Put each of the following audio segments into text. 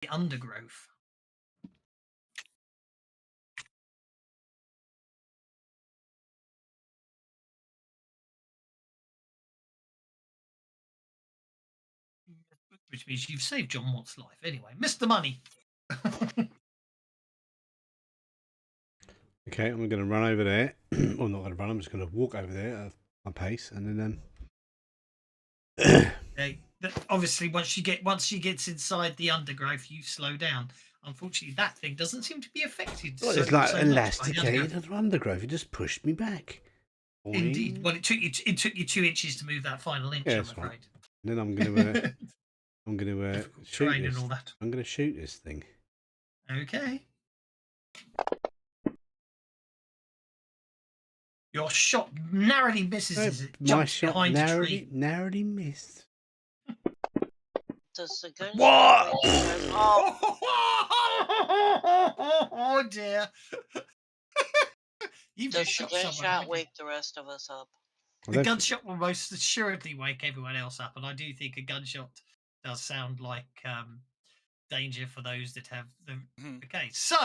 the undergrowth. Which means you've saved John Watt's life anyway. Missed the money. Okay, I'm going to run over there. Well, I'm not going to run. I'm just going to walk over there at my pace, and then. Obviously, once she gets inside the undergrowth, you slow down. Unfortunately, that thing doesn't seem to be affected. Well, it's like elasticated undergrowth. It just pushed me back. Indeed. Well, it took you 2 inches to move that final inch. I'm afraid. Right. And then I'm going to shoot this. And all that. I'm going to shoot this thing. Okay. Your shot narrowly misses as it jumps behind a tree. Narrowly missed. Does the gun? What? Oh dear! Does the gunshot wake the rest of us up? The gunshot will most assuredly wake everyone else up, and I do think a gunshot does sound like danger for those that have them. Okay, so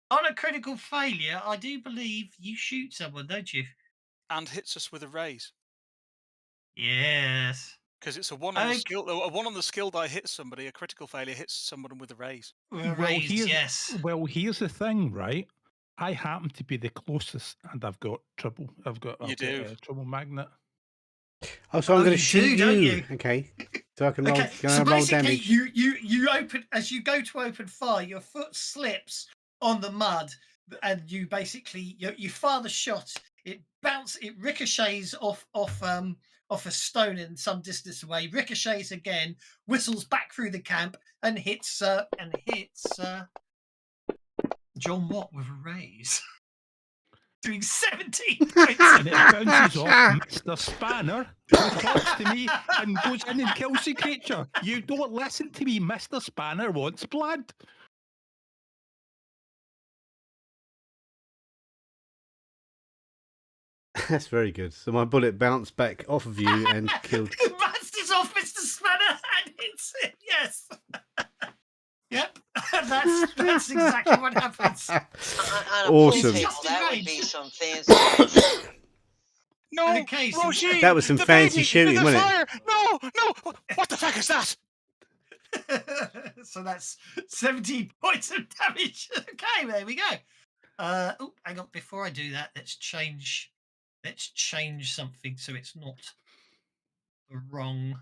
on a critical failure, I do believe you shoot someone, don't you? And hits us with a raise. Yes. Because it's a one on the skill. A one on the skill die hits somebody. A critical failure hits someone with a raise. Here's the thing, right? I happen to be the closest, and I've got trouble. I've got trouble magnet. Oh, so I'm going to shoot you. Okay, so I can roll. So roll damage. You open as you go to open fire. Your foot slips on the mud, and you basically you fire the shot. It ricochets off a stone in some distance away. Ricochets again, whistles back through the camp, and hits John Watt with a raise. Doing 17 points. And it bounces off Mr. Spanner, who talks to me and goes in and kills the creature. You don't listen to me. Mr. Spanner wants blood. That's very good. So my bullet bounced back off of you and killed. It bounces off Mr. Spanner and hits it. Yes. Yep. That's exactly what happens. Awesome. That would be some fancy. No, okay, so Roisin, that was some fancy shooting, wasn't it? No. What the fuck is that? So that's 17 points of damage. Okay, there we go. Oh, hang on. Before I do that, let's change something so it's not the wrong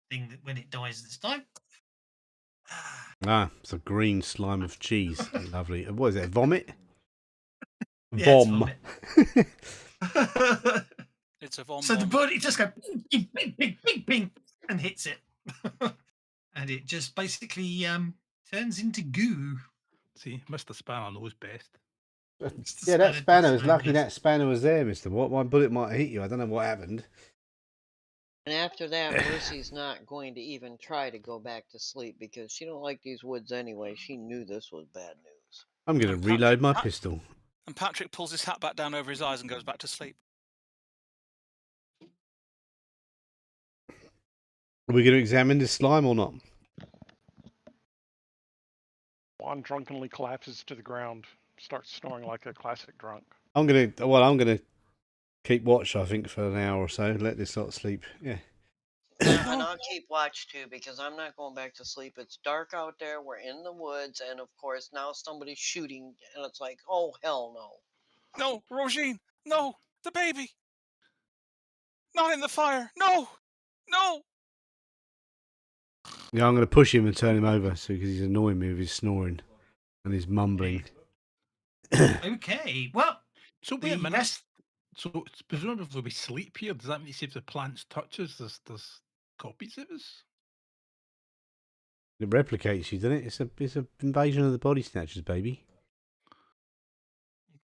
thing that when it dies this time. It's a green slime of cheese. Lovely. What is it? Vomit? Yeah, Vom. It's a vom. So the bullet just goes bing, bing, bing, bing, bing, and hits it, and it just basically turns into goo. See, Mr. Spanner knows best. Yeah, that spanner was lucky. That spanner was there, Mr. Watt. My bullet might hit you. I don't know what happened. And after that, Mercy's not going to even try to go back to sleep because she don't like these woods anyway. She knew this was bad news. I'm going to reload my pistol. And Patrick pulls his hat back down over his eyes and goes back to sleep. Are we going to examine this slime or not? Juan drunkenly collapses to the ground, starts snoring like a classic drunk. I'm gonna keep watch, I think, for an hour or so. Let this lot sleep. Yeah. And I'll keep watch too because I'm not going back to sleep. It's dark out there. We're in the woods, and of course now somebody's shooting, and it's like, oh hell no! No, Roisin, no, the baby, not in the fire. No. Yeah, I'm going to push him and turn him over, because he's annoying me with his snoring and his mumbling. Okay, well, so wait a minute. So presumably we sleep here. Does that mean if the plants touch us, there's copies of us? It replicates you, doesn't it? It's an invasion of the body snatchers, baby.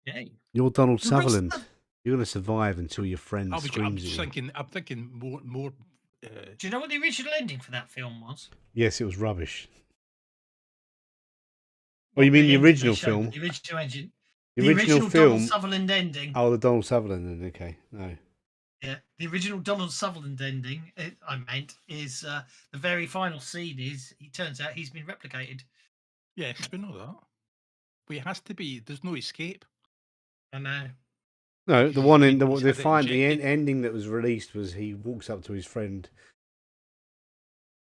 Okay. You're Donald Sutherland. You're going to survive until your friend screams at you. I'm thinking more. Do you know what the original ending for that film was? Yes, it was rubbish. Well, you mean the original film? The original engine. The original film. Donald Sutherland ending. Oh, the Donald Sutherland ending. Okay, no. Yeah, the original Donald Sutherland ending. I meant is the very final scene is. It turns out he's been replicated. Yes, we know that. But it has to be. There's no escape. I know. No, the one in He's had it the injected. ending that was released was he walks up to his friend,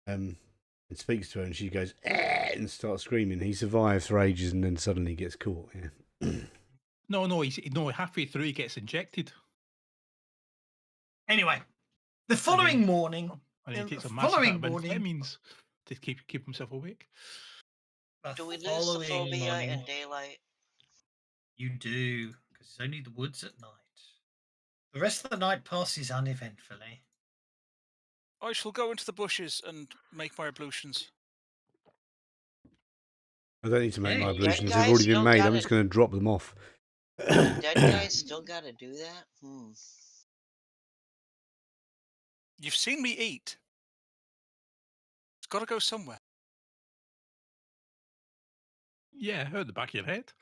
and speaks to her, and she goes and starts screaming. He survives for ages, and then suddenly gets caught. Yeah. No, halfway through he gets injected. Anyway, the following morning, And he the takes a massive following amount of morning, amphetamines to keep himself awake. the Do we lose the following phobia morning, in daylight? you do, because it's only the woods at night. The rest of the night passes uneventfully. I shall go into the bushes and make my ablutions. I don't need to make Hey, my dead ablutions; they've guys already been still made. I'm gotta- just going to drop them off. Dead guys still got to do that? You've seen me eat. It's got to go somewhere. Yeah, out the back of your head.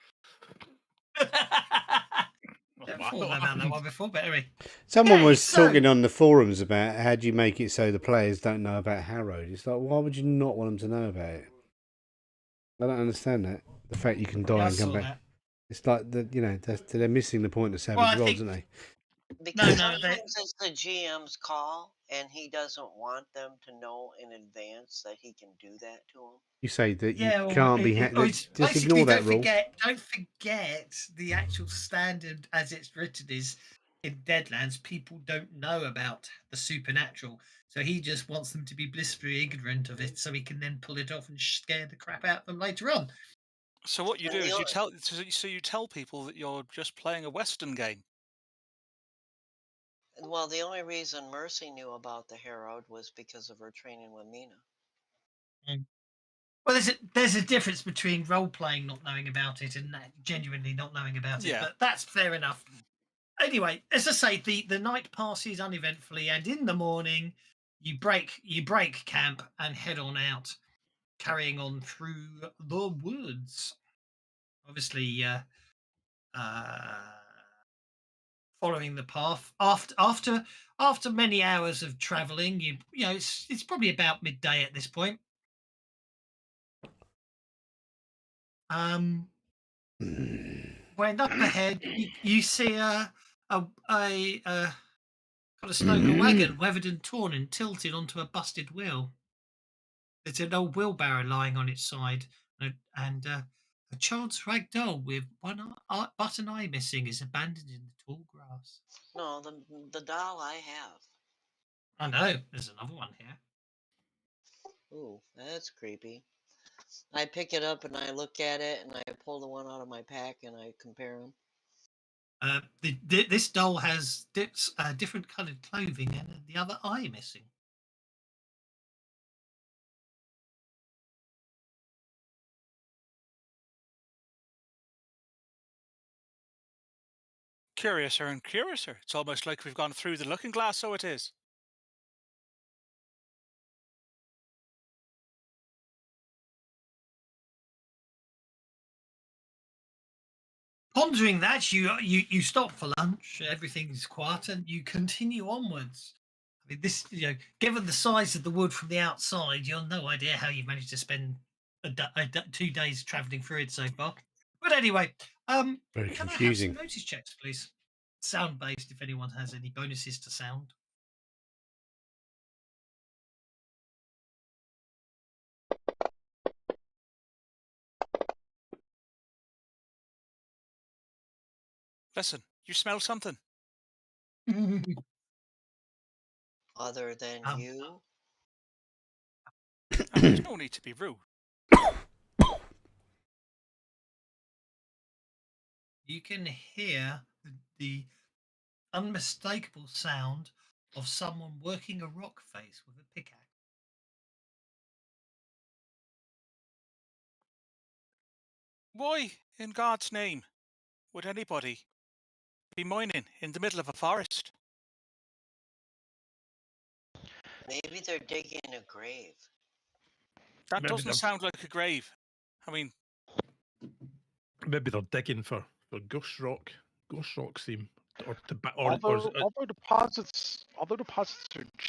Never thought about that one before, but anyway. Someone Okay, was so- talking on the forums about how do you make it so the players don't know about Harrowed. It's like, why would you not want them to know about it? I don't understand that. The fact you can die Yeah, I and come saw back. that. It's like they're missing the point of Savage Well, I Worlds, think- aren't they? Because no, they- sometimes it's the GM's call, and he doesn't want them to know in advance that he can do that to them. You say that you Yeah, well, can't be. it's Just basically, ignore that rule. Don't forget the actual standard as it's written is in Deadlands. People don't know about the supernatural, so he just wants them to be blissfully ignorant of it, so he can then pull it off and scare the crap out of them later on. So what you And do the is you only- tell. So you tell people that you're just playing a Western game. Well, the only reason Mercy knew about the Herald was because of her training with Mina. Well, there's a difference between role playing not knowing about it and genuinely not knowing about it, Yeah. but that's fair enough. Anyway, as I say, the night passes uneventfully, and in the morning, you break camp and head on out, carrying on through the woods. Obviously, following the path after many hours of travelling, you know it's probably about midday at this point. When up ahead, you see a kind of Stoker wagon, weathered and torn and tilted onto a busted wheel. There's an old wheelbarrow lying on its side, and a child's rag doll with one but an eye missing is abandoned in the tall grass. No, the doll I have. I know, there's another one here. Ooh, that's creepy. I pick it up and I look at it and I pull the one out of my pack and I compare them. This doll has different coloured clothing and the other eye missing. Curiouser and curiouser. It's almost like we've gone through the looking glass, so it is. Pondering that, you stop for lunch. Everything's quiet, and you continue onwards. I mean, this given the size of the wood from the outside, you've no idea how you've managed to spend 2 days travelling through it so far. But anyway, Very can confusing. I have some notice checks, please? Sound based, if anyone has any bonuses to sound. Listen, you smell something. Other than Um, you? Oh, there's no need to be rude. You can hear the unmistakable sound of someone working a rock face with a pickaxe. Why, in God's name, would anybody be mining in the middle of a forest? Maybe they're digging a grave. That Maybe doesn't they're- sound like a grave. I mean, Maybe they're digging for ghost rock. Ghost rock seem Although deposits are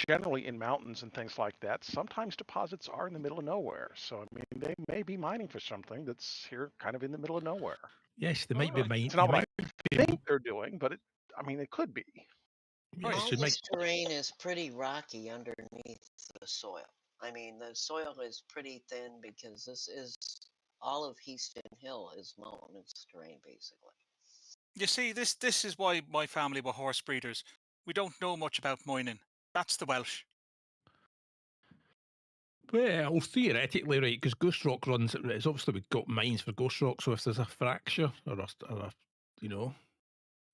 generally in mountains and things like that, sometimes deposits are in the middle of nowhere. So I mean, they may be mining for something that's here, kind of in the middle of nowhere. Yes, they might be Alright. mining. It's not what I think they're doing, but it could be. Yes, All they might. this terrain is pretty rocky underneath the soil. I mean, the soil is pretty thin because this is all of Heaston Hill is mountainous terrain, basically. You see, this is why my family were horse breeders. We don't know much about mining. That's the Welsh. Well, theoretically, right, because Ghost Rock runs. It's obviously we've got mines for Ghost Rock, so if there's a fracture or a you know,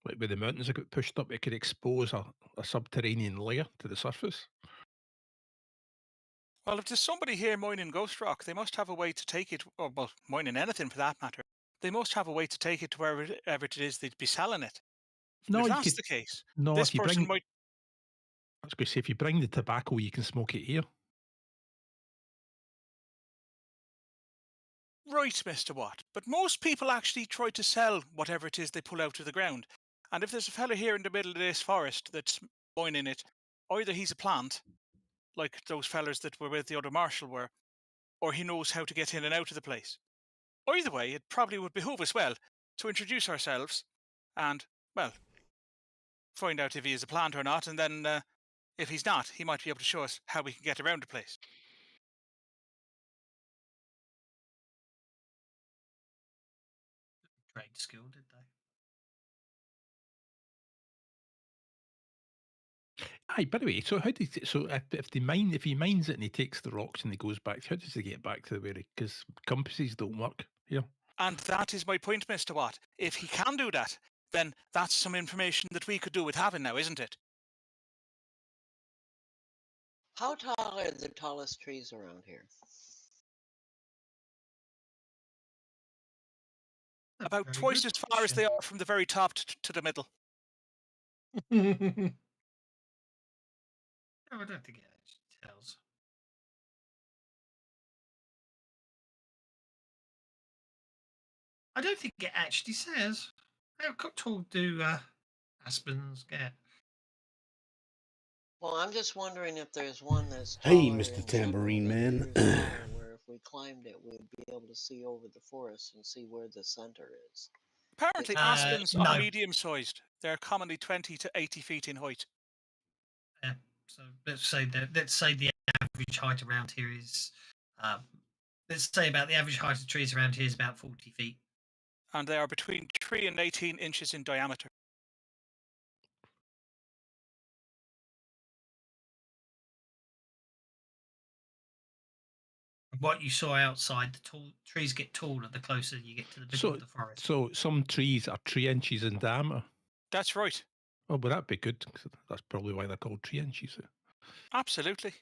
like where the mountains have got pushed up, it could expose a subterranean layer to the surface. Well, if there's somebody here mining Ghost Rock, they must have a way to take it, or well, mining anything for that matter. They must have a way to take it to wherever it is they'd be selling it. And No, if you that's could. the case, No, this if you person bring. might. I was going to say, if you bring the tobacco, you can smoke it here. Right, Mr. Watt. But most people actually try to sell whatever it is they pull out of the ground. And if there's a fella here in the middle of this forest that's mining it, either he's a plant, like those fellas that were with the other marshal were, or he knows how to get in and out of the place. Either way, it probably would behoove us well to introduce ourselves and, well, find out if he is a plant or not, and then if he's not, he might be able to show us how we can get around the place. Trade skill, did they? Aye, by the way, so how does so if he mines it and he takes the rocks and he goes back, how does he get back to where he? Because compasses don't work here. And that is my point, Mr. Watt. If he can do that, then that's some information that we could do with having now, isn't it? How tall are the tallest trees around here? About Very twice good as far as they are from the very top to the middle. question. No, I don't think it actually tells. I don't think it actually says. How tall do aspens get? Well, I'm just wondering if there's one that's Hey, taller Mr. in general Tambourine than Man. yours are, where if we climbed it, we'd be able to see over the forest and see where the center is. Apparently, Uh, aspens are no. medium-sized. They're commonly 20 to 80 feet in height. Yeah. So let's say the average height around here is, let's say about the average height of trees around here is about 40 feet. And they are between 3 and 18 inches in diameter. What you saw outside, the trees get taller the closer you get to the middle of the forest. So some trees are 3 inches in diameter. That's right. Oh, well, that'd be good. 'Cause that's probably why they're called 3 inches. Absolutely.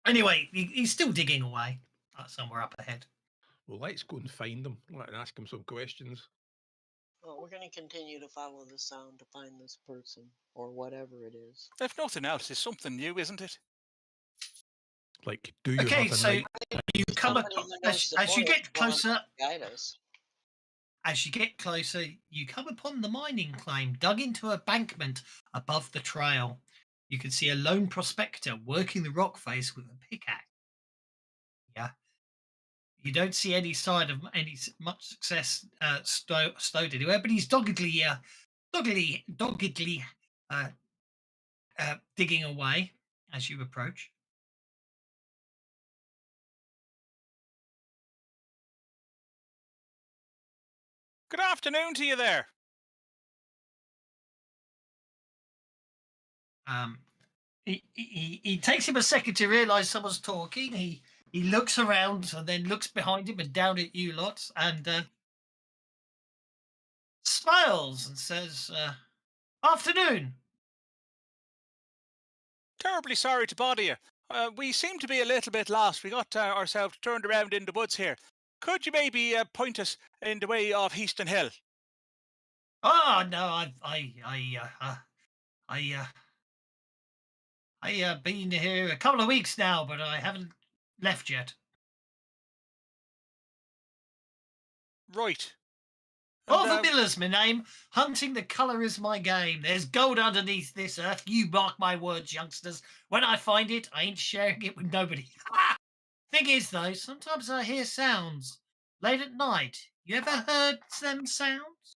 Anyway, he's still digging away somewhere up ahead. Well, let's go and find them and ask him some questions. Well, we're going to continue to follow the sound to find this person or whatever it is. If nothing else, it's something new, isn't it? Like, do you Okay, have a so night? you come Somebody who knows the as you forest get will want closer. to guide us. As you get closer, you come upon the mining claim dug into a bankment above the trail. You can see a lone prospector working the rock face with a pickaxe. Yeah. You don't see any sign of much success stowed anywhere, but he's doggedly digging away as you approach. Good afternoon to you there. He takes him a second to realise someone's talking. He looks around and then looks behind him and down at you lots and smiles and says, "Afternoon." Terribly sorry to bother you. We seem to be a little bit lost. We got ourselves turned around in the woods here. Could you maybe point us in the way of Heaston Hill? Oh no, I been here a couple of weeks now, but I haven't left yet. Right. And, Oliver Miller's my name. Hunting the colour is my game. There's gold underneath this earth. You mark my words, youngsters. When I find it, I ain't sharing it with nobody. Thing is, though, sometimes I hear sounds late at night. You ever heard them sounds?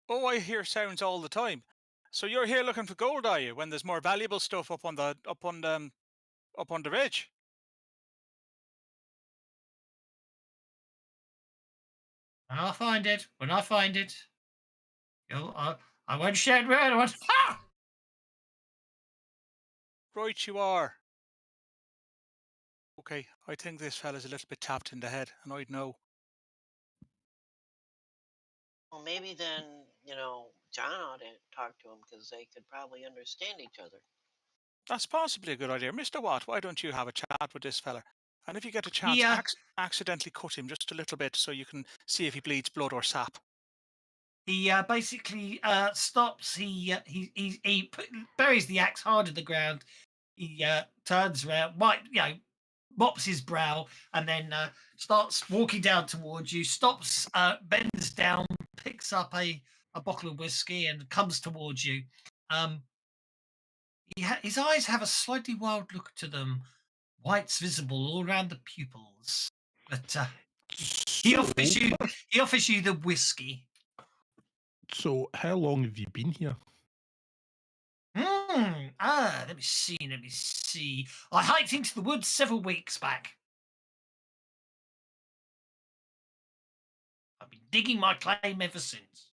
oh, I hear sounds all the time. So you're here looking for gold, are you? When there's more valuable stuff up on the ridge. When I find it, I won't share it with anyone. Ha! Right, you are. Okay, I think this fella's a little bit tapped in the head, and I'd know. Well, maybe then, John ought to talk to him because they could probably understand each other. That's possibly a good idea. Mr. Watt, why don't you have a chat with this fella? And if you get a chance, Yeah. accidentally cut him just a little bit so you can see if he bleeds blood or sap. He basically stops. He buries the axe hard in the ground. He turns around, mops his brow, and then starts walking down towards you. Stops, bends down, picks up a bottle of whiskey, and comes towards you. His eyes have a slightly wild look to them. Whites visible all around the pupils. But he offers you the whiskey. So, how long have you been here? Let me see. I hiked into the woods several weeks back. I've been digging my claim ever since.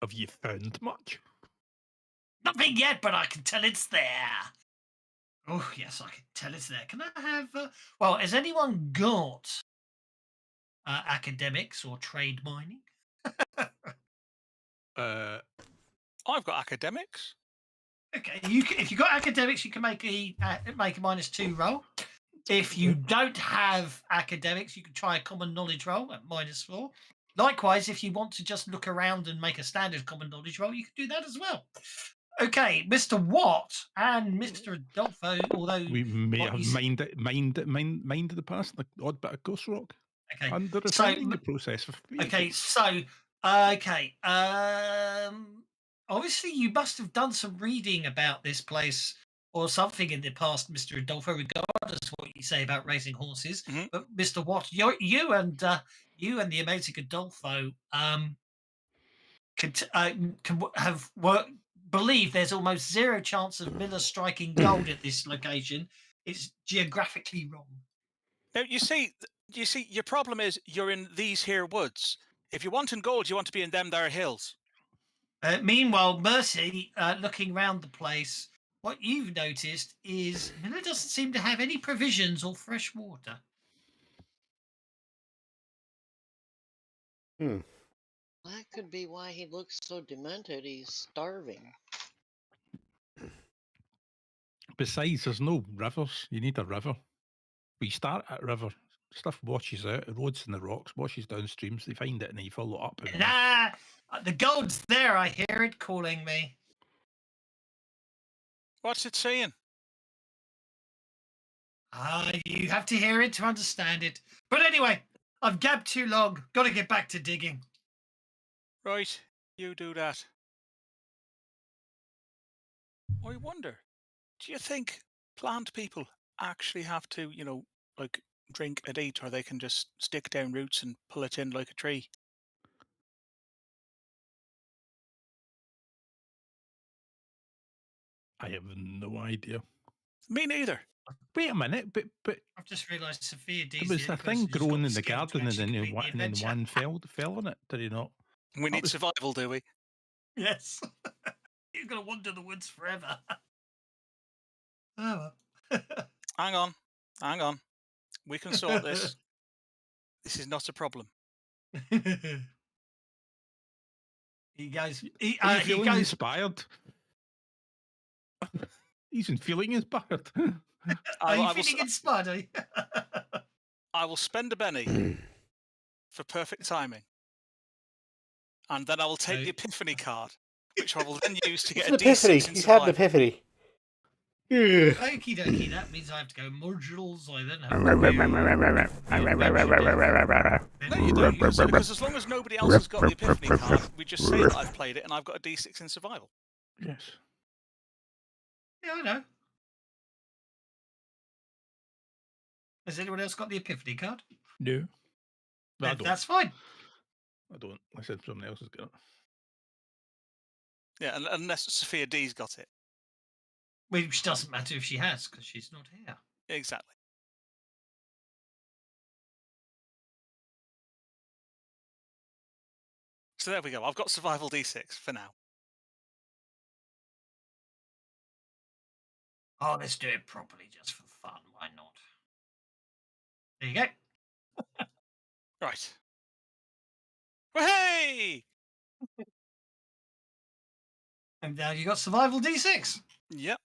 Have you found much? Nothing yet, but I can tell it's there. Oh, yes, I can tell it's there. Can I have... well, has anyone got academics or trade mining? I've got academics. Okay, if you've got academics, you can make a -2 roll. If you don't have academics, you can try a common knowledge roll at -4. Likewise, if you want to just look around and make a standard common knowledge roll, you can do that as well. Okay, Mr. Watt and Mr. Adolfo, although We may what have you s- minded the past, the odd bit of ghost rock. okay, And the so refining the process of okay, so obviously you must have done some reading about this place or something in the past, Mr. Adolfo, regardless of what you say about racing horses. Mhm. But Mr. Watt, you and the amazing Adolfo believe there's almost zero chance of Miller striking gold at this location. It's geographically wrong. Now you see, your problem is you're in these here woods. If you want in gold, you want to be in them there hills. Meanwhile, Mercy, looking round the place, what you've noticed is Miller doesn't seem to have any provisions or fresh water. That could be why he looks so demented. He's starving. Besides, there's no rivers. You need a river. We start at a river. Stuff washes out. The roads and the rocks washes downstreams. They find it and they follow it up. And The gold's there. I hear it calling me. What's it saying? You have to hear it to understand it. But anyway, I've gabbed too long. Got to get back to digging. Right, you do that. I wonder, do you think plant people actually have to, like drink and eat, or they can just stick down roots and pull it in like a tree? I have no idea. Me neither. Wait a minute, but I've just realised Sophia D's it was the a only thing person who's got growing the in the skill to garden and actually then complete the one adventure. fell on it, did he not? We need was- survival, do we? Yes. You're going to wander the woods forever. Oh, well. Hang on. We can sort this. This is not a problem. He goes. Are you He feeling goes. inspired? He's feeling inspired. Are you I will, feeling inspired? Are you? I will spend a penny for perfect timing, and then I will take the epiphany card, which I will then use to get It's a an epiphany. D6 in He's had an survival. epiphany. Okie dokie, that means I have to go modules. I then have No, you don't. Because as long as nobody else has got the Epiphany card, we just say that I've played it and I've got a D6 in survival. Yes. Yeah, I know. Has anyone else got the Epiphany card? No. I don't. That's fine. I don't. I said someone else has got it. Yeah, unless Sophia D's got it. Which doesn't matter if she has, because she's not here. Exactly. So there we go. I've got survival D6 for now. Oh, let's do it properly just for fun. Why not? There you go. Right. Hey! And now you got survival D6. Yep.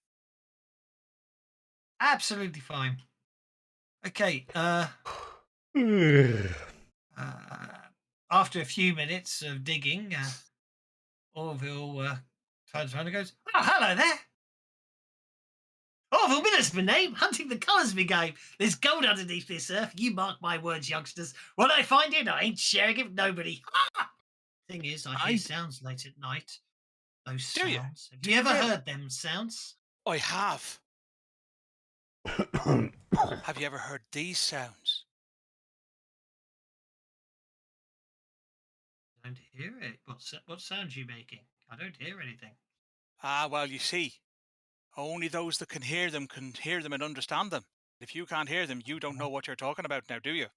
Absolutely fine. Okay. After a few minutes of digging, Orville turns around and goes, "Oh, hello there. Orville Miller's my name. Hunting the colours me game. There's gold underneath this earth. You mark my words, youngsters. When I find it, I ain't sharing it with nobody." Thing is, I hear sounds late at night. Those Do you? sounds. Have you ever heard them sounds? I have. Have you ever heard these sounds? I don't hear it. What sound are you making? I don't hear anything. Ah, well, you see, only those that can hear them and understand them. If you can't hear them, you don't know what you're talking about now, do you?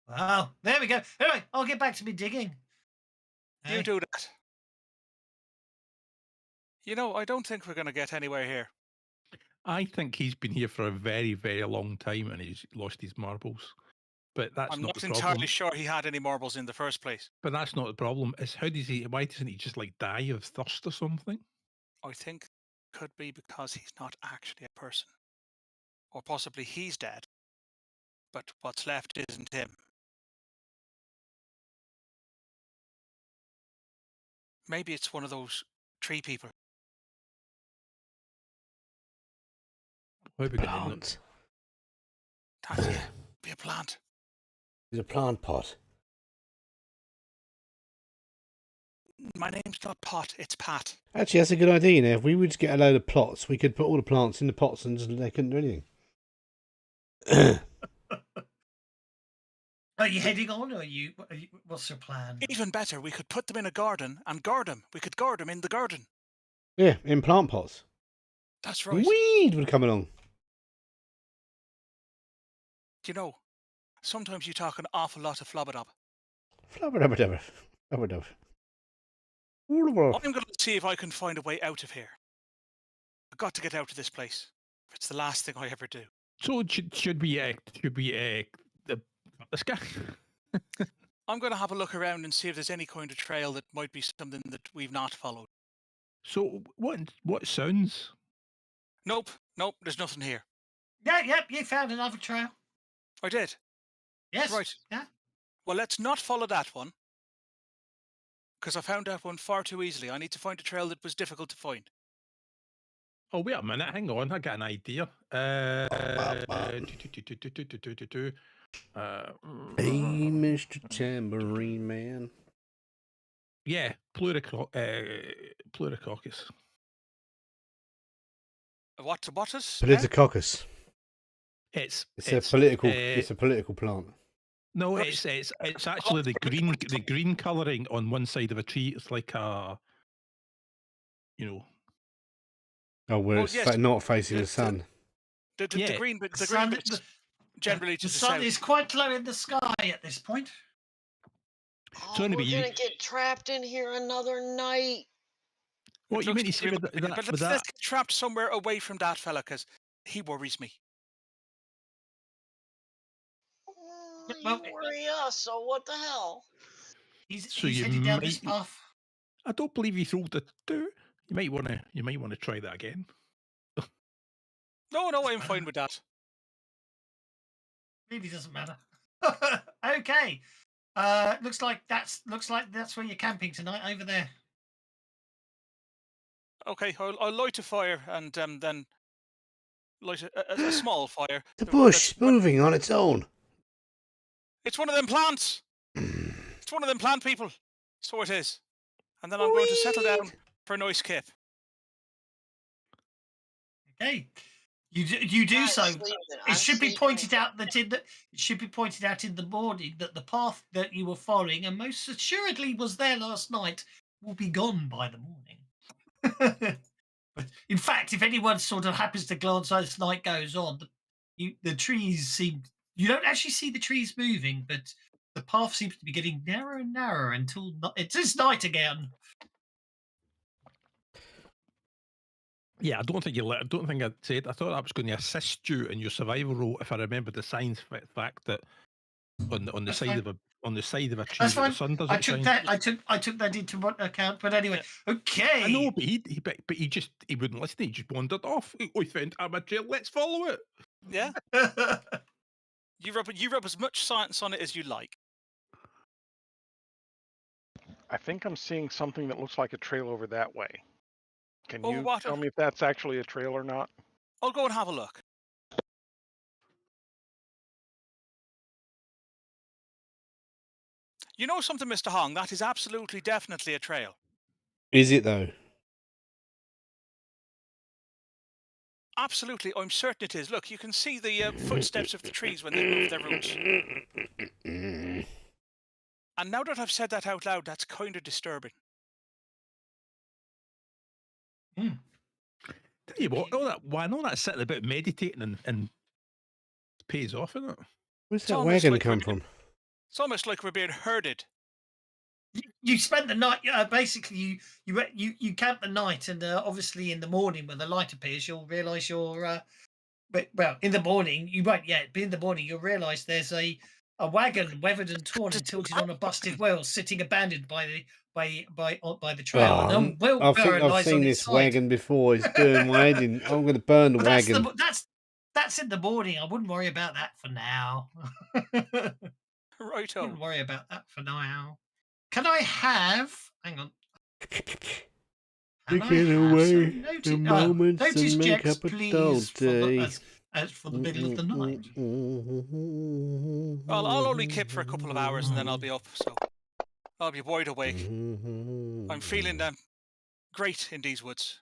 Well, there we go. Anyway, I'll get back to me digging. You do that. You know, I don't think we're going to get anywhere here. I think he's been here for a very, very long time and he's lost his marbles. But that's I'm not not the entirely problem. sure he had any marbles in the first place. But that's not the problem. Is why doesn't he just like die of thirst or something? I think it could be because he's not actually a person. Or possibly he's dead, but what's left isn't him. Maybe it's one of those tree people. How are we going to know? Plant. That's it. Be a plant. He's a plant pot. My name's not Pot, it's Pat. Actually, that's a good idea. Now, if we would just get a load of plots, we could put all the plants in the pots and just, they couldn't do anything. Are you heading on, or what's your plan? Even better, we could put them in a garden and guard them. We could guard them in the garden. Yeah, in plant pots. That's right. Weed would come along. You know, sometimes you talk an awful lot of flubber-dub. Flubber-dubber-dubber. Flubber-dub. I'm going to see if I can find a way out of here. I've got to get out of this place. It's the last thing I ever do. So should we this guy? I'm going to have a look around and see if there's any kind of trail that might be something that we've not followed. So what sounds? Nope, there's nothing here. Yeah, you found another trail. I did. Yes. Right. Yeah. Well, let's not follow that one. Because I found that one far too easily. I need to find a trail that was difficult to find. Oh, wait a minute. Hang on. I got an idea. Hey, Mr. Tambourine Man. Yeah, Pluricoccus. What is? Politicoccus. It's a political. It's a political plant. No, it's actually the green colouring on one side of a tree. It's like a, Oh, where it's not facing the sun. The green bit, generally to the the sun south. is quite low in the sky at this point. Oh, we're gonna get trapped in here another night. What you mean to say with that? Let's get trapped somewhere away from that fella, because he worries me. You worry us, so what the hell? He's heading down this path. I don't believe he's rolled a 2. You might want to try that again. No, I'm fine with that. Really doesn't matter. Okay. Looks like that's where you're camping tonight, over there. Okay, I'll light a fire and then light a small fire. The bush is What? moving on its own. It's one of them plants. It's one of them plant people. So it is. And then I'm going to settle down for a nice kip. Okay. You do I'm so. sleeping. It I'm should be sleeping. pointed out that it should be pointed out in the morning that the path that you were following, and most assuredly was there last night, will be gone by the morning. But in fact, if anyone sort of happens to glance as night goes on, the trees seem. You don't actually see the trees moving, but the path seems to be getting narrower and narrower until it is night again. Yeah, I don't think I don't think I said. I thought I was going to assist you in your survival role if I remembered the science fact that on the That's side fine. of a tree That's that the fine. sun doesn't I took shine. that. I took that into account. But anyway, okay. I know, but he wouldn't listen. He just wandered off. We found a trail. Let's follow it. Yeah. You rub as much science on it as you like. I think I'm seeing something that looks like a trail over that way. Can Oh, you what? tell me if that's actually a trail or not? I'll go and have a look. You know something, Mr. Hong? That is absolutely, definitely a trail. Is it though? Absolutely, I'm certain it is. Look, you can see the footsteps of the trees when they move their roots. And now that I've said that out loud, that's kind of disturbing. Tell you what, I know that sitting about meditating and pays off, isn't it? Where's It's that almost wagon like come from? It's almost like we're being herded. You spent the night. Basically, you camp the night, and obviously in the morning when the light appears, you'll realise you're. Well, in the morning you won't yet, but in the morning you'll realise there's a wagon weathered and torn and tilted on a busted wheel, sitting abandoned by the trail, and Oh, wheelbarrow I've lies on seen its this side. wagon before. It's doing my head in. I'm going to burn the But wagon. that's in the morning. I wouldn't worry about that for now. Righto. Wouldn't worry about that for now. Can I have? Hang on. Can I Taking have away some the moments notice and make checks, up a please, day. for the middle of the night? Well, I'll only kip for a couple of hours and then I'll be up, so I'll be wide awake. I'm feeling great in these woods.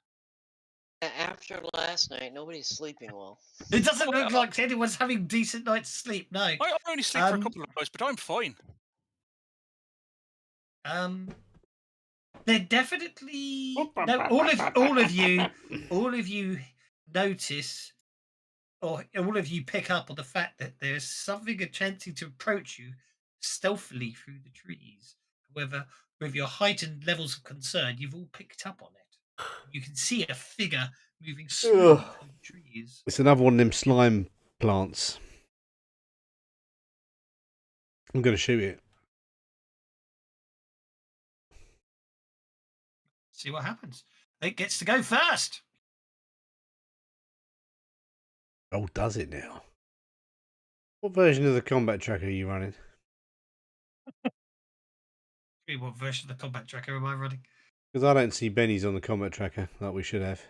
After last night, nobody's sleeping well. It doesn't look like anyone's having decent night's sleep. No. I only sleep for a couple of hours, but I'm fine. They're definitely no. All of you notice, or all of you pick up on the fact that there's something attempting to approach you stealthily through the trees. However, with your heightened levels of concern, you've all picked up on it. You can see a figure moving slowly through the trees. It's another one of them slime plants. I'm going to shoot it. See what happens. It gets to go first. Oh, does it now? What version of the combat tracker are you running? What version of the combat tracker am I running? Because I don't see bennies on the combat tracker like we should have.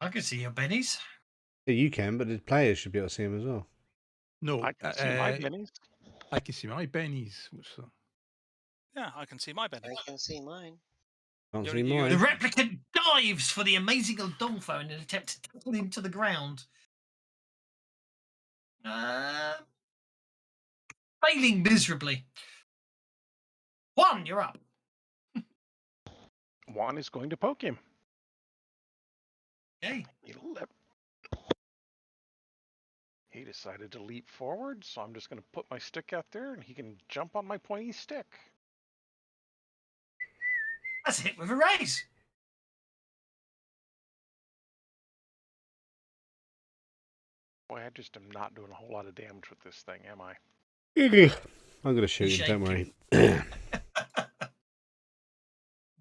I can see your bennies. Yeah, you can, but the players should be able to see them as well. No, I can see my bennies. I can see my bennies. What's that? Yeah, I can see my bennies. I can see mine. Can't You're- see you're- mine. The replicant dives for the amazing Adolfo in an attempt to tackle him to the ground. Failing miserably. One, you're up. Juan is going to poke him. Okay. He decided to leap forward, so I'm just going to put my stick out there and he can jump on my pointy stick. That's a hit with a raise. Boy, I just am not doing a whole lot of damage with this thing, am I? I'm going to shoot him, don't worry.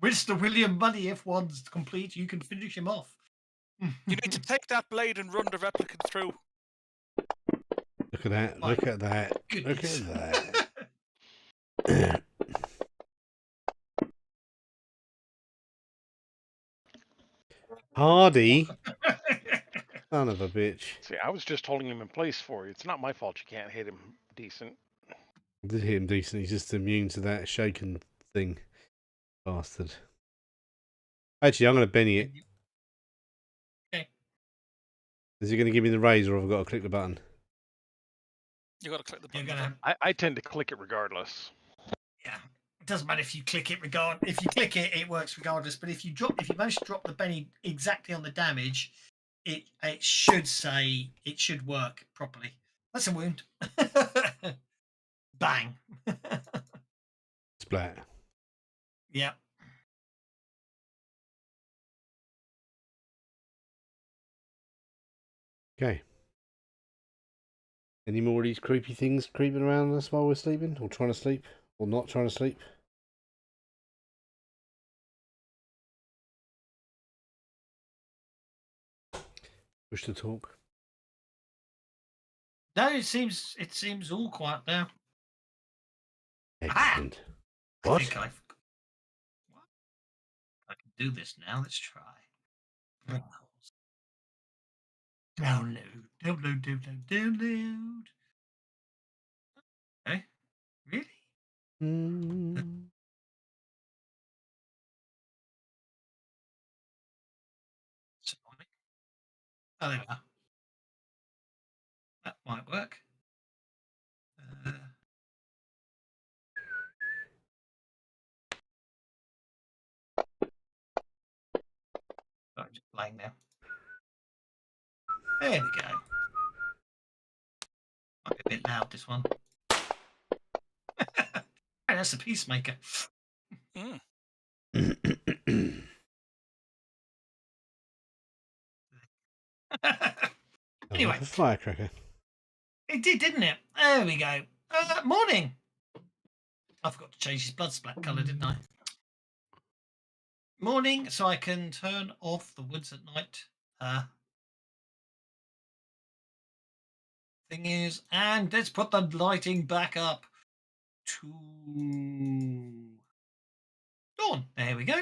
Mr. William Money, if one's complete, you can finish him off. You need to take that blade and run the replicant through. Look at that. Look at that. Goodness. Look at that. Hardy, son of a bitch. See, I was just holding him in place for you. It's not my fault you can't hit him decent. I did hit him decent. He's just immune to that shaken thing, bastard. Actually, I'm going to Benny it. Okay. Is he going to give me the raise, or have I got to click the button? You got to click the button. You're gonna. I tend to click it regardless. Yeah. It doesn't matter if you click it if you click it, it works regardless. But if you manage to drop the Benny exactly on the damage, it should work properly. That's a wound. Bang. Splat. Yeah. Okay. Any more of these creepy things creeping around us while we're sleeping, or trying to sleep, or not trying to sleep? Push to talk. No, it seems all quiet now. Excellent. I What? think I can do this now. Let's try. Download. Okay. Really? Oh, there we are. That might work. Sorry, just playing now. There we go. Might be a bit loud, this one. Hey, that's a peacemaker. Anyway. A firecracker. It did, didn't it? There we go. Morning. I forgot to change his blood splat colour, didn't I? Morning, so I can turn off the woods at night. Thing is, and let's put the lighting back up to dawn. There we go.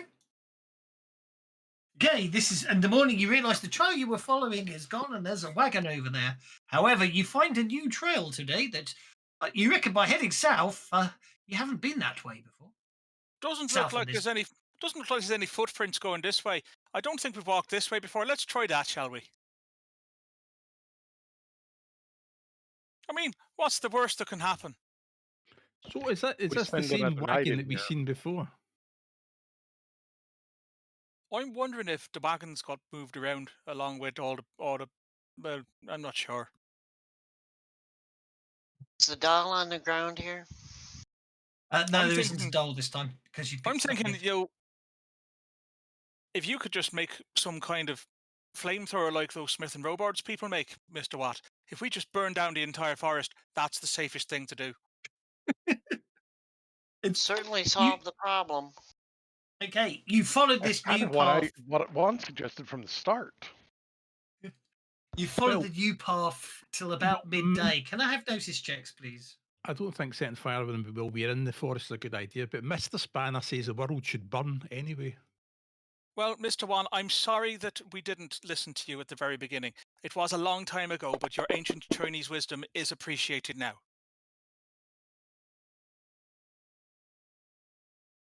Okay, this is in the morning. You realise the trail you were following is gone, and there's a wagon over there. However, you find a new trail today that you reckon by heading south, you haven't been that way before. Doesn't look like there's any footprints going this way. I don't think we've walked this way before. Let's try that, shall we? I mean, what's the worst that can happen? So is this the spend same another night wagon in that we've here. seen before? I'm wondering if the wagons got moved around along with all the. Well, I'm not sure. Is the doll on the ground here? No, there isn't a doll this time because you. I'm thinking, if you could just make some kind of flamethrower like those Smith and Robards people make, Mr. Watt. If we just burn down the entire forest, that's the safest thing to do. It certainly solved the problem. Okay, you followed That's this kind new of path. what Juan suggested from the start. You followed the new path till about midday. Can I have notice checks, please? I don't think setting fire when we're in the forest is a good idea, but Mr. Spanner says the world should burn anyway. Well, Mr. Wan, I'm sorry that we didn't listen to you at the very beginning. It was a long time ago, but your ancient Chinese wisdom is appreciated now.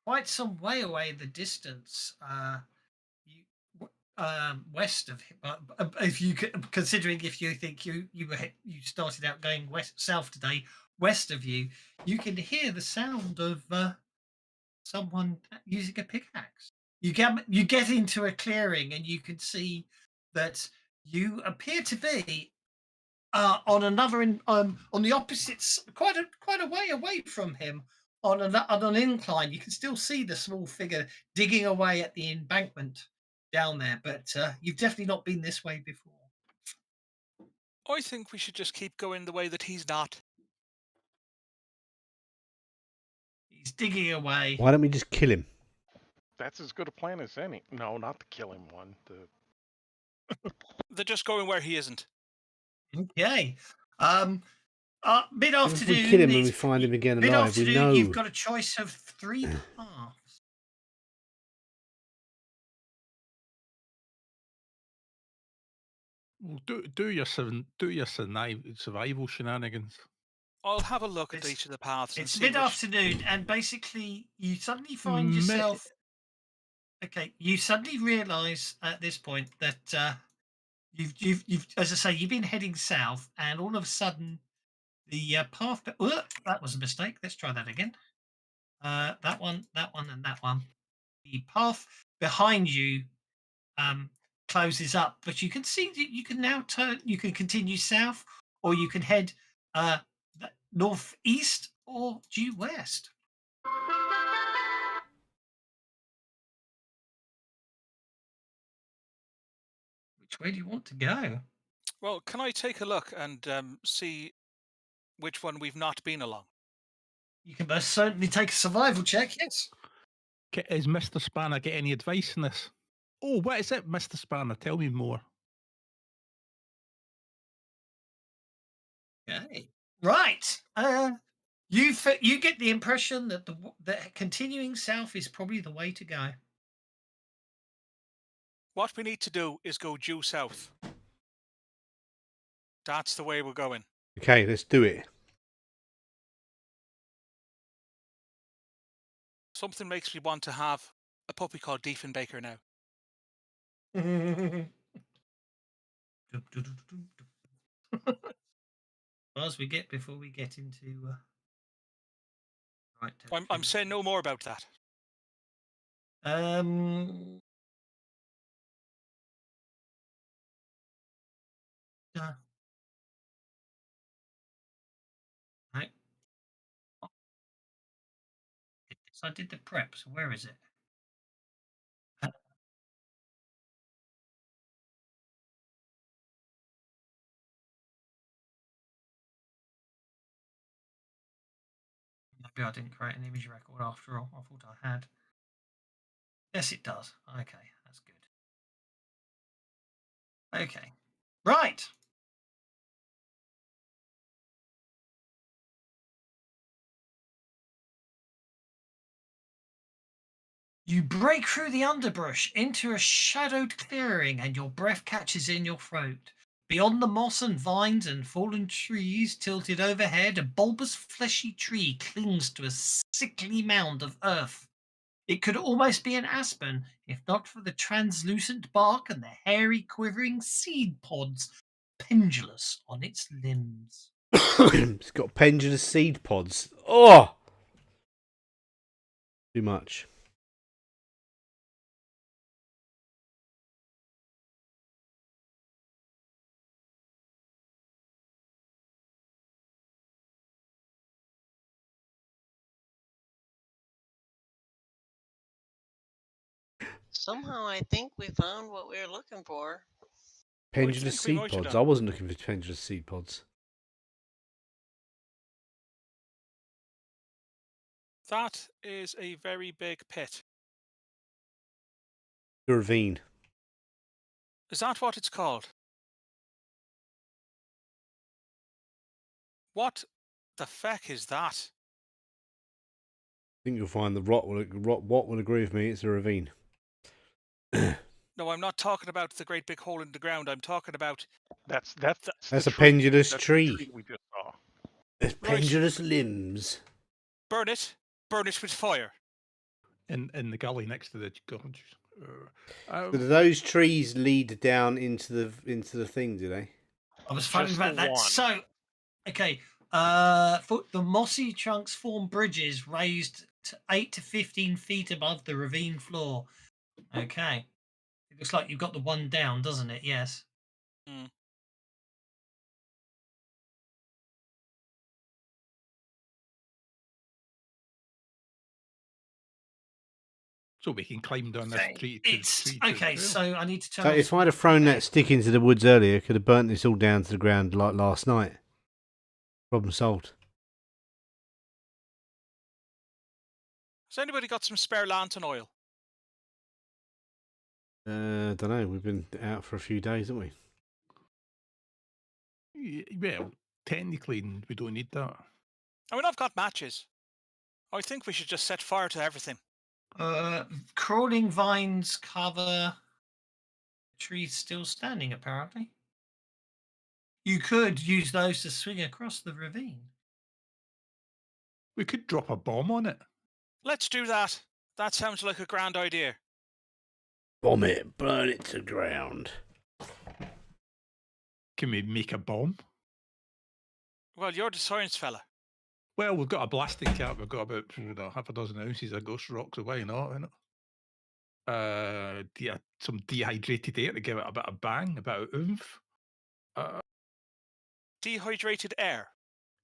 Quite some way away in the distance, west of if you considering if you think you started out going south today, west of you, you can hear the sound of someone using a pickaxe. You get into a clearing and you can see that you appear to be on another on the opposites, quite a way away from him. On an incline, you can still see the small figure digging away at the embankment down there, but you've definitely not been this way before. I think we should just keep going the way that he's not. He's digging away. Why don't we just kill him? That's as good a plan as any. No, not the kill him one. They're just going where he isn't. Okay. Mid-afternoon. If we kill him and we find him again alive, we know. You've got a choice of 3 paths. Well, do your survival shenanigans. I'll have a look at It's each of the paths and it's see which. mid-afternoon, and basically you suddenly find Mi- yourself. Okay, you suddenly realise at this point that you've as I say, you've been heading south, and all of a sudden the path. That was a mistake. Let's try that again. That one, and that one. The path behind you closes up, but you can see that you can now turn. You can continue south, or you can head northeast or due west. Which way do you want to go? Well, can I take a look and see which one we've not been along? You can most certainly take a survival check. Yes. Is Mr. Spanner get any advice in this? Oh, what is it, Mr. Spanner? Tell me more. Okay. Right. You get the impression that that continuing south is probably the way to go. What we need to do is go due south. That's the way we're going. Okay, let's do it. Something makes me want to have a puppy called Diefenbaker now. As we get before we get into right. I'm saying no more about that. Um. Right. So I did the prep. So where is it? Maybe I didn't create an image record after all. I thought I had. Yes, it does. Okay, that's good. Okay. Right. You break through the underbrush into a shadowed clearing, and your breath catches in your throat. Beyond the moss and vines and fallen trees tilted overhead, a bulbous, fleshy tree clings to a sickly mound of earth. It could almost be an aspen, if not for the translucent bark and the hairy, quivering seed pods pendulous on its limbs. It's got pendulous seed pods. Oh! Too much. Somehow I think we found what we were looking for. Pendulous think we seed might have pods. done. I wasn't looking for pendulous seed pods. That is a very big pit. A ravine. Is that what it's called? What the feck is that? I think you'll find the what will agree with me. It's a ravine. No, I'm not talking about the great big hole in the ground. I'm talking about That's That's the a pendulous That's the tree. we just saw. It's pendulous limbs. burn it with fire. In the gully next to the gorge. So do those trees lead down into the thing? Do they? I was finding Just about the that. one. So, okay, the mossy trunks form bridges raised to 8 to 15 feet above the ravine floor. Okay, it looks like you've got the one down, doesn't it? Yes. Mm. So we can climb down this Okay, tree to it's the tree. To okay. the trail. So I need to turn. So off if some I'd have lights. thrown Okay. that stick into the woods earlier, could have burnt this all down to the ground like last night. Problem solved. Has anybody got some spare lantern oil? Don't know. We've been out for a few days, haven't we? Well, technically, we don't need that. I mean, I've got matches. I think we should just set fire to everything. Crawling vines cover. Trees still standing, apparently. You could use those to swing across the ravine. We could drop a bomb on it. Let's do that. That sounds like a grand idea. Bomb it, burn it to ground. Can we make a bomb? Well, you're the science fella. Well, we've got a blasting cap. We've got about half a dozen ounces of ghost rocks away, innit? Some dehydrated air to give it a bit of bang, a bit of oomph. Dehydrated air.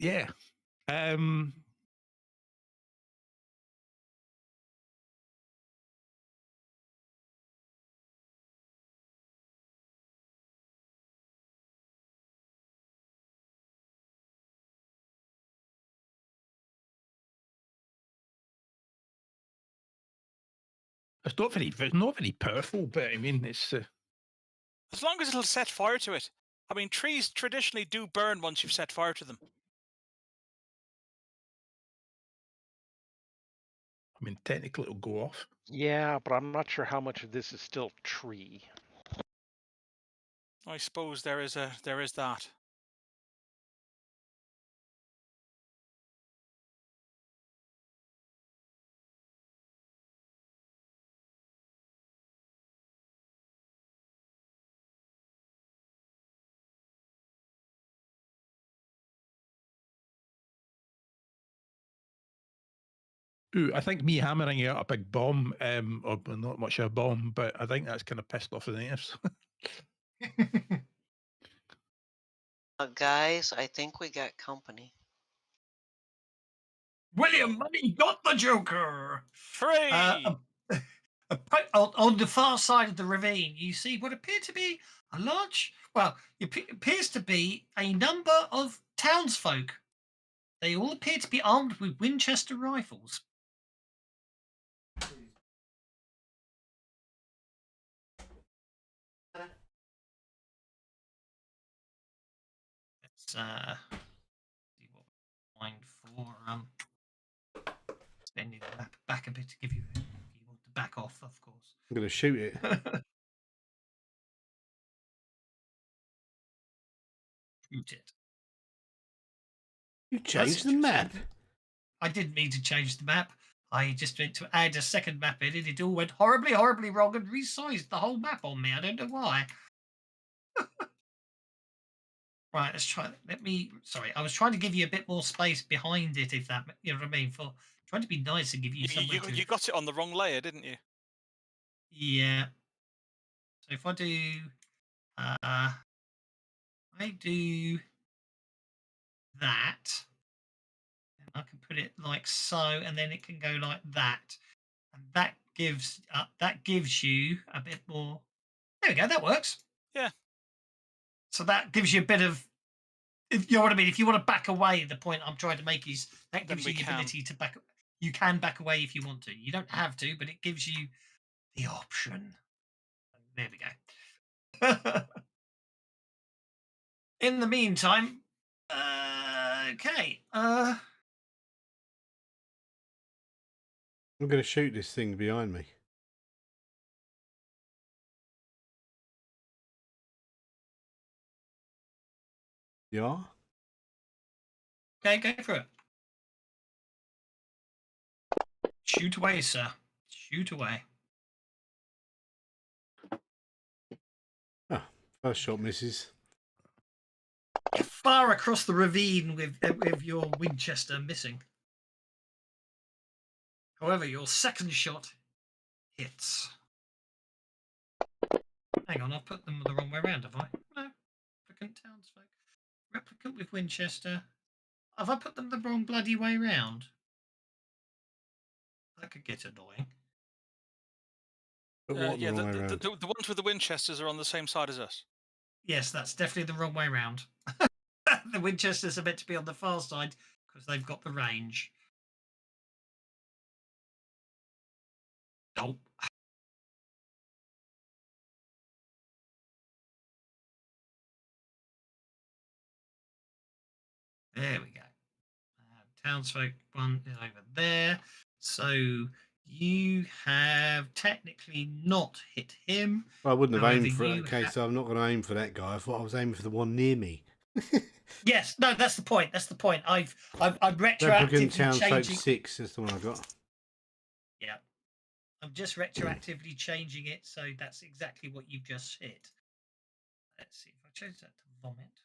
Yeah. It's not very powerful, but I mean, it's. As long as it'll set fire to it. I mean, trees traditionally do burn once you've set fire to them. I mean, technically it'll go off. Yeah, but I'm not sure how much of this is still tree. I suppose there is that. Ooh, I think me hammering out a big bomb, or not much of a bomb, but I think that's kind of pissed off the natives. Guys, I think we got company. William Money got the Joker. Hooray! On the far side of the ravine, you see what appear to be a large, well, it appears to be a number of townsfolk. They all appear to be armed with Winchester rifles. Let's see what we find for spending the map back a bit to give you. If you want to back off, of course. I'm going to shoot it. Shoot it. You changed the map. I didn't mean to change the map. I just went to add a second map in and it all went horribly, horribly wrong and resized the whole map on me. I don't know why. Right, let's try. Sorry, I was trying to give you a bit more space behind it, if that, you know what I mean? For trying to be nice and give you somewhere to. You got it on the wrong layer, didn't you? Yeah. So if I do that, and I can put it like so, and then it can go like that, and that gives you a bit more. There we go. That works. Yeah. So that gives you a bit of, if you know what I mean. If you want to back away, the point I'm trying to make is that gives you the ability to back. You can back away if you want to. You don't have to, but it gives you the option. There we go. In the meantime, okay. I'm going to shoot this thing behind me. Yeah? Okay, go for it. Shoot away, sir. Shoot away. Oh, first shot misses. You're far across the ravine with your Winchester missing. However, your second shot hits. Hang on, I've put them the wrong way around, have I? No. Replicant townsfolk. Replicant with Winchester. Have I put them the wrong bloody way round? That could get annoying. But what Yeah, the wrong way around? the ones with the Winchesters are on the same side as us. Yes, that's definitely the wrong way round. The Winchesters are meant to be on the far side because they've got the range. Nope. There we go. Townsfolk one is over there. So you have technically not hit him. Well, I wouldn't have However, aimed for it. you Okay, so I'm not going to aim for that guy. I thought I was aiming for the one near me. Yes, no, that's the point. That's the point. I'm Replicant retroactively Townsfolk changing. 6 is the one I got. Yeah, I'm just retroactively changing it, so that's exactly what you've just said. Let's see if I change that to vomit.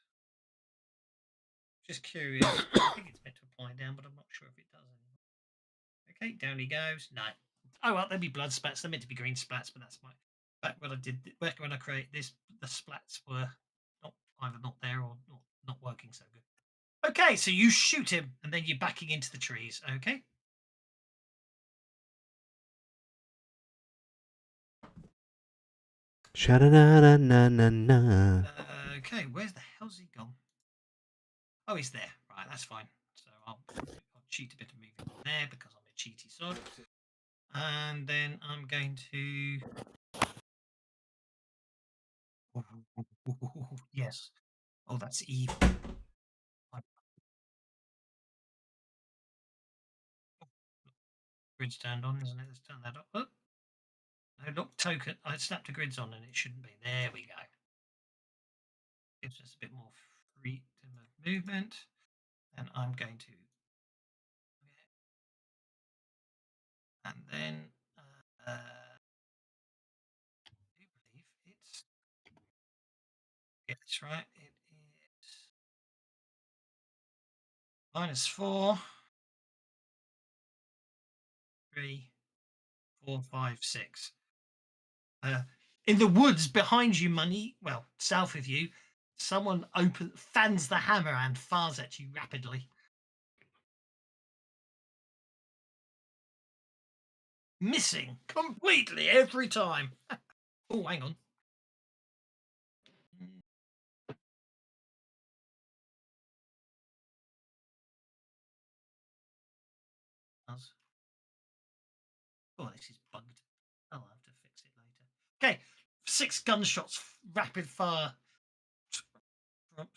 Just curious. I think it's meant to apply down, but I'm not sure if it does anymore. Okay, down he goes. No. Oh well, there'll be blood splats. They're meant to be green splats, but that's my. Back when I created this, the splats were either not there or not working so good. Okay, so you shoot him, and then you're backing into the trees. Okay. Sha-na-na-na-na-na. Okay, where's the hell's he gone? Oh, he's there. Right, that's fine. So I'll cheat a bit of moving there because I'm a cheaty sod. And then I'm going to. Yes. Oh, that's evil. Grid's turned on, isn't it? Let's turn that up. Oh, no, look, token. I snapped the grids on and it shouldn't be. There we go. Gives us a bit more freedom of movement. And I'm going to. And then. I do believe it's. Yeah, that's right. It is -4, 3, 4, 5, 6. In the woods behind you, Money, well, south of you, someone fans the hammer and fires at you rapidly. Missing completely every time. Oh, hang on. Oh, this is bugged. I'll have to fix it later. Okay, 6 gunshots, rapid fire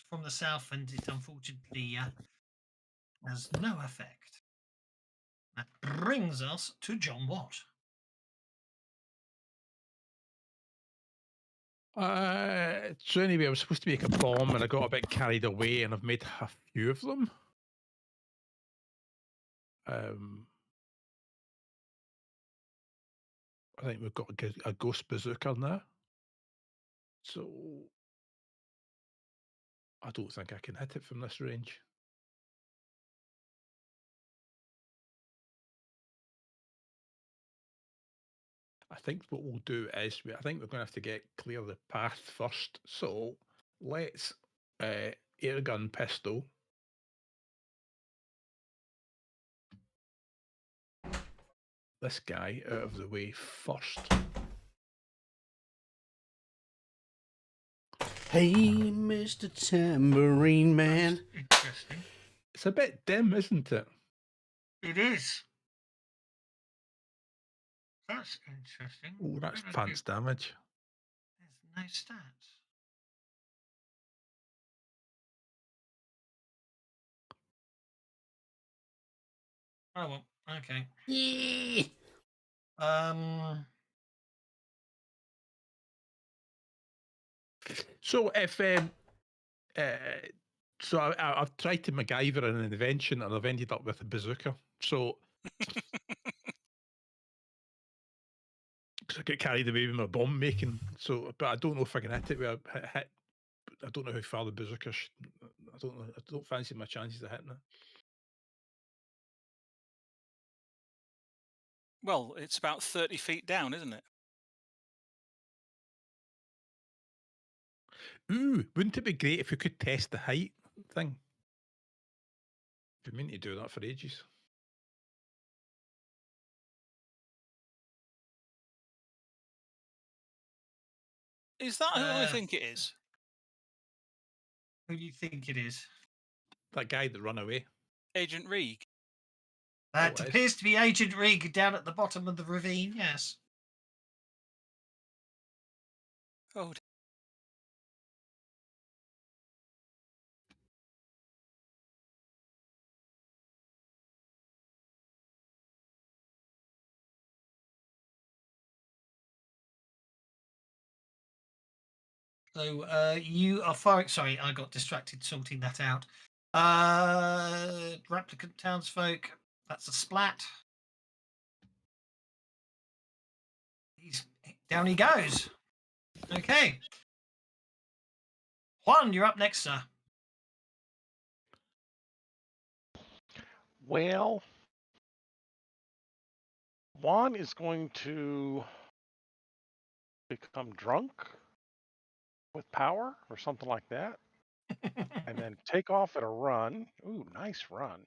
from the south, and it unfortunately has no effect. That brings us to John Watt. So anyway, I was supposed to make a bomb and I got a bit carried away and I've made a few of them. I think we've got a ghost bazooka now. So I don't think I can hit it from this range. I think what we'll do is, I think we're going to have to clear the path first. So let's air gun pistol. This guy out of the way first. Hey, Mr. Tambourine Man. That's interesting. It's a bit dim, isn't it? It is. That's interesting. Oh, that's pants damage. There's no stats. Oh well, okay. Yeah. So if so I've tried to MacGyver an invention and I've ended up with a bazooka. So I get carried away with my bomb making. So, but I don't know if I can hit it with a hit. I don't know how far the bazooka. I don't know. I don't fancy my chances of hitting it. Well, it's about 30 feet down, isn't it? Ooh, wouldn't it be great if we could test the height thing? I've been meaning to do that for ages. Is that who I think it is? Who do you think it is? That guy that ran away. Agent Reeg. That it is. appears to be Agent Reeg down at the bottom of the ravine, yes. Oh, So you are firing. Sorry, I got distracted sorting that out. Replicant townsfolk. That's a splat. He's down. He goes. Okay. Juan, you're up next, sir. Well, Juan is going to become drunk with power or something like that, and then take off at a run. Ooh, nice run.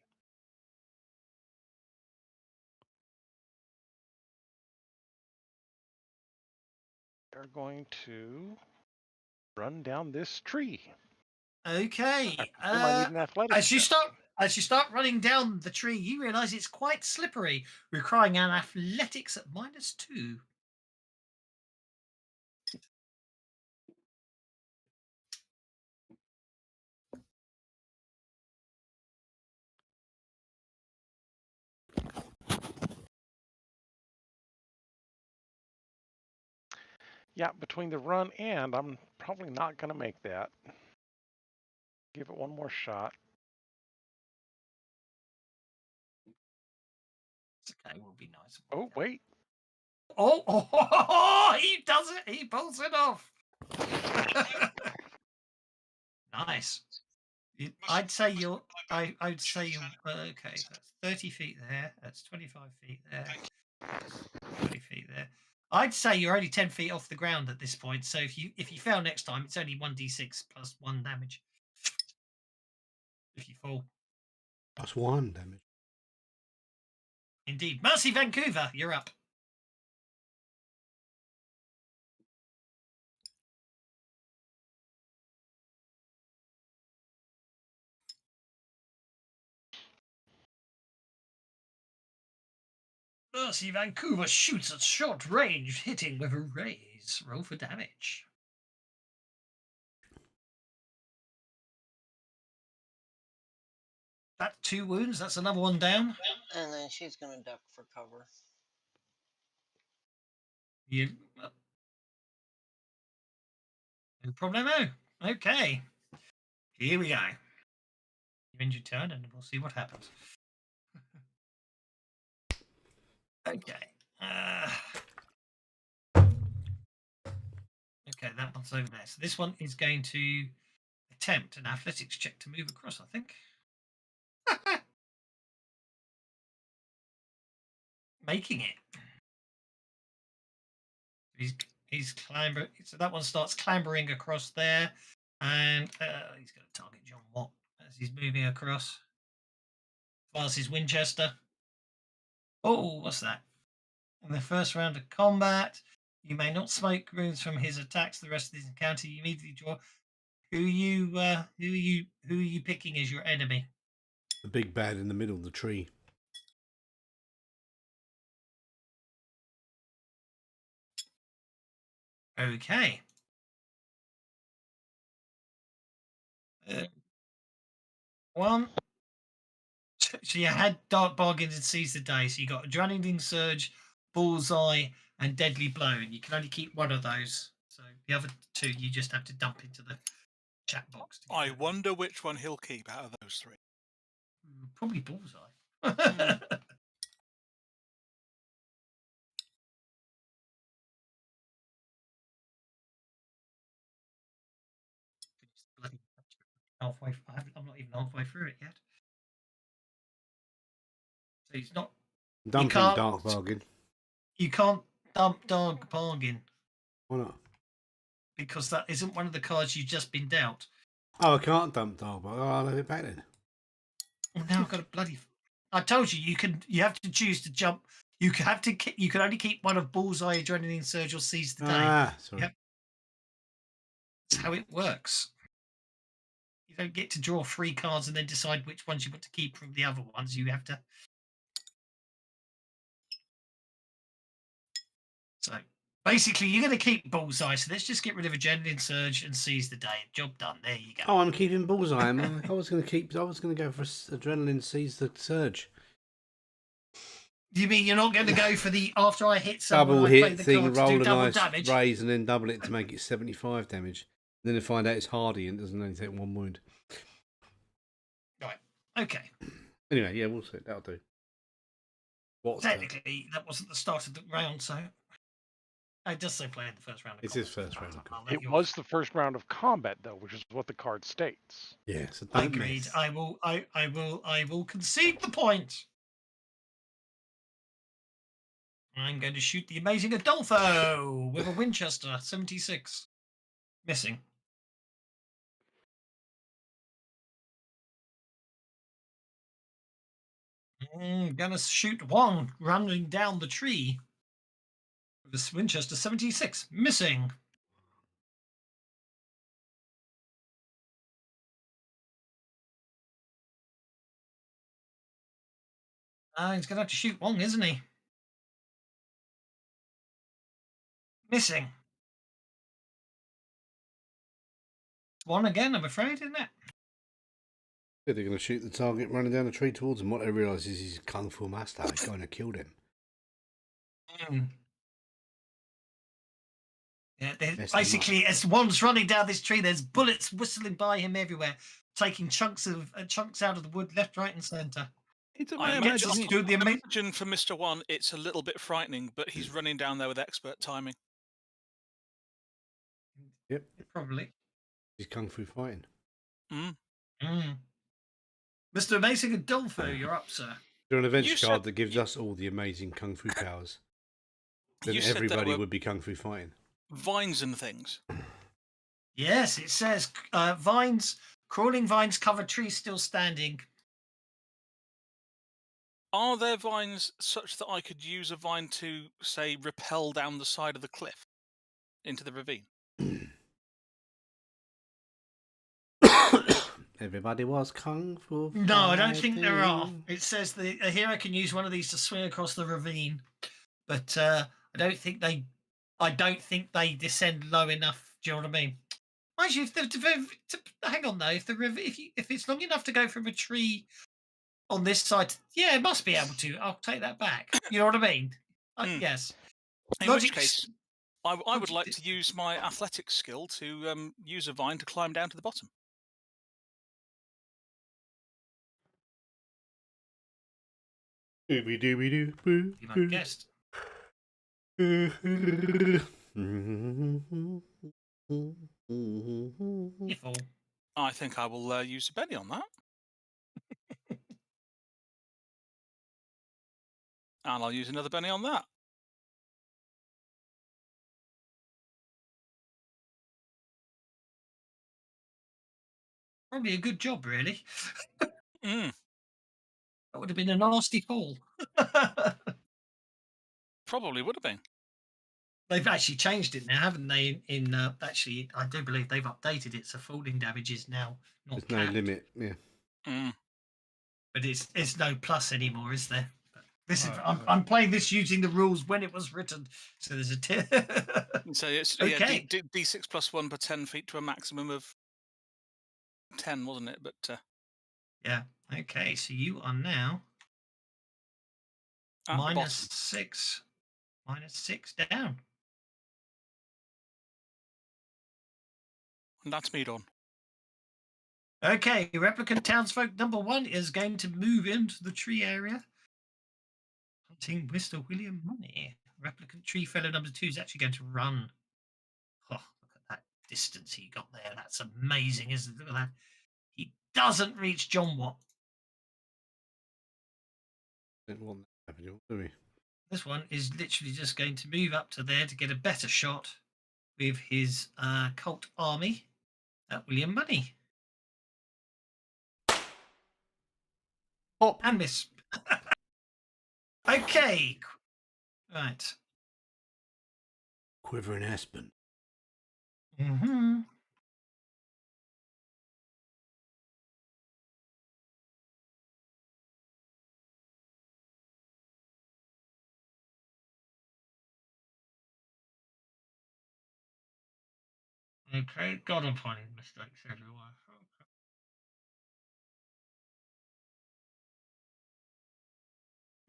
They're going to run down this tree. Okay. I presume I need an athletics As you check. start running down the tree, you realise it's quite slippery, requiring an athletics at -2. Yeah, between the run and I'm probably not going to make that. Give it one more shot. Okay, will be nice. Oh, wait. Oh, he does it. He pulls it off. Nice. I'd say you're. I'd say you. Okay, so that's 30 feet there. That's 25 feet there. That's 20 feet there. I'd say you're only 10 feet off the ground at this point. So if you fail next time, it's only 1d6 plus 1 damage. If you fall. That's 1 damage. Indeed. Mercy Vancouver, you're up. Mercy Vancouver shoots at short range, hitting with a raise. Roll for damage. That's 2 wounds. That's another one down. And then she's gonna duck for cover. You. No problemo. Okay. Here we go. You end your turn and we'll see what happens. Okay. Okay, that one's over there. So this one is going to attempt an athletics check to move across, I think. Making it. He's clambering. So that one starts clambering across there, and he's going to target John Watt as he's moving across. Fires his Winchester. Oh, what's that? In the first round of combat, you may not smoke wounds from his attacks. The rest of this encounter, you immediately draw. Who are you picking as your enemy? The big bad in the middle of the tree. Okay. One. So you had Dark Bargain and Seize the Day. So you got Adrenaline Surge, Bullseye, and Deadly Blow, and you can only keep one of those. So the other 2 you just have to dump into the chat box. I wonder which one he'll keep out of those 3. Probably Bullseye. Halfway. I'm not even halfway through it yet. So he's not. Dumping Dark Bargain. You can't dump Dark Bargain. Why not? Because that isn't one of the cards you've just been dealt. Oh, I can't dump Dark Bargain. Oh, I'll have it back then. Well, now I've got a bloody. I told you you have to choose to jump. You can only keep one of Bullseye, Adrenaline Surge, or Seize the Day. Sorry. Yep. That's how it works. You don't get to draw 3 cards and then decide which ones you want to keep from the other ones. You have to. So basically, you're going to keep Bullseye. So let's just get rid of Adrenaline Surge and Seize the Day. Job done. There you go. Oh, I'm keeping Bullseye. I was going to go for Adrenaline Seize the Surge. You mean you're not going to go for the after I hit someone, Double I play hit the thing, card to roll do a double nice damage? raise, and then double it to make it 75 damage. Then they find out it's hardy and doesn't only take 1 wound. Right. Okay. Anyway, yeah, we'll see. That'll do. What's that? Technically, that wasn't the start of the round, so it does say play in the first round. It's his first round of combat. It was the first round of combat, though, which is what the card states. Yeah, so don't Agreed. miss. I will concede the point. I'm going to shoot the amazing Adolfo with a Winchester 76. Missing. Gonna shoot one running down the tree with a Winchester 76. Missing. He's gonna have to shoot one, isn't he? Missing. One again, I'm afraid, isn't it? Yeah, they're going to shoot the target running down the tree towards him. What they realise is he's a kung fu master. He's going to kill him. Yeah, basically, as one's running down this tree, there's bullets whistling by him everywhere, taking chunks out of the wood, left, right, and centre. I imagine imagine for Mr. One, it's a little bit frightening, but he's running down there with expert timing. Yep. Probably. He's kung fu fighting. Mr. Amazing Adolfo, you're up, sir. You're an events card that gives us all the amazing kung fu powers. Then everybody would be kung fu fighting. Vines and things. Yes, it says vines, crawling vines cover trees still standing. Are there vines such that I could use a vine to, say, rappel down the side of the cliff into the ravine? Everybody was kung fu fighting. No, I don't think there are. It says the a hero can use one of these to swing across the ravine, but I don't think they descend low enough. Do you know what I mean? Mind you, hang on though, if it's long enough to go from a tree on this side, yeah, it must be able to. I'll take that back. You know what I mean? Yes. In which case, I would like to use my athletics skill to use a vine to climb down to the bottom. Dooby dooby doo boo. You might guessed. You fool. I think I will use a Benny on that. And I'll use another Benny on that. Probably a good job, really. That would have been a nasty fall. Probably would have been. They've actually changed it now, haven't they? Actually, I do believe they've updated it, so falling damage is now not There's no limit, yeah. But it's no plus anymore, is there? This is I'm playing this using the rules when it was written, so there's a so it's okay. D6 plus 1 per 10 feet to a maximum of 10, wasn't it? But yeah. Okay, so you are now -6 down. And that's me done. Okay, replicant townsfolk number 1 is going to move into the tree area. Hunting Mr. William Money. Replicant tree fellow number 2 is actually going to run. Oh, look at that distance he got there. That's amazing, isn't it? Look at that. He doesn't reach John Watt. Don't want that happening, do we? This one is literally just going to move up to there to get a better shot with his cult army at William Money. Hop. And miss. Okay. Right. Quivering Aspen. Mm-hmm. Okay, God, I'm finding mistakes everywhere. Okay.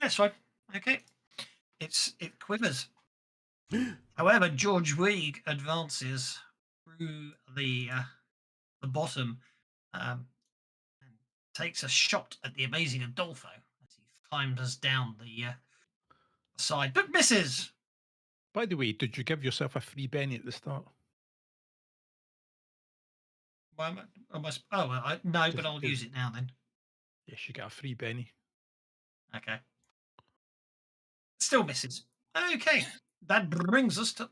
That's fine. Okay. It quivers. However, George Weig advances through through the bottom, and takes a shot at the amazing Adolfo as he climbs down the side, but misses. By the way, did you give yourself a free Benny at the start? Why am I, no, but I'll use it now then. Yes, you get a free Benny. Okay. Still misses. Okay, that brings us to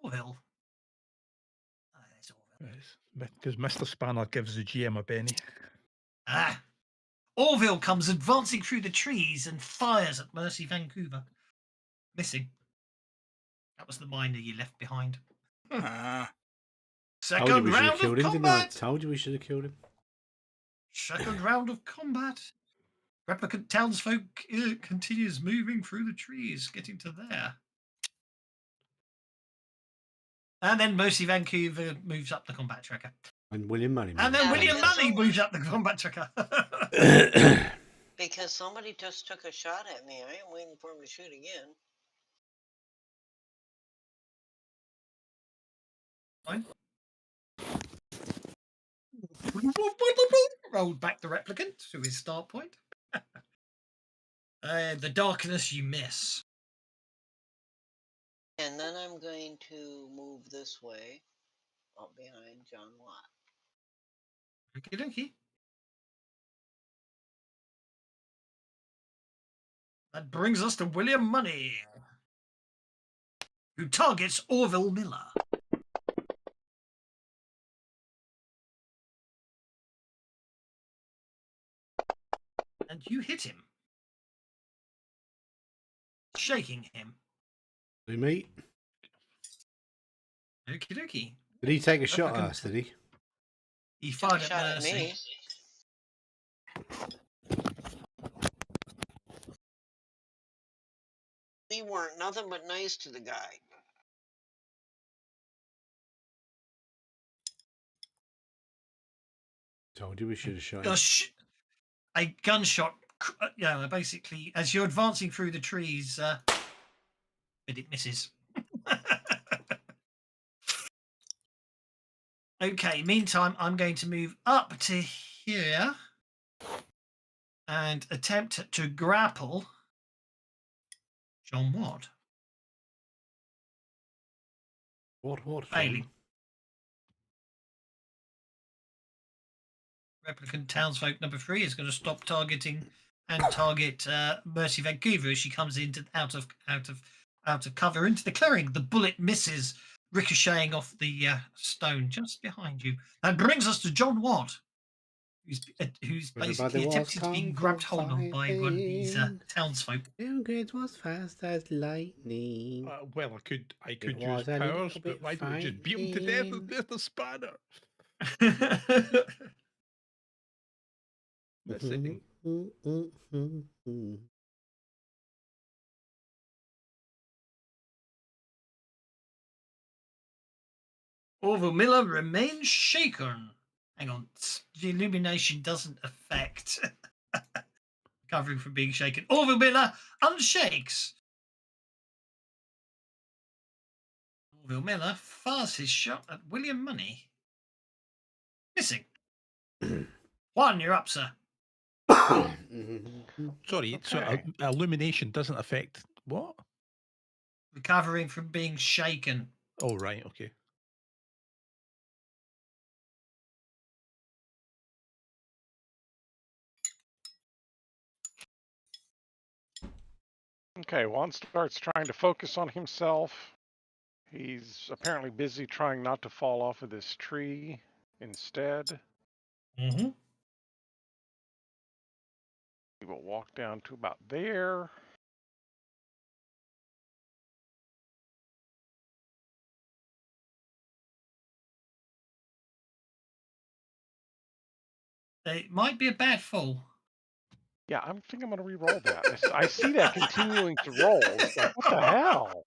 Orville. Oh, there's Orville. Because Mr. Spanner gives the GM a Benny. Ah. Orville comes advancing through the trees and fires at Mercy Vancouver. Missing. That was the miner you left behind. Ah. Told you Second we should have round of killed him, didn't I? combat. Told you we should have killed him. Second round of combat. Replicant townsfolk continues moving through the trees, getting to there. And then Mercy Vancouver moves up the combat tracker. And William Money. And then Yeah, William because Money somebody- moves up the combat tracker. Because somebody just took a shot at me. I am waiting for him to shoot again. Fine. Rolled back the replicant to his start point. The darkness you miss. And then I'm going to move this way, up behind John Watt. Okie dokie. That brings us to William Money, who targets Orville Miller. And you hit him, shaking him. Do me? Okie dokie. Did he take a shot at Replicant. us, did he? He Took a fired shot at at Mercy. me. We weren't nothing but nice to the guy. Told you we should have shot him. A gunshot, basically, as you're advancing through the trees, but it misses. Okay, meantime, I'm going to move up to here and attempt to grapple John Watt. What? Failing. Replicant townsfolk number 3 is going to stop targeting and target Mercy Vancouver as she comes out of cover into the clearing. The bullet misses, ricocheting off the stone just behind you. That brings us to John Watt, who's basically attempting to be grabbed hold of by one of these townsfolk. It was fast as lightning. Well, I could It use was a powers, little but bit why don't we just beat him to death frightening. with Mr. Spanner? Missing. Orville Miller remains shaken. Hang on, the illumination doesn't affect recovering from being shaken. Orville Miller unshakes. Orville Miller fires his shot at William Money. Missing. One, you're up, sir. Sorry, so Okay. illumination doesn't affect what? Recovering from being shaken. Oh, right, okay. Okay, Juan starts trying to focus on himself. He's apparently busy trying not to fall off of this tree instead. Mm-hmm. He will walk down to about there. It might be a bad fall. Yeah, I think I'm going to re-roll that. I see that continuing to roll. It's like, what the hell?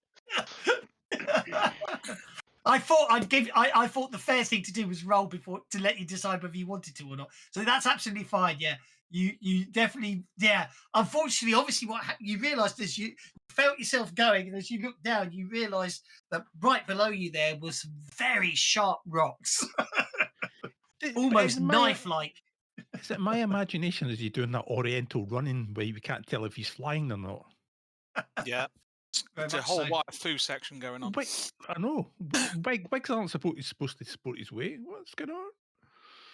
I thought I'd give. I thought the fair thing to do was roll before to let you decide whether you wanted to or not. So that's absolutely fine. Yeah, you definitely. Yeah. Unfortunately, obviously, you realised as you felt yourself going, and as you looked down, you realised that right below you there was some very sharp rocks, But almost knife-like. is it my imagination? Is he doing that Oriental running where we can't tell if he's flying or not? Yeah. Very It's a much whole so. white foo section going on. Wait, I know. Wigs aren't supposed to support his weight. What's going on?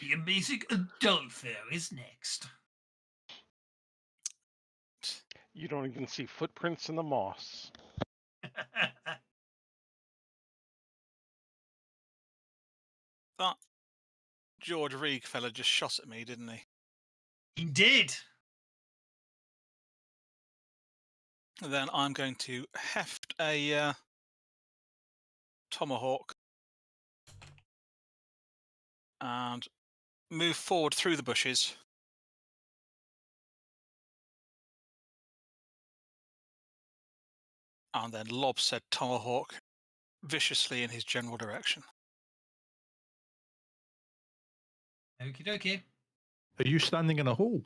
The amazing Adolfo is next. You don't even see footprints in the moss. That George Reeg fella just shot at me, didn't he? He did. And then I'm going to heft a tomahawk and move forward through the bushes. And then lob said tomahawk viciously in his general direction. Okie dokie. Are you standing in a hole?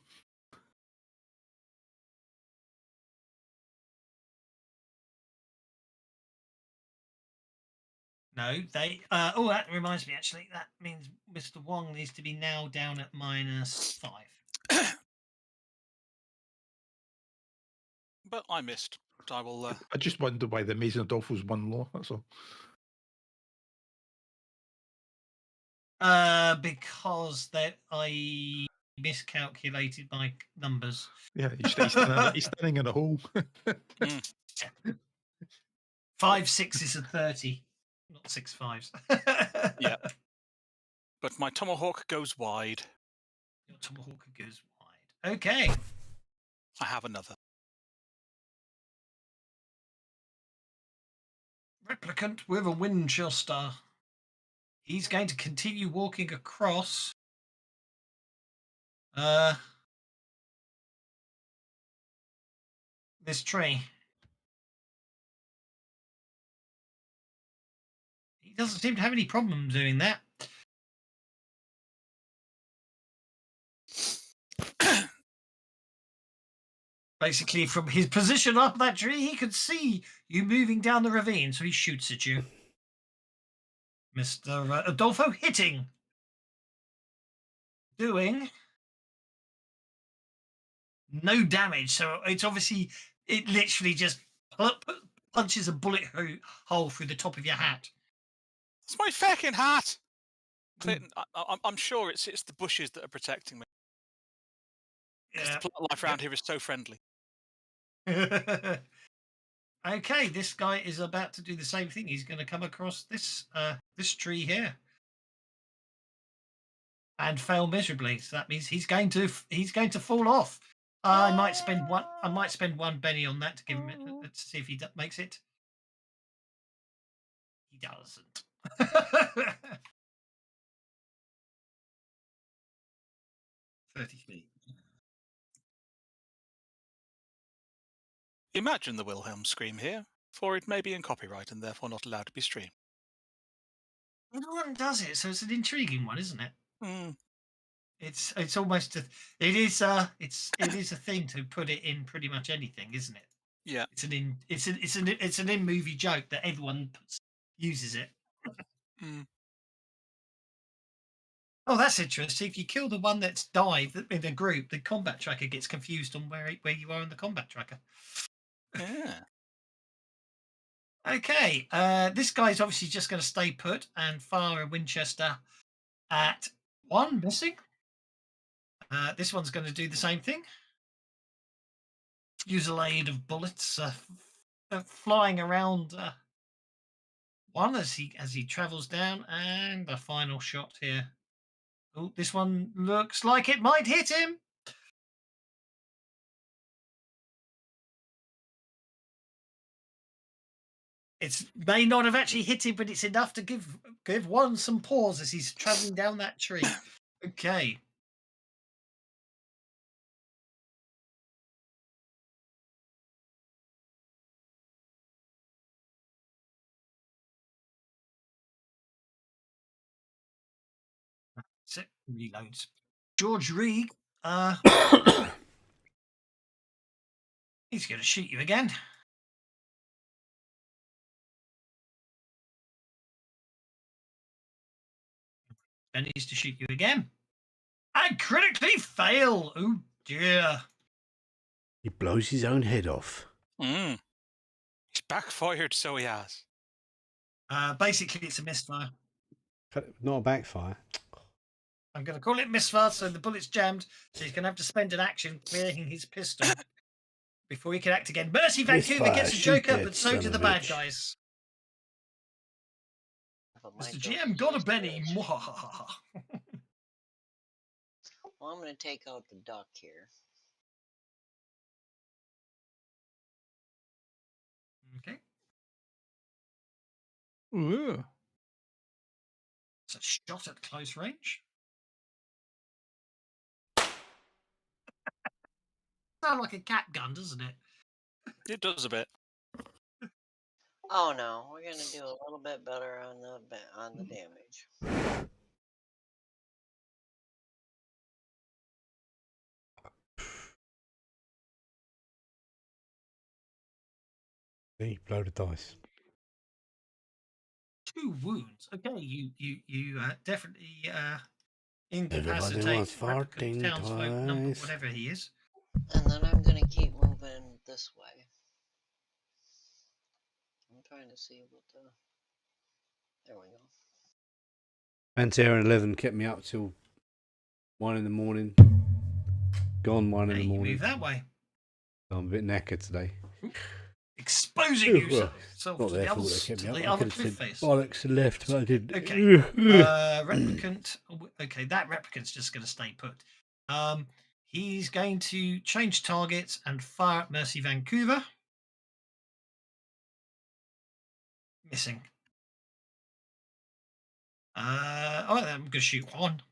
No, they. Oh, that reminds me. Actually, that means Mr. Wong needs to be now down at -5. But I missed. But I will. I just wonder why the Amazing Adolfo's one low. That's all. Because that I miscalculated my numbers. Yeah, he's standing in a hole. 5 6s and 30, not 6 5s. Yeah. But my tomahawk goes wide. Your tomahawk goes wide. Okay. I have another. Replicant with a Winchester. He's going to continue walking across. This tree. He doesn't seem to have any problem doing that. Basically, from his position up that tree, he could see you moving down the ravine, so he shoots at you. Mr. Adolfo hitting. Doing no damage. So it's obviously, it literally just punches a bullet hole through the top of your hat. It's my fucking hat! Clinton, I'm sure it's the bushes that are protecting me. Because the plant life around here is so friendly. Okay, this guy is about to do the same thing. He's going to come across this this tree here and fail miserably. So that means he's going to fall off. I might spend one penny on that to give him it. Let's see if he makes it. He doesn't. 30 feet. Imagine the Wilhelm scream here, for it may be in copyright and therefore not allowed to be streamed. No one does it, so it's an intriguing one, isn't it? Mm. It's almost it is a thing to put it in pretty much anything, isn't it? Yeah. It's an in movie joke that everyone uses it. Mm. Oh, that's interesting. If you kill the one that's died in a group, the combat tracker gets confused on where you are in the combat tracker. Yeah. Okay, this guy's obviously just going to stay put and fire a Winchester at 1, missing. This one's going to do the same thing. Fusillade of bullets flying around 1 as he travels down, and the final shot here. Oh, this one looks like it might hit him. It may not have actually hit him, but it's enough to give 1 some pause as he's traveling down that tree. Okay. So reloads. George Reed, he's going to shoot you again. And he's to shoot you again. And critically fail. Oh dear. He blows his own head off. He's backfired, so he has. Basically, it's a misfire. Not a backfire. I'm going to call it misfire, so the bullet's jammed. So he's going to have to spend an action clearing his pistol before he can act again. Mercy Vancouver Misfire, gets a shoot joker, that but so son do of the a bad bitch. guys. But my Mr. joke GM is got a just Benny. bitch. Mwahaha. Well, I'm going to take out the duck here. Okay. Ooh. It's a shot at close range. Sound like a cat gun, doesn't it? It does a bit. Oh no, we're going to do a little bit better on the damage. He blow the dice. 2 wounds. Okay, you definitely Everybody incapacitate wants replicant farting townsfolk number twice. whatever he is. And then I'm going to keep moving this way. I'm trying to see what the... There we go. Pantera and 11 kept me up till 1 in the morning. Gone 1 in Okay, the you morning. move that way. I'm a bit knackered today. Exposing Well, yourself Not to their the fault other, they kept to me up. the I other could have cliff said face. bollocks and left, but I didn't. Okay. Replicant. Okay, that replicant's just going to stay put. He's going to change targets and fire at Mercy Vancouver. Missing. I'm going to shoot 1.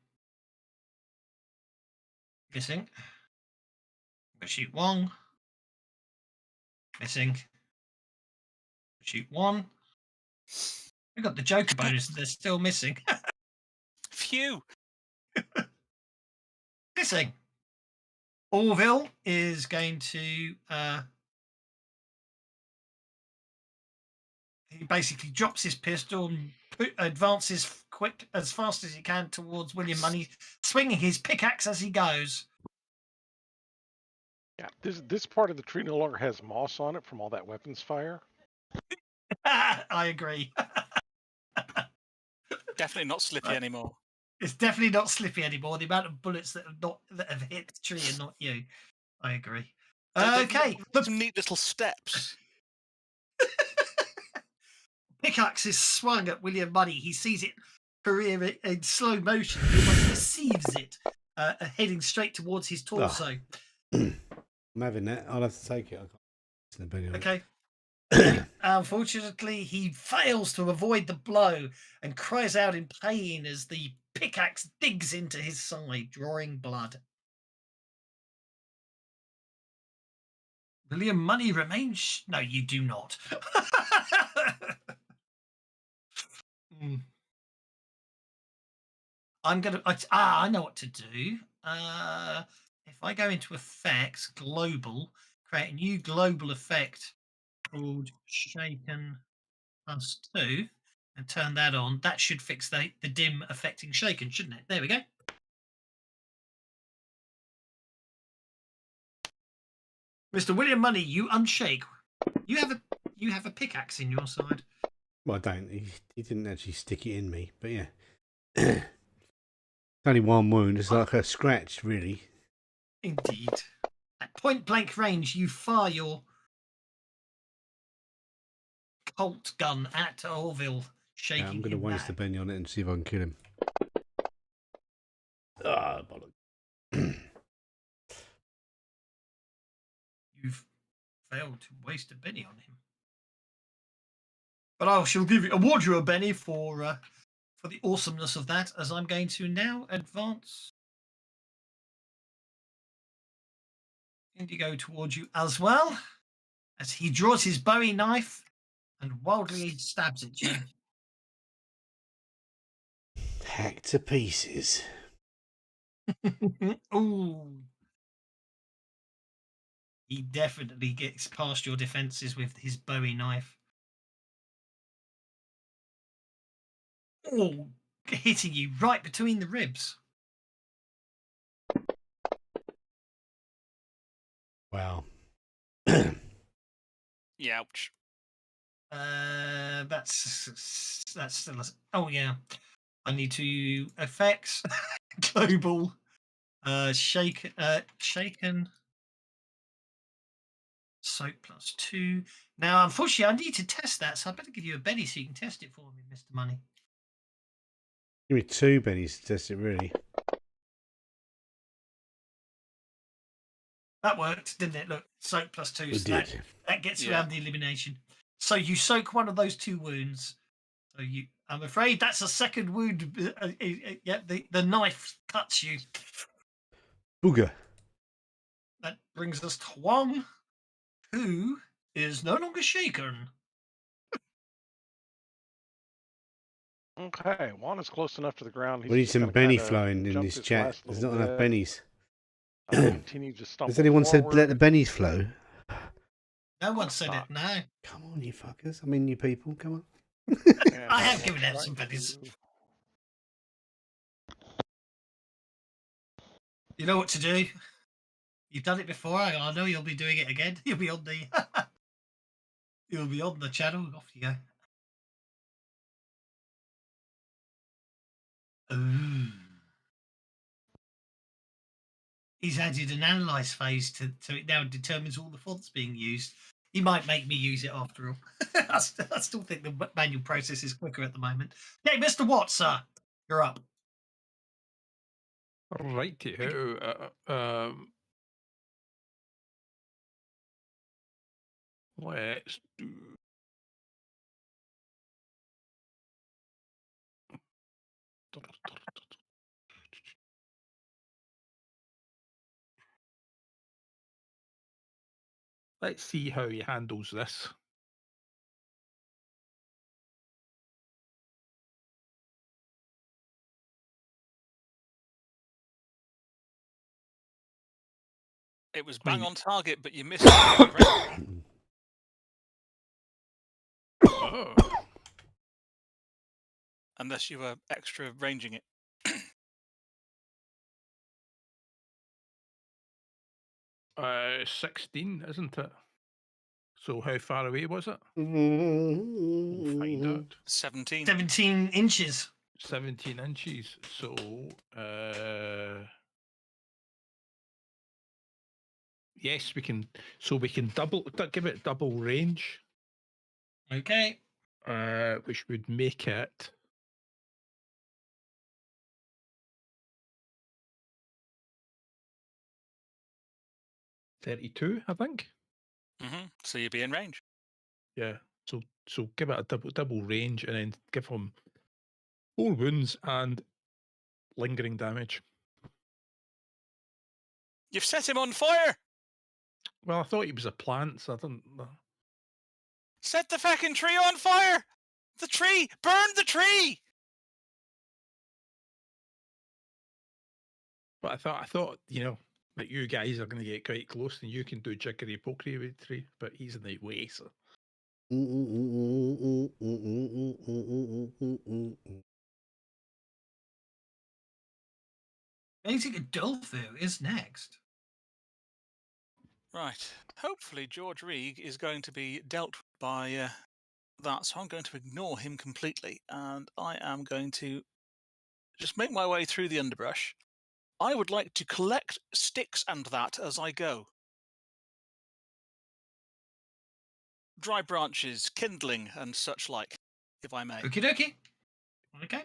Missing. I'm going to shoot 1. Missing. Shoot 1. I got the Joker bonus. They're still missing. Phew. Missing. Orville is going to he basically drops his pistol and advances quick as fast as he can towards William Money, swinging his pickaxe as he goes. Yeah, this part of the tree no longer has moss on it from all that weapons fire. I agree. Definitely not slippy anymore. It's definitely not slippy anymore. The amount of bullets that have hit the tree and not you. I agree. Okay. Some neat little steps. Pickaxe is swung at William Money. He sees it career in slow motion. He almost perceives it heading straight towards his torso. I'm having that. I'll have to take it. I can't. Okay. Unfortunately, he fails to avoid the blow and cries out in pain as the pickaxe digs into his side, drawing blood. William Money remains. No, you do not. I'm gonna. I know what to do. If I go into effects, global, create a new global effect called Shaken +2, and turn that on. That should fix the dim affecting Shaken, shouldn't it? There we go. Mr. William Money, you unshake. You have a pickaxe in your side. Well, I don't. He didn't actually stick it in me, but yeah. It's only 1 wound. It's like a scratch, really. Indeed. At point blank range, you fire your Colt gun at Orville, shaking Yeah, I'm going to him waste a back. Benny on it and see if I can kill him. Ah, bollocks. You've failed to waste a Benny on him. But I shall award you a Benny for the awesomeness of that, as I'm going to now advance Indigo towards you as well, as he draws his Bowie knife and wildly stabs at you. Hacked to pieces. Ooh. He definitely gets past your defenses with his Bowie knife. Oh, hitting you right between the ribs. Wow. Yeah, ouch. That's still. Oh yeah, I need to effects global. Shaken. Soak +2. Now, unfortunately, I need to test that, so I better give you a Benny so you can test it for me, Mr. Money. Give me 2 bennies to test it, really. That worked, didn't it? Look, soak +2. It So did. that gets Yeah. around the elimination. So you soak one of those 2 wounds. So I'm afraid that's a second wound. Yeah, the knife cuts you. Booger. That brings us to Wong, who is no longer shaken. Okay, Juan is close enough to the ground. He's We need just some gonna Benny kinda flowing in jump this this chat. last There's little not enough bit, bennies. continue to stumble Has anyone said let the forward. bennies flow? No one course said not. it, no. Come on, you fuckers. I mean, you people. Come on. And I have will given out try some pennies. to- You know what to do. You've done it before. I know you'll be doing it again. You'll be on the you'll be on the channel. Off you go. Ooh. He's added an analyze phase so it now determines all the fonts being used. He might make me use it after all. I still think the manual process is quicker at the moment. Hey, Mr. Watts, sir, you're up. Righty ho. Let's do. Let's see how he handles this. It was I mean- bang on target, but you missed it. Oh. Unless you were extra ranging it. 16, isn't it? So how far away was it? We'll We'll find out. 17. 17 inches. 17 inches. So yes, we can. So we can give it double range, Okay. which would make it 32, I think. So you'd be in range. Yeah. So give it a double range, and then give him 4 wounds and lingering damage. You've set him on fire! Well, I thought he was a plant, so I didn't. Set the fucking tree on fire! The tree! Burn the tree! But I thought, that you guys are going to get quite close, and you can do jiggery pokery with the tree, but he's in the way, so. Basic Adolfo is next. Right. Hopefully George Reeg is going to be dealt by that, so I'm going to ignore him completely, and I am going to just make my way through the underbrush. I would like to collect sticks and that as I go. Dry branches, kindling, and such like, if I may. Okie dokie. Okay.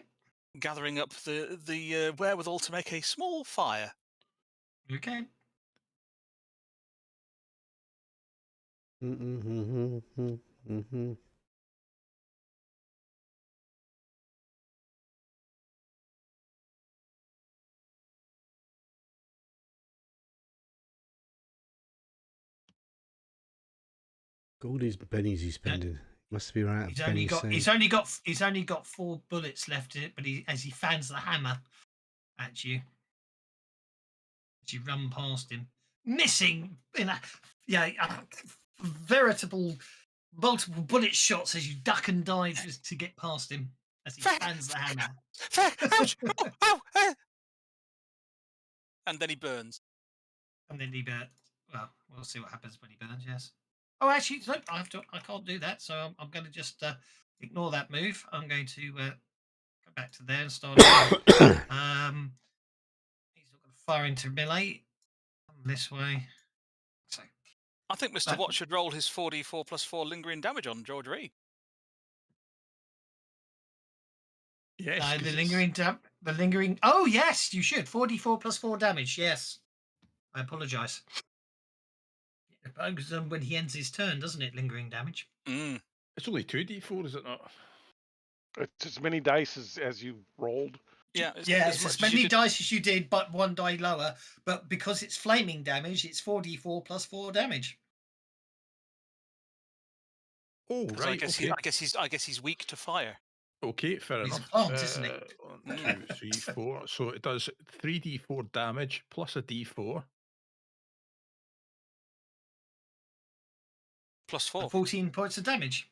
Gathering up the wherewithal to make a small fire. Okay. All these bennies he's spending. Must be right. He's only got 4 bullets left in it, but as he fans the hammer at you. as you run past him, missing in a veritable multiple bullet shots as you duck and dive to get past him as he Fuck! fans the hammer. Ouch! Oh, ow! And then he burns. And then he burns. Well, we'll see what happens when he burns. Yes. Oh, actually, no, I can't do that. So I'm going to just ignore that move. I'm going to go back to there and start again. He's not going to fire into melee. Come this way. So I think Mr. Watt should roll his 4d4 plus 4 lingering damage on George Reed. Yes, the 'cause lingering. Oh yes, you should. 4d4 plus 4 damage. Yes. I apologise. It bugs him when he ends his turn, doesn't it? Lingering damage. it's only 2d4, is it not? It's as many dice as you rolled. Yeah, As it's much as as you many did. dice as you did, but one die lower. But because it's flaming damage, it's 4d4 plus 4 damage. Oh, 'Cause right. I guess he's weak to fire. Okay, fair He's a enough. plant, isn't he? 1, 2, 3, 4. So it does 3d4 damage plus a d4. Plus For 4. 14 points of damage.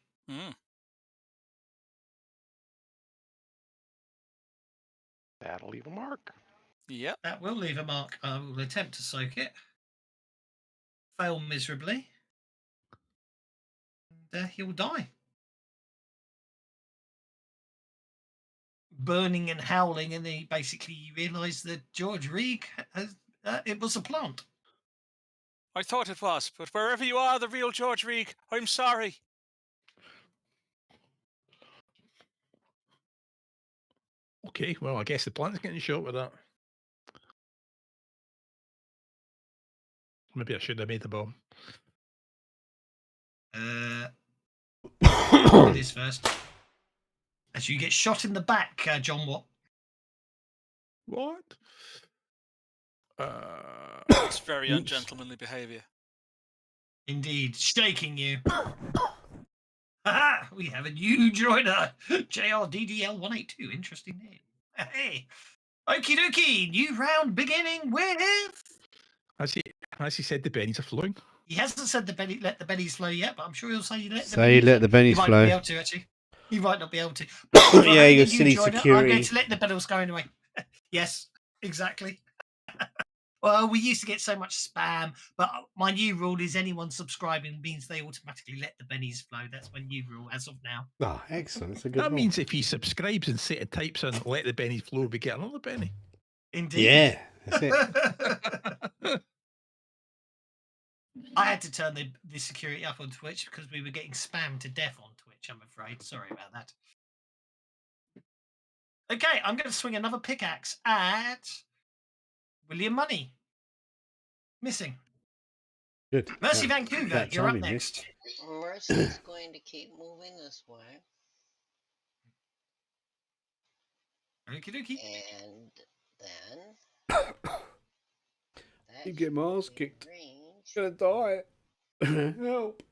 That'll leave a mark. Yep. That will leave a mark. I will attempt to soak it. Fail miserably. And he'll die. Burning and howling, and then basically you realise that George Reed has, it was a plant. I thought it was, but wherever you are, the real George Reed, I'm sorry. Okay, well, I guess the plant's getting shot with that. Maybe I should have made the bomb. Do this first. As you get shot in the back, John Watt. What? It's very Oops. ungentlemanly behaviour. Indeed, shaking you. Haha, we have a new joiner, JRDDL182. Interesting name. Hey, okie dokie. New round beginning with. Has he said the bennies are flowing? He hasn't said let the bennies flow yet, but I'm sure he'll say let the Say bennies let the bennies He might flow. not be able to, actually. He might not be able to. But for Yeah, having your a new silly joiner, I'm security. going to let the bells go anyway. Yes, exactly. Well, we used to get so much spam, but my new rule is anyone subscribing means they automatically let the bennies flow. That's my new rule as of now. Oh, excellent. It's a good That rule. means if he subscribes and types in let the bennies flow, we get another penny. Indeed. Yeah, that's it. I had to turn the security up on Twitch because we were getting spammed to death on Twitch, I'm afraid. Sorry about that. Okay, I'm going to swing another pickaxe at William Money. Missing. Good. Mercy Vancouver, that you're up time he next. Mercy's going to keep moving this way. Okie dokie. And then You get my ass kicked. range. Gonna die. Help.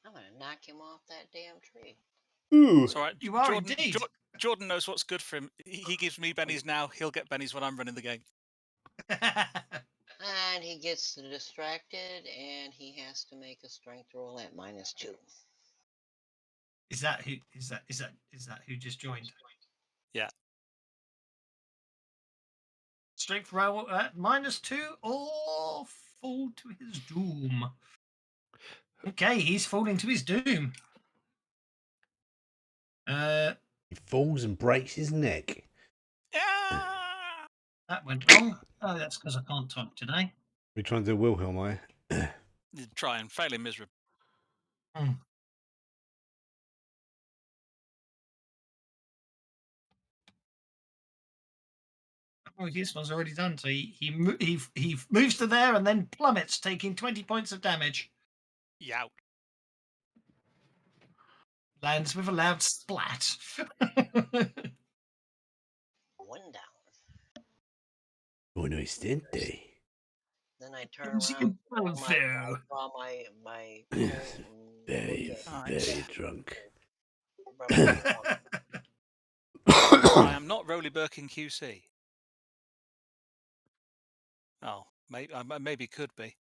I'm going to knock him off that damn tree. Ooh. It's all right. You are Jordan, indeed. Jordan knows what's good for him. He gives me bennies now. He'll get bennies when I'm running the game. And he gets distracted, and he has to make a strength roll at -2. Is that who just joined? Yeah. Strength roll at -2 or fall to his doom. Okay, he's falling to his doom. He falls and breaks his neck. Yeah. That went wrong. Oh, that's because I can't talk today. We trying to do Wilhelm, are You try and failing miserably. Oh, this one's already done. So he moves to there and then plummets, taking 20 points of damage. Yeah. Lands with a loud splat. 1 down. Buono istante. Then I turn around, draw my Colt and Very, Right. very drunk. I am not Rowley Birkin QC. Oh, maybe could be.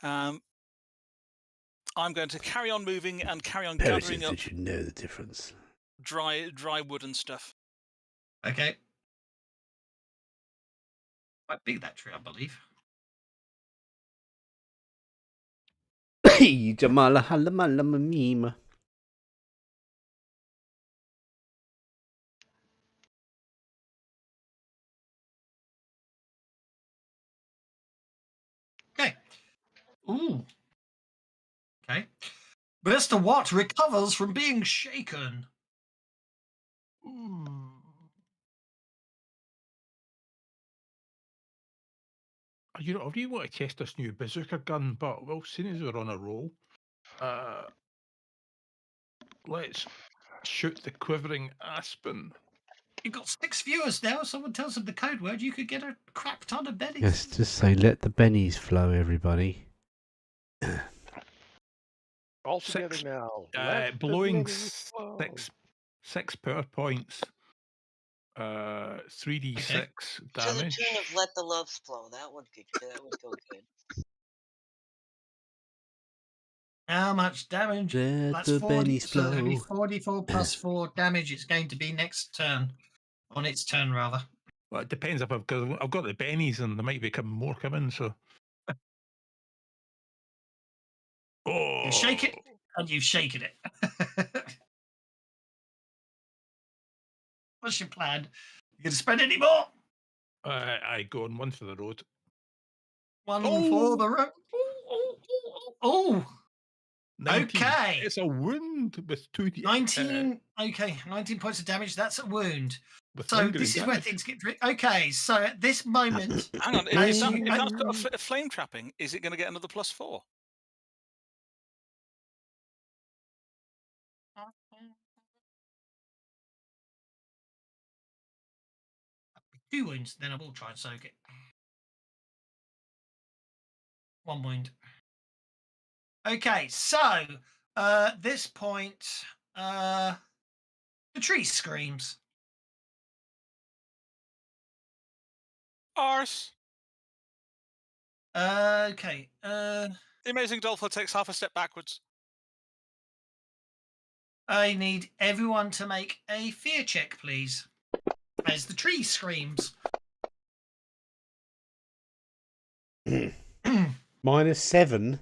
I'm going to carry on moving and carry on gathering up They should know the difference. dry wood and stuff. Okay. Quite big, that tree, I believe. Jamala halamala mima. Okay. Ooh. Okay. Mr. Watt recovers from being shaken. You know, I really want to test this new bazooka gun, but well, seeing as we're on a roll, let's shoot the quivering aspen. You've got 6 viewers now. If someone tells them the code word, you could get a crap ton of bennies. Yes, just say let the bennies flow, everybody. All together Six, now. blowing 6 power points. 3d6 To the damage. tune of "Let the Love Flow." That would go good. How much damage? Let That's the 40. bennies So that'll be flow. 44 plus 4 damage. It's going to be next turn. On its turn, rather. Well, it depends if I've got the bennies and there might be more coming. So, You shake it, and you've shaken it. What's your plan? You going to spend any more? I go on one for the road. One for the road. Oh, 19. okay. It's a wound with 2 19. Okay, 19 points of damage. That's a wound. with So lingering this is where damage. things get okay. So at this moment, Hang on, As if you- that's got a flame trapping, is it going to get another +4? two wounds, then I will try and soak it. 1 wound. Okay, so this point, the tree screams. Arse. Okay. The amazing Dolphin takes half a step backwards. I need everyone to make a fear check, please. As the tree screams. -7.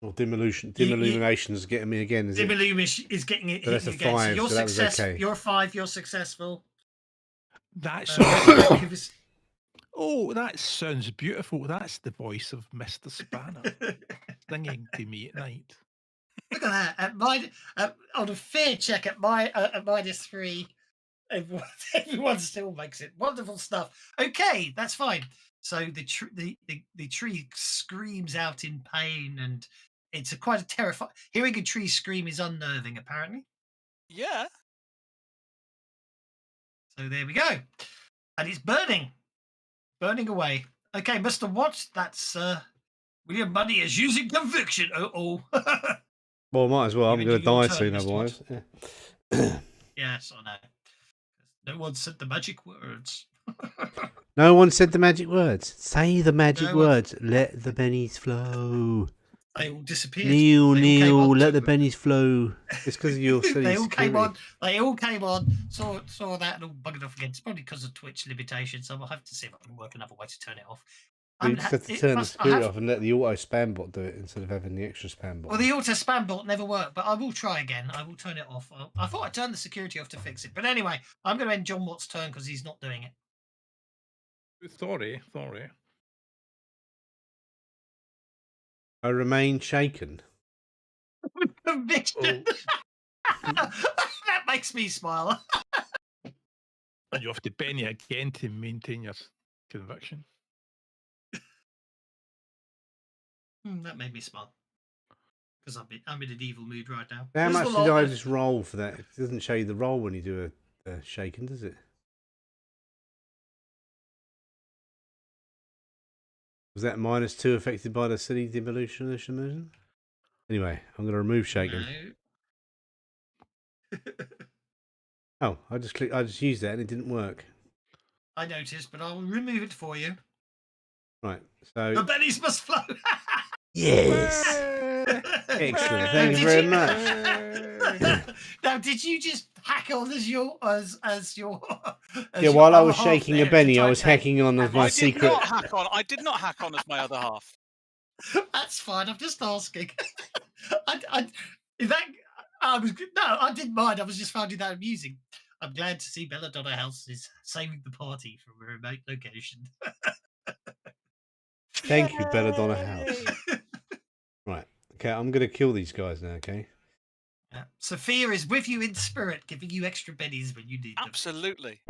Well, Dimillumination's getting me again, is it? Dimillumination is getting it. So that's a hitting again. 5, you're so that was successful. okay. You're a 5. You're successful. That sounds beautiful. That's the voice of Mr. Spanner singing to me at night. Look at that! On a fear check at -3, everyone still makes it. Wonderful stuff. Okay, that's fine. So the tree screams out in pain, and it's quite a terrifying. Hearing a tree scream is unnerving, apparently. Yeah. So there we go, and it's burning away. Okay, Mr. Watts, that's William Bunny is using conviction. Oh. Well, might as well. I'm Even going to your die turn, soon, Mr. otherwise. Watts. Yeah. Yes, I know. No one said the magic words. No one said the magic words. Say the magic No one- words. Let the bennies flow. They all disappeared. Neil, They all came on let to- the bennies flow. It's because of your silly They all came security. on. They all came on. Saw that and all buggered off again. It's probably because of Twitch limitations. So I'll have to see if I can work another way to turn it off. You just have to turn the security off and let the auto spam bot do it instead of having the extra spam bot. Well, the auto spam bot never worked, but I will try again. I will turn it off. I thought I turned the security off to fix it, but anyway, I'm going to end John Watt's turn because he's not doing it. Sorry. I remain shaken. Conviction. That makes me smile. And you have to Benny again to maintain your conviction. That made me smile because I'm in an evil mood right now. How Where's much the did lot? I just roll for that? It doesn't show you the roll when you do a shaken, does it? Was that -2 affected by the city devolution? Anyway, I'm going to remove shaken. No. Oh, I just used that and it didn't work. I noticed, but I'll remove it for you. Right, The so bennies must flow. yes, excellent. Thank you very much. Now, did you just hack on as your as your? As Yeah, your while I other was half shaking a there to Benny, I type was that? hacking on as my I did secret. not hack on. I did not hack on as my other half. That's fine. I'm just asking. Is that I was no, I didn't mind. I was just finding that amusing. I'm glad to see Belladonna House is saving the party from a remote location. Thank you, Belladonna House. Right, okay, I'm going to kill these guys now, okay? Sophia is with you in spirit, giving you extra bennies when you need them. Absolutely.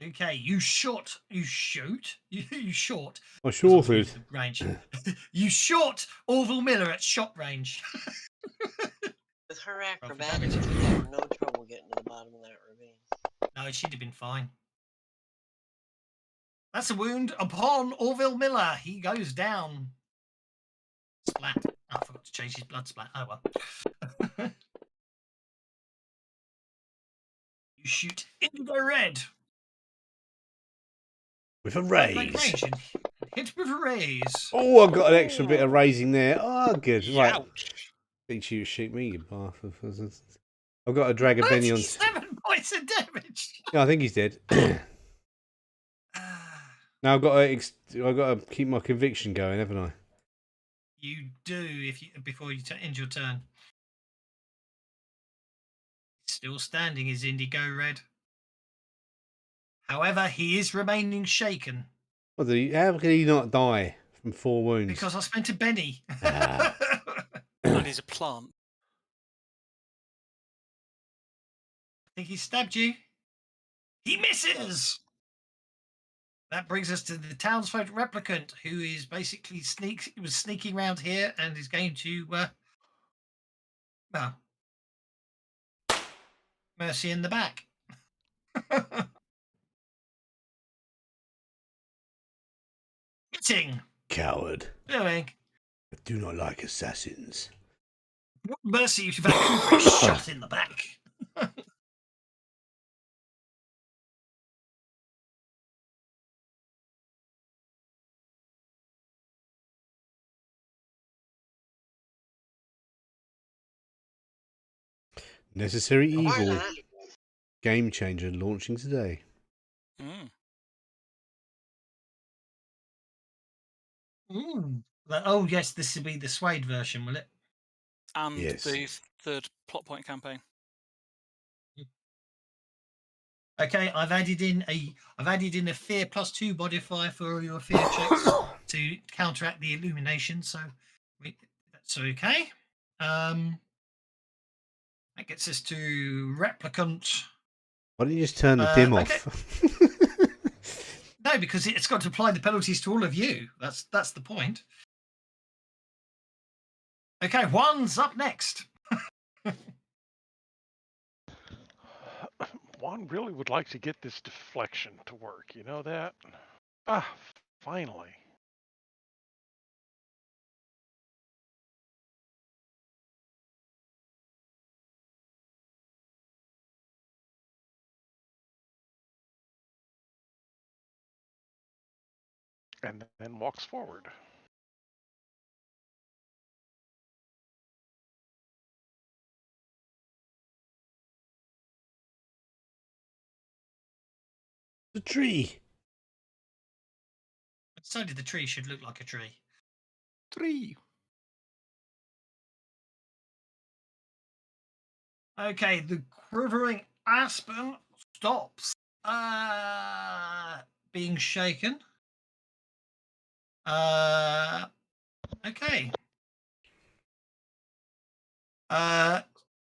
Okay, you shoot. You short. I because I'm shorted. using the range. You shot Orville Miller at shot range. With her for acrobatics, damage. she'd have no trouble getting to the bottom of that ravine. No, she'd have been fine. That's a wound upon Orville Miller. He goes down. Splat. Oh, I forgot to change his blood splat. Oh well. You shoot Indigo Red. With a Blank raise. range and hit with a raise. Oh, I got an extra bit of raising there. Oh, good. Right. Ouch. Beat you, shoot me, you bastard. I've got to drag a Benny on. 37 points of damage. No, I think he's dead. Now I've got to keep my conviction going, haven't I? You do before you end your turn. Still standing is Indigo Red. However, he is remaining shaken. How can he not die from 4 wounds? Because I spent a Benny. Ah. And he's a plant. I think he stabbed you. He misses. That brings us to the townsfolk replicant, who is basically sneaking around here and is going to well, Mercy in the back. Hitting. Coward. Doing. I do not like assassins. Mercy Vancouver is shot in the back. Necessary Why Evil. not? Game changer launching today. Mm. Oh yes, this will be the Suede version, will it? And Yes. the third plot point campaign. Okay, I've added in a fear +2 modifier for your fear checks to counteract the illumination. So that's okay. That gets us to replicant. Why don't you just turn the dim okay. off? No, because it's got to apply the penalties to all of you. That's the point. Okay, Juan's up next. Juan really would like to get this deflection to work. You know that? Ah, finally. And then walks forward. The tree. So did the tree should look like a tree. 3. Okay, the quivering aspen stops being shaken. Okay.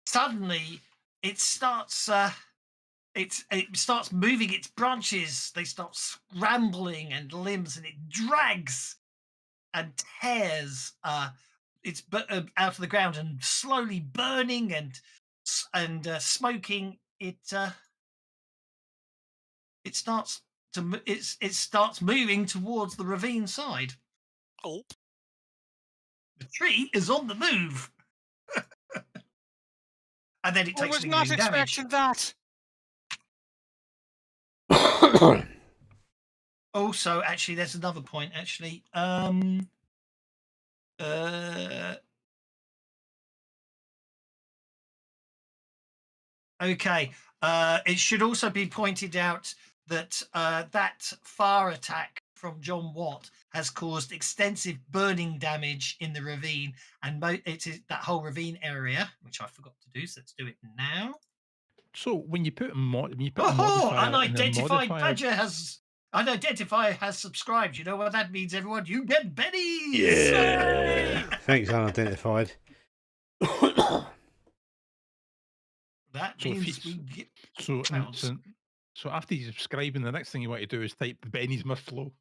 Suddenly it starts it starts moving its branches. They start scrambling and limbs, and it drags and tears it's out of the ground and slowly burning and smoking. It starts it starts moving towards the ravine side. Oh, The tree is on the move. And then it I takes was lingering not damage. expecting that. Also, actually, there's another point. Actually, okay. It should also be pointed out that that fire attack from John Watt has caused extensive burning damage in the ravine, and it is that whole ravine area, which I forgot to do. So let's do it now. So when you put a a Oh, modifier in the unidentified modifier, badger has unidentified has subscribed. You know what that means, everyone? You get bennies. Yeah. Thanks, unidentified. That So if means we it's- get so, pounds. so after you subscribing, the next thing you want to do is type Benny's must flow.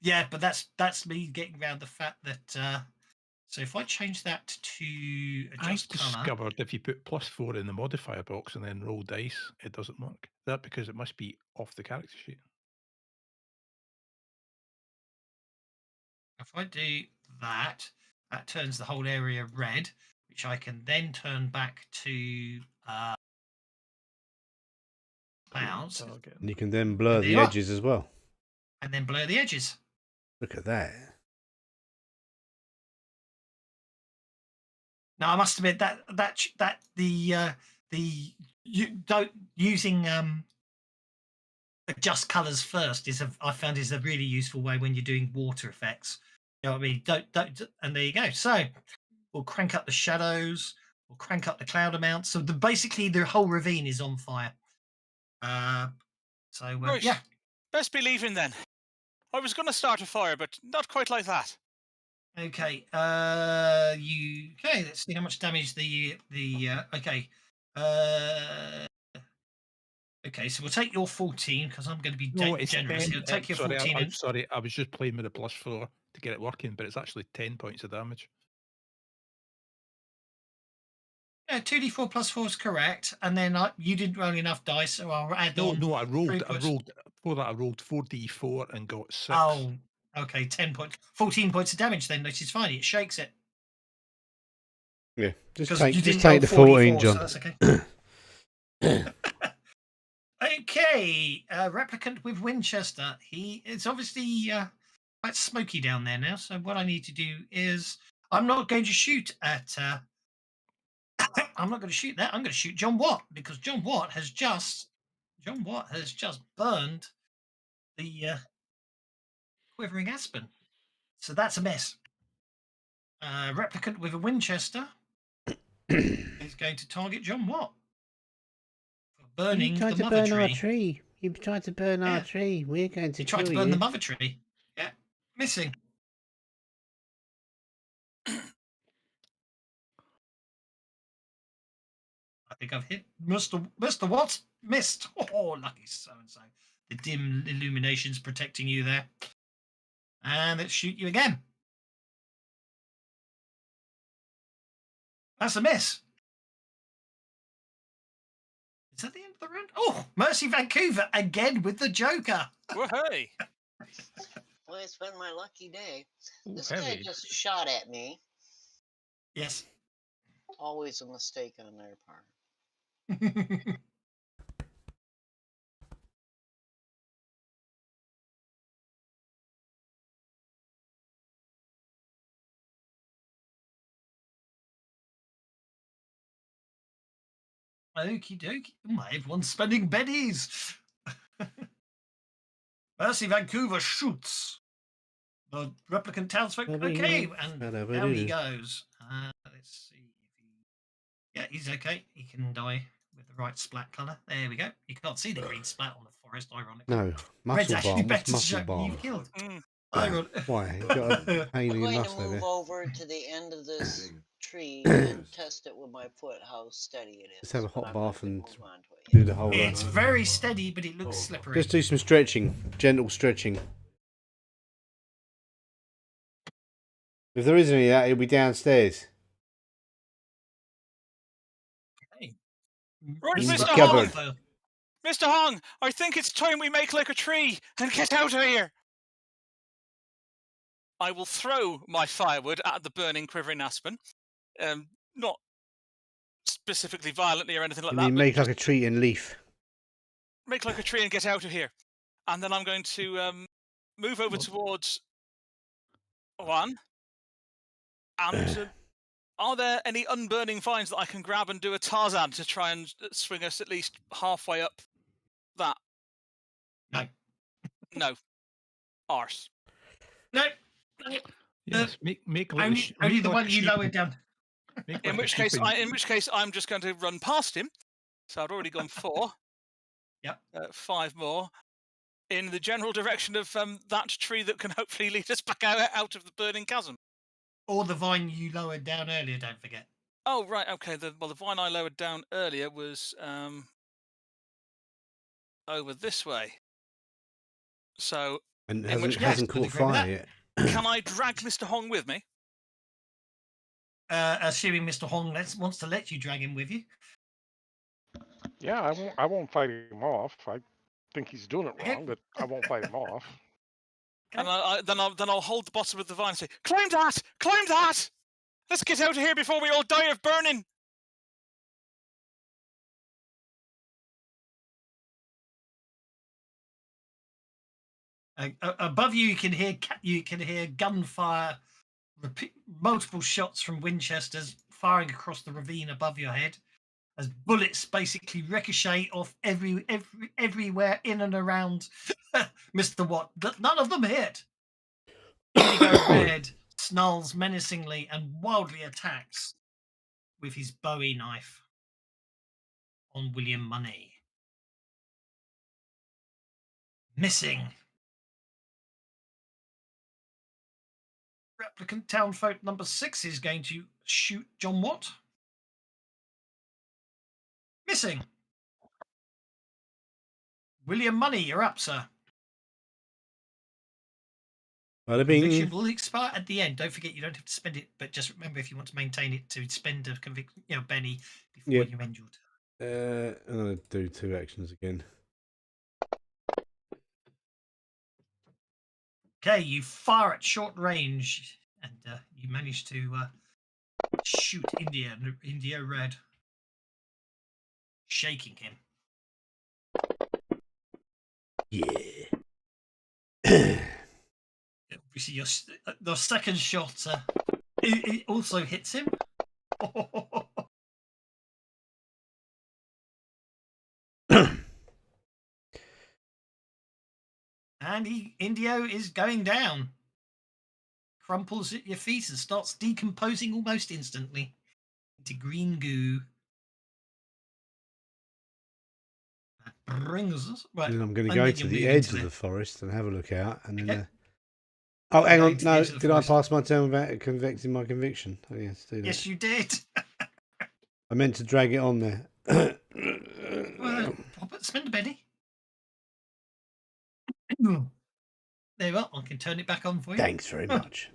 Yeah, but that's me getting around the fact that so if I change that to I adjust color, discovered if you put +4 in the modifier box and then roll dice, it doesn't work. Is that because it must be off the character sheet? if I do that, that turns the whole area red, which I can then turn back to clouds, Target. And you can then blur there the you are. edges as well. and then blur the edges. Look at that. Now I must admit that you don't using adjust colors first I found is a really useful way when you're doing water effects. You know what I mean? Don't and there you go. So we'll crank up the shadows, we'll crank up the cloud amount. So basically the whole ravine is on fire. Right. Yeah. Best be leaving then. I was going to start a fire, but not quite like that. Okay. Let's see how much damage okay. Okay, so we'll take your 14 because I'm going to be No, it's generous 10. here. Take your Sorry, 14 I'm and sorry. I was just playing with the +4 to get it working, but it's actually 10 points of damage. yeah, 2d4 plus 4 is correct. And then you didn't roll enough dice, so I'll add on. No, I rolled points. for that. I rolled 4d4 and got 6. Oh, okay, 10 points, 14 points of damage. Then which is fine. It shakes it. Yeah, just 'Cause take you just didn't take the roll 14, 44, John. so that's okay. Okay, replicant with Winchester. It's obviously quite smoky down there now. So what I need to do is I'm not going to shoot at. I'm not going to shoot that. I'm going to shoot John Watt because John Watt has just burned the quivering aspen. So that's a mess. Replicant with a Winchester is going to target John Watt for burning You tried the to mother burn our tree. tree. You tried to burn our Yeah. tree. We're going to He tried kill to burn you. the mother tree. Yeah, missing. I think I've hit Mr. Watts. Missed. Oh, lucky so and so. The dim illumination's protecting you there. And let's shoot you again. That's a miss. Is that the end of the round? Oh, Mercy Vancouver again with the Joker. Well, hey. Well, it's been my lucky day. Ooh, This guy heavy. just shot at me. Yes. Always a mistake on their part. Okie dokie. Everyone's spending bennies. Mercy Vancouver shoots. The replicant townsfolk. Okay, and down he goes. Let's see if he. Yeah, he's okay. He can die with the right splat colour. There we go. You can't see the green splat on the forest, ironically. No, Red's muscle actually balm. better What's to show muscle balm? you've killed. Mm. Why? You got a pain I'm in your going to muscle, have move you? over to the end of this tree and test it with my foot how steady it is. Just have a hot but I'm not bath gonna and move on to it do yet. the whole. It's very steady, but it looks slippery. Just do some stretching, gentle stretching. If there is any of that, it'll be downstairs. Where's In the Mr. cupboard. Holland? Mr. Hong, I think it's time we make like a tree and get out of here. I will throw my firewood at the burning, quivering aspen. Not specifically violently or anything like And that. you But make like just a tree and leaf. make like a tree and get out of here. And then I'm going to move over towards one. And are there any unburning vines that I can grab and do a Tarzan to try and swing us at least halfway up that? No. No. Arse. No. Yes, make like Only the one you lowered down. In which case, I'm just going to run past him. So I'd already gone 4. Yep. 5 more in the general direction of that tree that can hopefully lead us back out of the burning chasm. Or the vine you lowered down earlier, don't forget. Oh, right, okay. The vine I lowered down earlier was over this way. So, And in which hasn't case- caught fire yet. can I drag Mr. Hong with me? Assuming Mr. Hong wants to let you drag him with you. Yeah, I won't fight him off. I think he's doing it Okay. wrong, but I won't fight him off. And then I'll hold the bottom of the vine and say, "Climb that! Climb that! Let's get out of here before we all die of burning." Above you, you can hear gunfire, multiple shots from Winchesters firing across the ravine above your head, as bullets basically ricochet off everywhere in and around Mr. Watt. None of them hit. Indigo Red snarls menacingly and wildly attacks with his Bowie knife on William Money. Missing. Replicant Townfolk number 6 is going to shoot John Watt. Missing. William Money, you're up, sir. Conviction will expire at the end. Don't forget, you don't have to spend it, but just remember, if you want to maintain it, to spend a conviction, Benny, before you end your turn. I'm going to do 2 actions again. Okay, you fire at short range, and you manage to shoot India Red, shaking him. Yeah. Obviously, the second shot it also hits him. And Indio is going down. Crumples at your feet and starts decomposing almost instantly into green goo. That brings us. Right, Then I'm going to and go then to you're the moving edge to of the- the forest and have a look out. And then. Okay. Oh, hang Going on. to the No, edge of the did I forest. pass my turn without convicting my conviction? Oh, yes, do that. Yes, you did. I meant to drag it on there. Spend a penny. There you are. I can turn it back on for you. Thanks very much.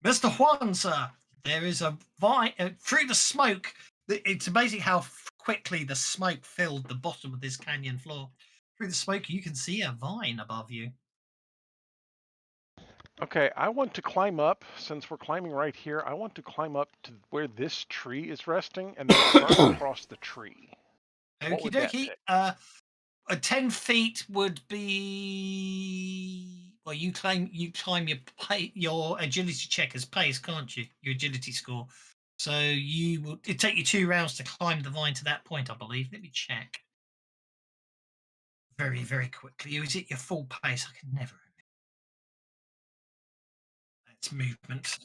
Mr. Huang, sir, there is a vine through the smoke. It's amazing how quickly the smoke filled the bottom of this canyon floor. Through the smoke, you can see a vine above you. Okay, I want to climb up. Since we're climbing right here, I want to climb up to where this tree is resting and then start across the tree. What Okie would that dokie. take? 10 feet would be. Well, you climb your agility check as pace, can't you? Your agility score. So it'd take you 2 rounds to climb the vine to that point, I believe. Let me check. Very, very quickly. Is it your full pace? I can never remember. That's movement.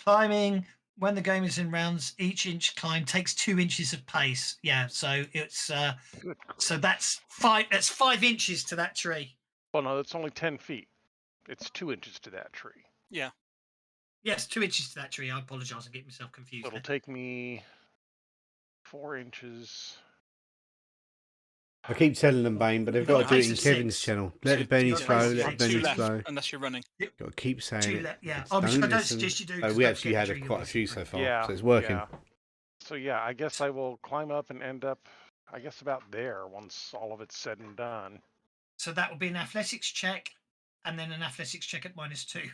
Climbing. When the game is in rounds, each inch climb takes 2 inches of pace. Yeah, so it's Good. so that's 5. That's 5 inches to that tree. Well, no, that's only 10 feet. It's 2 inches to that tree. Yeah. Yes, 2 inches to that tree. I apologise. I get myself confused. So it'll take me 4 inches. I keep telling them, Bane, but they've got to do it in Pace of Kevin's 6. channel. Let the bennies Two- flow, two let the left, Two bennies left, flow. unless you're running. Got to keep saying it. Yeah. Just I don't listen. suggest you do. Oh, 'cause we don't actually forget had the tree quite a you'll few be so through. far, Yeah. so it's working. Yeah. So yeah, I guess I will climb up and end up, I guess, about there once all of it's said and done. So that will be an athletics check, and then an athletics check at -2.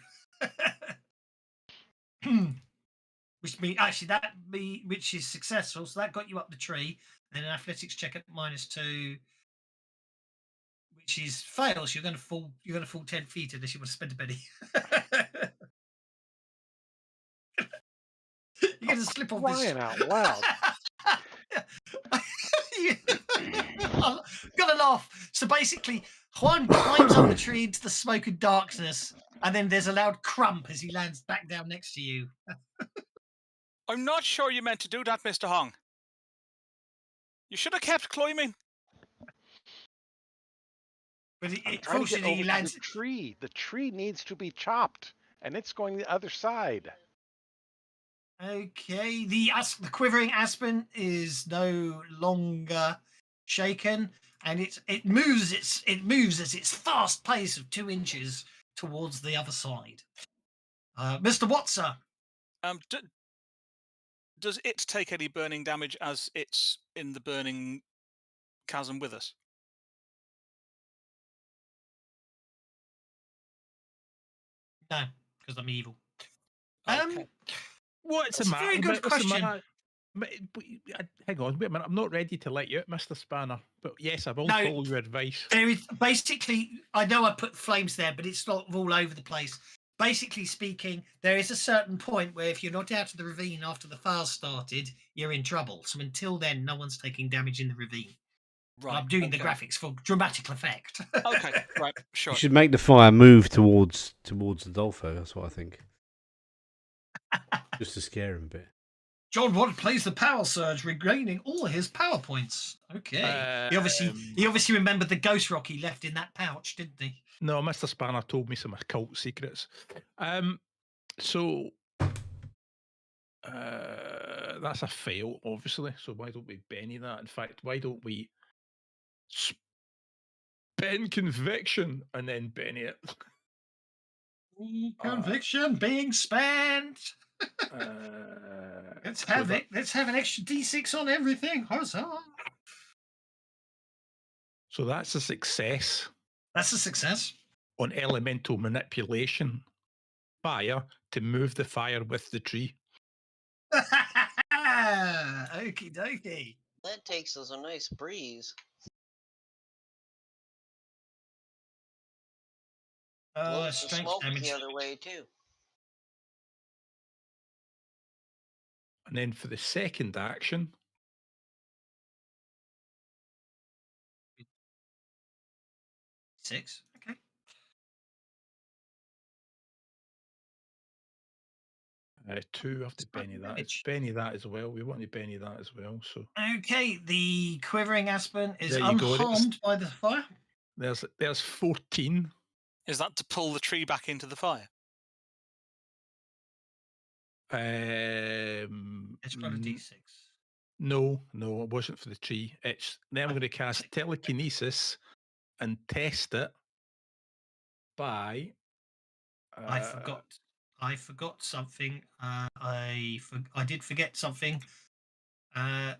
Which means actually which is successful. So that got you up the tree. Then an athletics check at -2, which is fails. You're going to fall. You're going to fall 10 feet unless you want to spend a penny. You're going to slip off this. Crying out loud. I'm gonna laugh. So basically, Juan climbs up the tree into the smoke and darkness, and then there's a loud crump as he lands back down next to you. I'm not sure you meant to do that, Mr. Hong. You should have kept climbing. But I'm it trying to get fortunately over he to lands. the tree. The tree needs to be chopped, and it's going the other side. Okay, the quivering aspen is no longer shaken, and it moves at its fast pace of 2 inches towards the other side. Mr. Watson. Does it take any burning damage as it's in the burning chasm with us? No, because I'm evil. Okay. What's the That's a matter? very good What's the question. matter? Hang on, wait a minute. I'm not ready to let you out, Mr. Spanner. But yes, I will No. follow your advice. There is basically, I know I put flames there, but it's not all over the place. Basically speaking, there is a certain point where if you're not out of the ravine after the fire started, you're in trouble. So until then, no one's taking damage in the ravine. Right. I'm doing the okay. graphics for dramatic effect. Okay, right, sure. You should make the fire move towards Adolfo. That's what I think. Just to scare him a bit. John Watt plays the power surge, regaining all his power points. Okay. He obviously remembered the ghost rock he left in that pouch, didn't he? No, Mr. Spanner told me some occult secrets. So that's a fail, obviously. So why don't we Benny that? In fact, why don't we spend conviction and then Benny it? Conviction being spent. Let's have so it. Let's have an extra D6 on everything. Huzzah! So that's a success. That's a success. On elemental manipulation, fire to move the fire with the tree. Okie dokie. That takes us a nice breeze. Blows the Strength smoke damage. the other way too. And then for the second action, 6. Okay. two. I have to Benny that. It's Benny that as well. We want to Benny that as well. So Okay, the quivering aspen is There you go, unharmed by the fire. there's 14. Is that to pull the tree back into the fire? It's got a D6. No, it wasn't for the tree. It's then I'm going to cast telekinesis and test it by. I forgot something. I did forget something.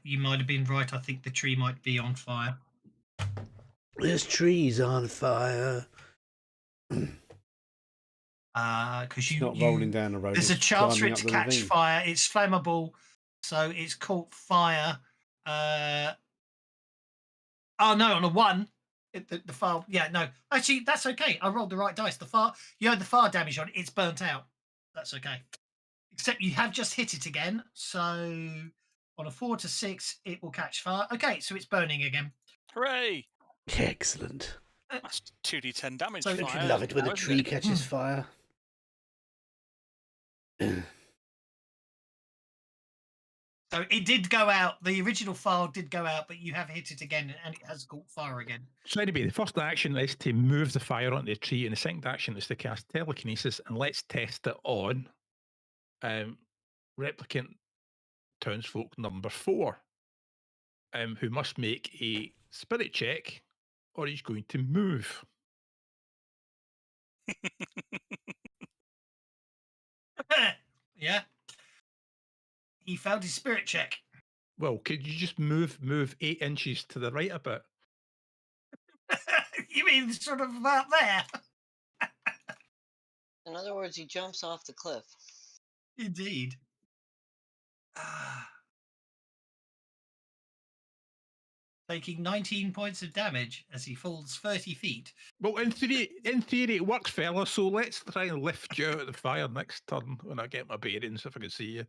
You might have been right. I think the tree might be on fire. There's trees on fire. Because It's not rolling down the road. There's a it's chance for climbing it to up the catch ravine. fire. It's flammable, so it's caught fire. Oh no, on a 1, the fire. Yeah, no, actually that's okay. I rolled the right dice. You had the fire damage on it. It's burnt out. That's okay. Except you have just hit it again. So on a 4 to 6, it will catch fire. Okay, so it's burning again. Hooray! Excellent. That's 2d10 damage. So- fire, Don't you love it when now, a isn't tree it? catches fire? So it did go out. The original file did go out, but you have hit it again, and it has caught fire again. So anyway, the first action is to move the fire onto the tree, and the second action is to cast telekinesis, and let's test it on replicant townsfolk number 4, who must make a spirit check, or he's going to move. Yeah. He failed his spirit check. Well, could you just move 8 inches to the right a bit? You mean sort of about there? In other words, he jumps off the cliff. Indeed. Ah. Taking 19 points of damage as he falls 30 feet. Well, in theory, it works, fella. So let's try and lift you out of the fire next turn when I get my bearings. If I can see you.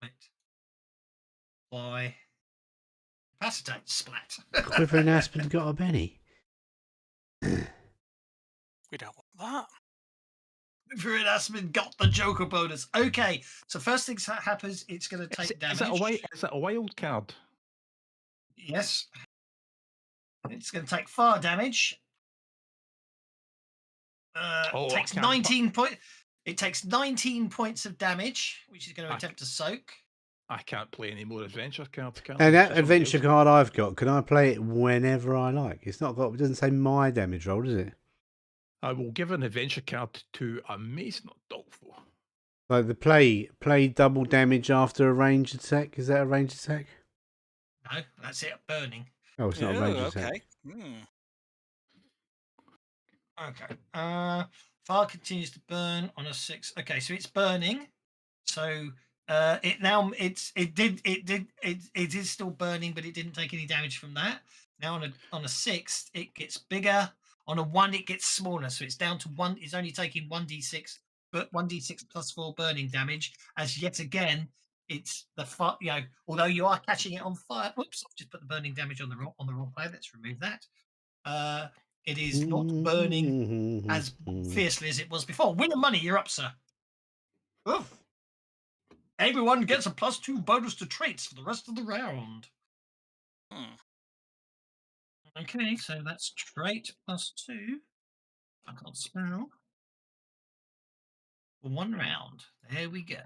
Right. Why? Capacitate splat. Quivering Aspen got a penny. We don't want that. Quivering Aspen got the Joker bonus. Okay, so first thing that happens, it's going to take damage. Is it a wild card? Yes. It's going to take fire damage. Takes 19 points. It takes 19 points of damage, which is going to attempt to soak. I can't play any more adventure cards. And that adventure card I've got, can I play it whenever I like? It's not got. It doesn't say my damage roll, does it? I will give an adventure card to Amazing Adolfo. Like the play double damage after a ranged attack. Is that a ranged attack? No, that's it. Burning. Oh, it's not a ranged attack. Okay. Fire continues to burn on a 6. Okay, so it's burning. So it is still burning, but it didn't take any damage from that. Now on a 6, it gets bigger. On a 1, it gets smaller. So it's down to 1. It's only taking 1d6, but 1d6 plus 4 burning damage. As yet again, it's the fire. Although you are catching it on fire. Whoops! I've just put the burning damage on the wrong player. Let's remove that. It is not burning as fiercely as it was before. Win the money. You're up, sir. Oof. Everyone gets a +2 bonus to traits for the rest of the round. Okay, so that's trait +2. I can't spell. For 1 round. There we go.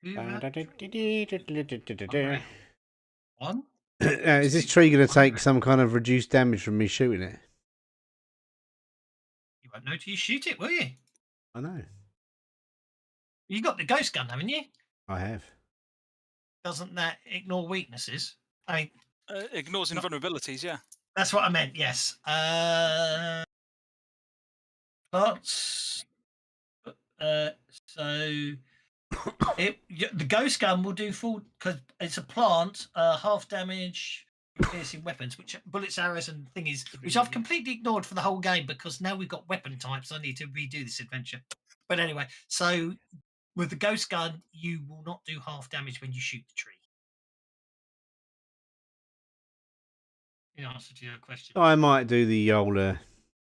Vancouver. 1. Is this tree going to take some kind of reduced damage from me shooting it? You won't know till you shoot it, will you? I know. You got the ghost gun, haven't you? I have. Doesn't that ignore weaknesses? I mean, ignores invulnerabilities, yeah. That's what I meant, yes. So the ghost gun will do full, because it's a plant, half damage, piercing weapons, which bullets, arrows, and thingies, which I've completely ignored for the whole game because now we've got weapon types. I need to redo this adventure. But anyway, so with the ghost gun, you will not do half damage when you shoot the tree. In answer to your question. I might do the old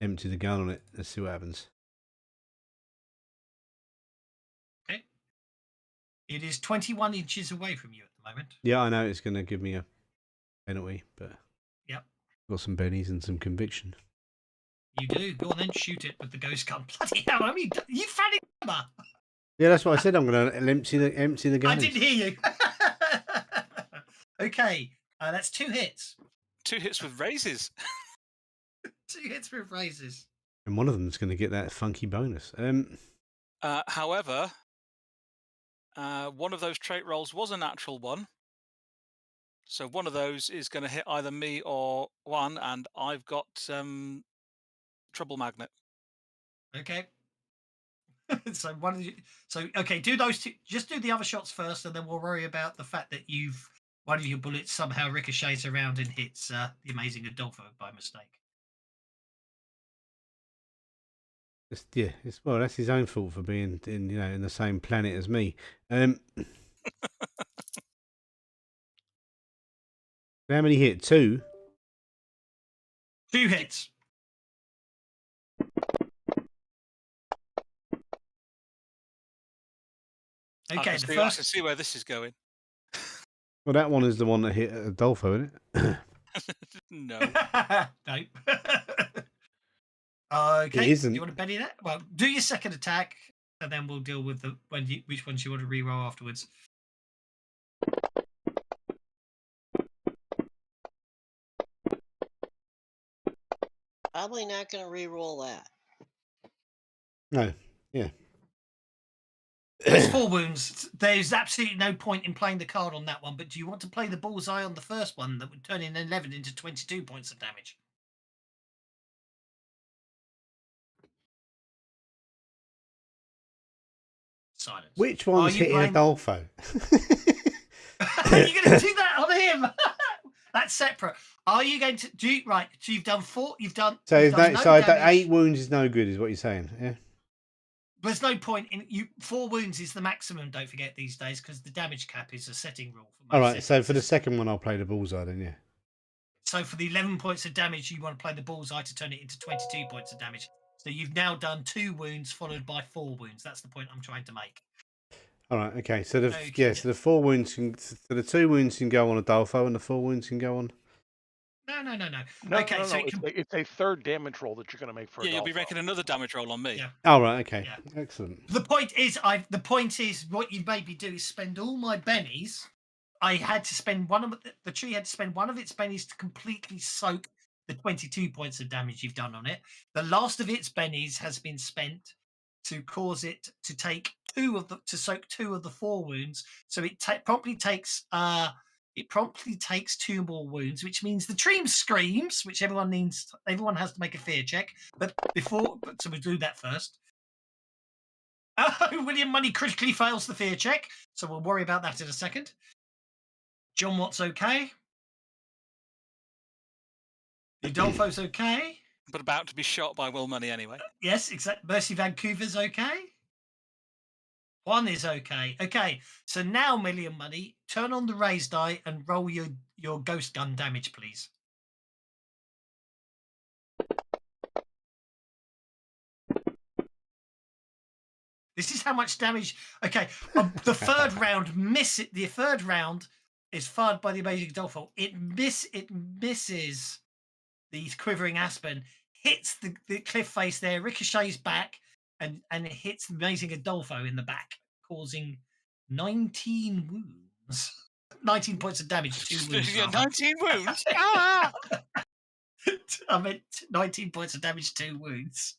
empty the gun on it. Let's see what happens. Okay. It is 21 inches away from you at the moment. Yeah, I know it's going to give me a penalty, but yep, got some bennies and some conviction. You do. Go on then, shoot it with the ghost gun. Bloody hell! I mean, you fanning hammer. Yeah, that's what I said. I'm going to empty the gun. I didn't hear you. Okay, that's 2 hits. 2 hits with raises. 2 hits with raises. And one of them's going to get that funky bonus. However, one of those trait rolls was a natural 1. So one of those is going to hit either me or 1, and I've got Trouble Magnet. Okay. So okay, do those 2. Just do the other shots first, and then we'll worry about the fact that one of your bullets somehow ricochets around and hits the amazing Adolfo by mistake. Well, that's his own fault for being in the same planet as me. How many hit? 2? 2 hits. Okay, I can see where this is going. Well, that one is the one that hit Adolfo, isn't it? No. No. Okay. It isn't. Do you want to Benny that? Well, do your second attack, and then we'll deal with which ones you want to reroll afterwards. Probably not going to re-roll that. No. Yeah. There's 4 wounds. There's absolutely no point in playing the card on that one. But do you want to play the bullseye on the first one that would turn in 11 into 22 points of damage? Silence. Which Are one's you hitting playing? Adolfo? Are you going to do that on him? That's separate. Are you going to do right? So you've done 4. You've done. So, You've done no damage. 8 wounds is no good, is what you're saying? Yeah. There's no point in you. 4 wounds is the maximum. Don't forget these days, because the damage cap is a setting rule for most All right. So for the settings. second one, I'll play the bullseye then. Yeah. So for the 11 points of damage, you want to play the bullseye to turn it into 22 points of damage. So you've now done 2 wounds followed by 4 wounds. That's the point I'm trying to make. All right. Okay. So the Okay. So the 4 wounds can. So the 2 wounds can go on Adolfo, and the 4 wounds can go on. No. Okay, so it's a third damage roll that you're going to make for. Yeah, you'll be Adolfo. making another damage roll on me. Yeah. All right. Okay. Yeah. Excellent. The point is what you made me do is spend all my bennies. I had to spend one of the tree had to spend one of its bennies to completely soak the 22 points of damage you've done on it. The last of its bennies has been spent to cause it to take soak 2 of the 4 wounds. So it promptly takes 2 more wounds, which means the tree screams, which everyone has to make a fear check. So we'll do that first. William Money critically fails the fear check, so we'll worry about that in a second. John Watt's okay. Adolfo's okay. But about to be shot by Will Money anyway. Yes, exactly. Mercy Vancouver's okay. Juan is okay. Okay, so now, Million Money, turn on the raised die and roll your ghost gun damage, please. This is how much damage. Okay, the third round The third round is fired by the amazing Adolfo. It misses the quivering aspen, hits the cliff face there, ricochets back, and it hits the amazing Adolfo in the back, causing 19 wounds. 19 points of damage, 2 wounds. Yeah, 19 wounds. I meant 19 points of damage, 2 wounds.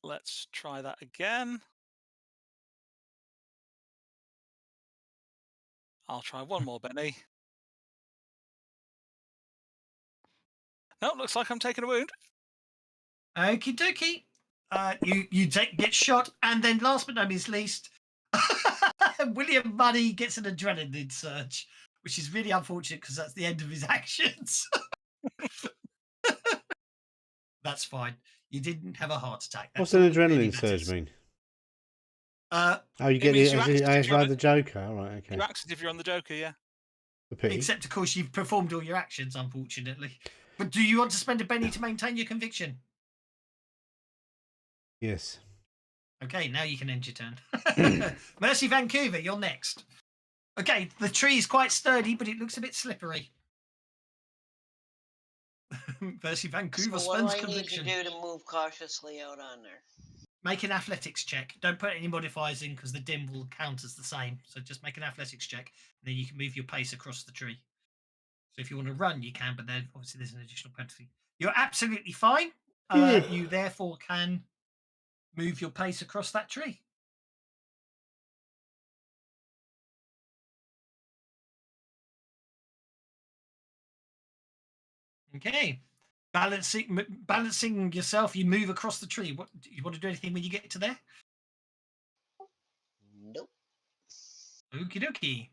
Let's try that again. I'll try one more, Benny. No, looks like I'm taking a wound. Okie dokie. You get shot, and then last but not least, William Money gets an adrenaline surge, which is really unfortunate because that's the end of his actions. That's fine. You didn't have a heart attack. What's an adrenaline surge mean? You get the Joker. All right, okay. You act as if you're on the Joker, yeah. Except, of course, you've performed all your actions, unfortunately. But do you want to spend a penny to maintain your conviction? Yes. Okay, now you can end your turn. Mercy Vancouver, you're next. Okay, the tree is quite sturdy, but it looks a bit slippery. Mercy Vancouver spends conviction. What do I need to do to move cautiously out on there? Make an athletics check. Don't put any modifiers in because the dim will count as the same. So just make an athletics check, and then you can move your pace across the tree. So if you want to run, you can, but then obviously there's an additional penalty. You're absolutely fine. You therefore can move your pace across that tree. Okay. Balancing yourself, you move across the tree. What do you want to do? Anything when you get to there? Nope. Okie dokie.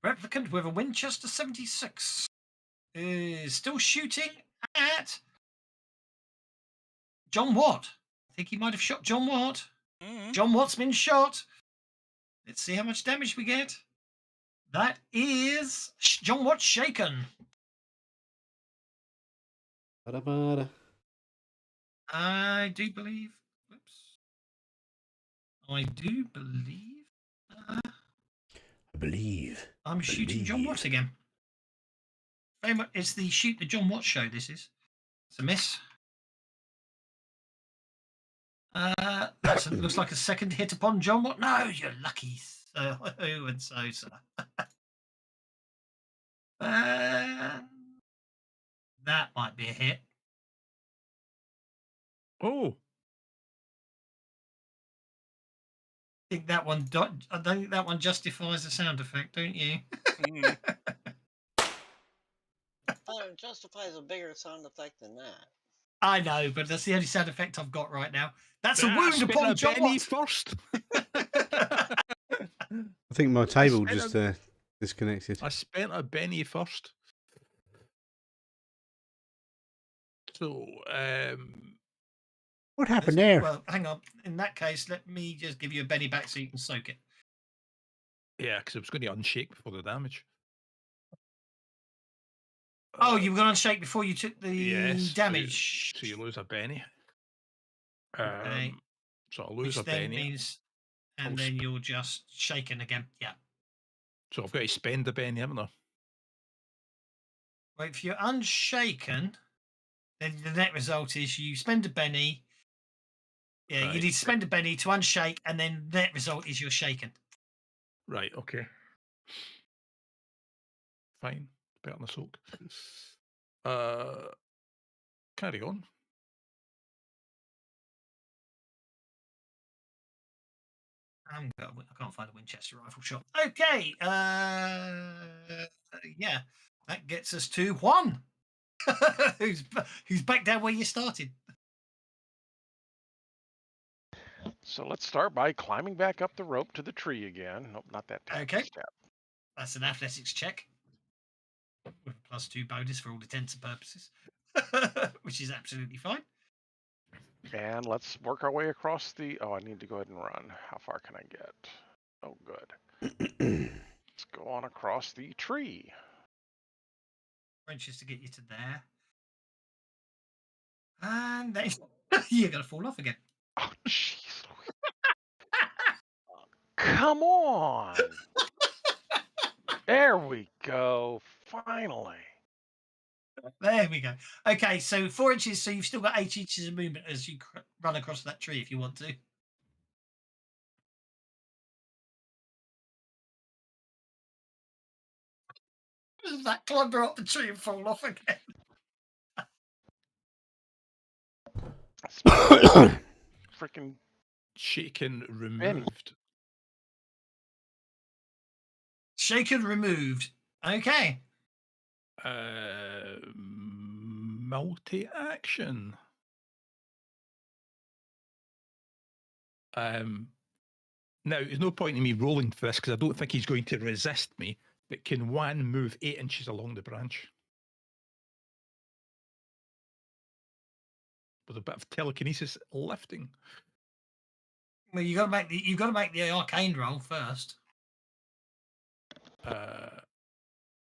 Replicant with a Winchester 76 is still shooting at John Watt. I think he might have shot John Watt. John Watt's been shot. Let's see how much damage we get. That is John Watt shaken. I do believe. Whoops. I do believe. I'm shooting John Watt again. Very much. It's the shoot the John Watt show. This is. It's a miss. That looks like a second hit upon John Watt. No, you're lucky. So and so. That might be a hit. Oh. think that one. I don't think that one justifies the sound effect, don't you? Mm. It justifies a bigger sound effect than that. I know, but that's the only sound effect I've got right now. That's a I wound spent upon a penny Jot. first. I think my table spent just disconnected. I spent a penny first. So, What happened there? Well, hang on. In that case, let me just give you a Benny back so you can soak it. yeah, because I was going to unshake before the damage. Oh, you were going to unshake before you took the Yes, damage. so you lose a penny. Okay. So I'll lose Which a then penny. means, and I'll then you're just shaken again. Yeah. So I've got to spend a penny, haven't I? Well, if you're unshaken, then the net result is you spend a penny. Yeah, you Right. need to spend a penny to unshake, and then the net result is you're shaken. Right, okay. Fine. Better than a soak. Carry on. I can't find a Winchester rifle shot. Okay. Yeah, that gets us to Juan, who's back down where you started. So let's start by climbing back up the rope to the tree again. Nope, not that tacky Okay. step. That's an athletics check with a +2 bonus for all intents and purposes, which is absolutely fine. And let's work our way across the. Oh, I need to go ahead and run. How far can I get? Oh, good. Let's go on across the tree. Wrenches to get you to there. And then you're going to fall off again. Oh, jeez. Come on. There we go. Finally. There we go. Okay, so 4 inches. So you've still got 8 inches of movement as you run across that tree if you want to. Does that climber up the tree and fall off again? Freaking Shaken removed. Shaken removed. Okay. Multi-action. Now, there's no point in me rolling for this because I don't think he's going to resist me. But can Juan move 8 inches along the branch? With a bit of telekinesis lifting. Well, you got to make the arcane roll first.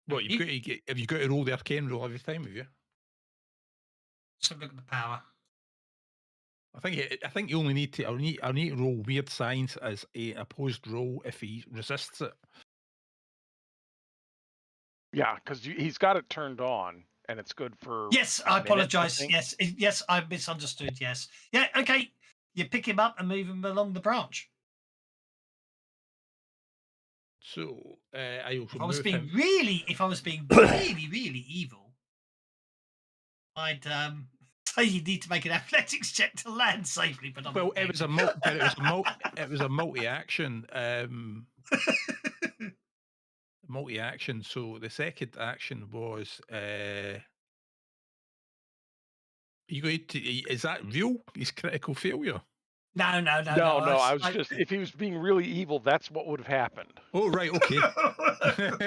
What you've got to get? Have you got to roll the arcane roll every time? Have you? Let's have a look at the power. I think you only need to. I need to roll weird science as a opposed roll if he resists it. Yeah, because he's got it turned on, and it's good for. Yes, I apologise. Yes, I misunderstood. Yes, yeah. Okay, you pick him up and move him along the branch. So I also If I was move being him. if I was being really, really evil, I'd say you need to make an athletics check to land safely. But I'm Well, it was a multi-action. Multi-action. So the second action was. You going to? Is that real? Is critical failure? No. I was just. If he was being really evil, that's what would have happened. Oh right, okay.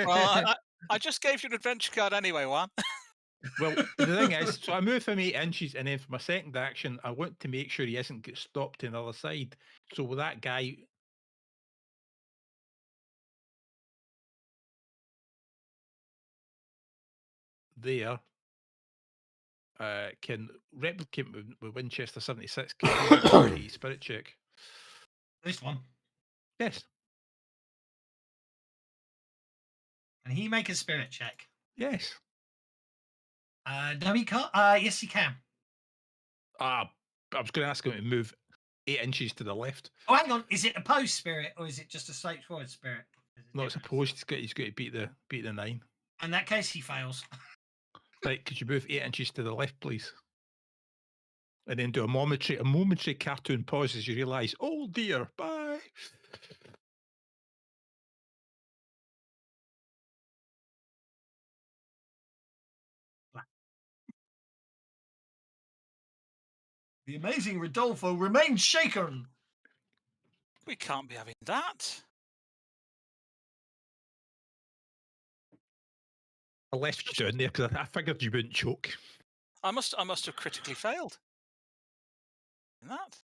Well, I just gave you an adventure card anyway, Juan. Well, the thing is, so I move him 8 inches, and then for my second action, I want to make sure he doesn't get stopped to the other side. So with that guy. There can replicate with Winchester 76. Can he spirit check? This one. Yes. Can he make a spirit check? Yes. No, he can't. Yes, he can. I was going to ask him to move 8 inches to the left. Oh, hang on. Is it opposed spirit or is it just a straightforward spirit? No, it's opposed. He's got to beat the 9. In that case, he fails. Right, could you move 8 inches to the left, please? And then do a momentary cartoon pause as you realise, oh dear, bye. The amazing Rodolfo remains shaken. We can't be having that. I left you down there because I figured you wouldn't choke. I must have critically failed. In that.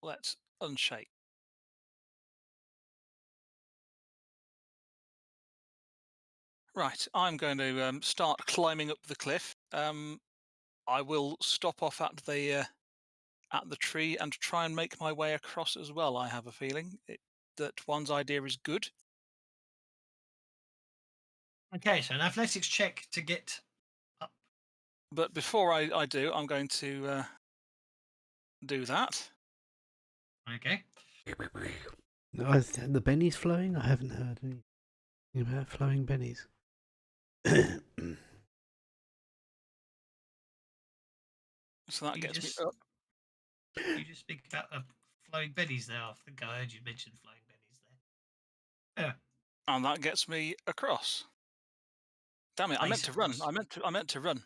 Let's unshake. Right, I'm going to start climbing up the cliff. I will stop off at the tree and try and make my way across as well. I have a feeling that one's idea is good. Okay, so an athletics check to get up. But before I do, I'm going to do that. Okay. Oh, is the bennies flowing? I haven't heard anything about flowing bennies. So that You gets just- me up. You just speak about flowing bennies there. I think I heard you mention flowing bennies there. Yeah. And that gets me across. Damn it! I meant Pace to run. across. I meant to run.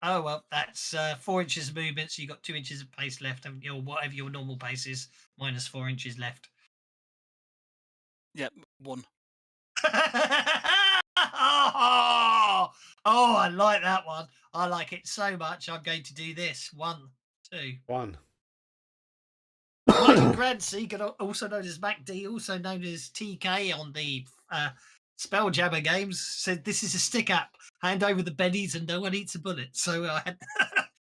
Oh well, that's 4 inches of movement, so you got 2 inches of pace left, haven't you? Or whatever your normal pace is, minus 4 inches left. Yep, 1. Oh, I like that one. I like it so much. I'm going to do this. 1, 2. 1. Michael Grancy, also known as MacD, also known as TK on the Spelljammer games, said this is a stick app. Hand over the bennies and no one eats a bullet. So I had.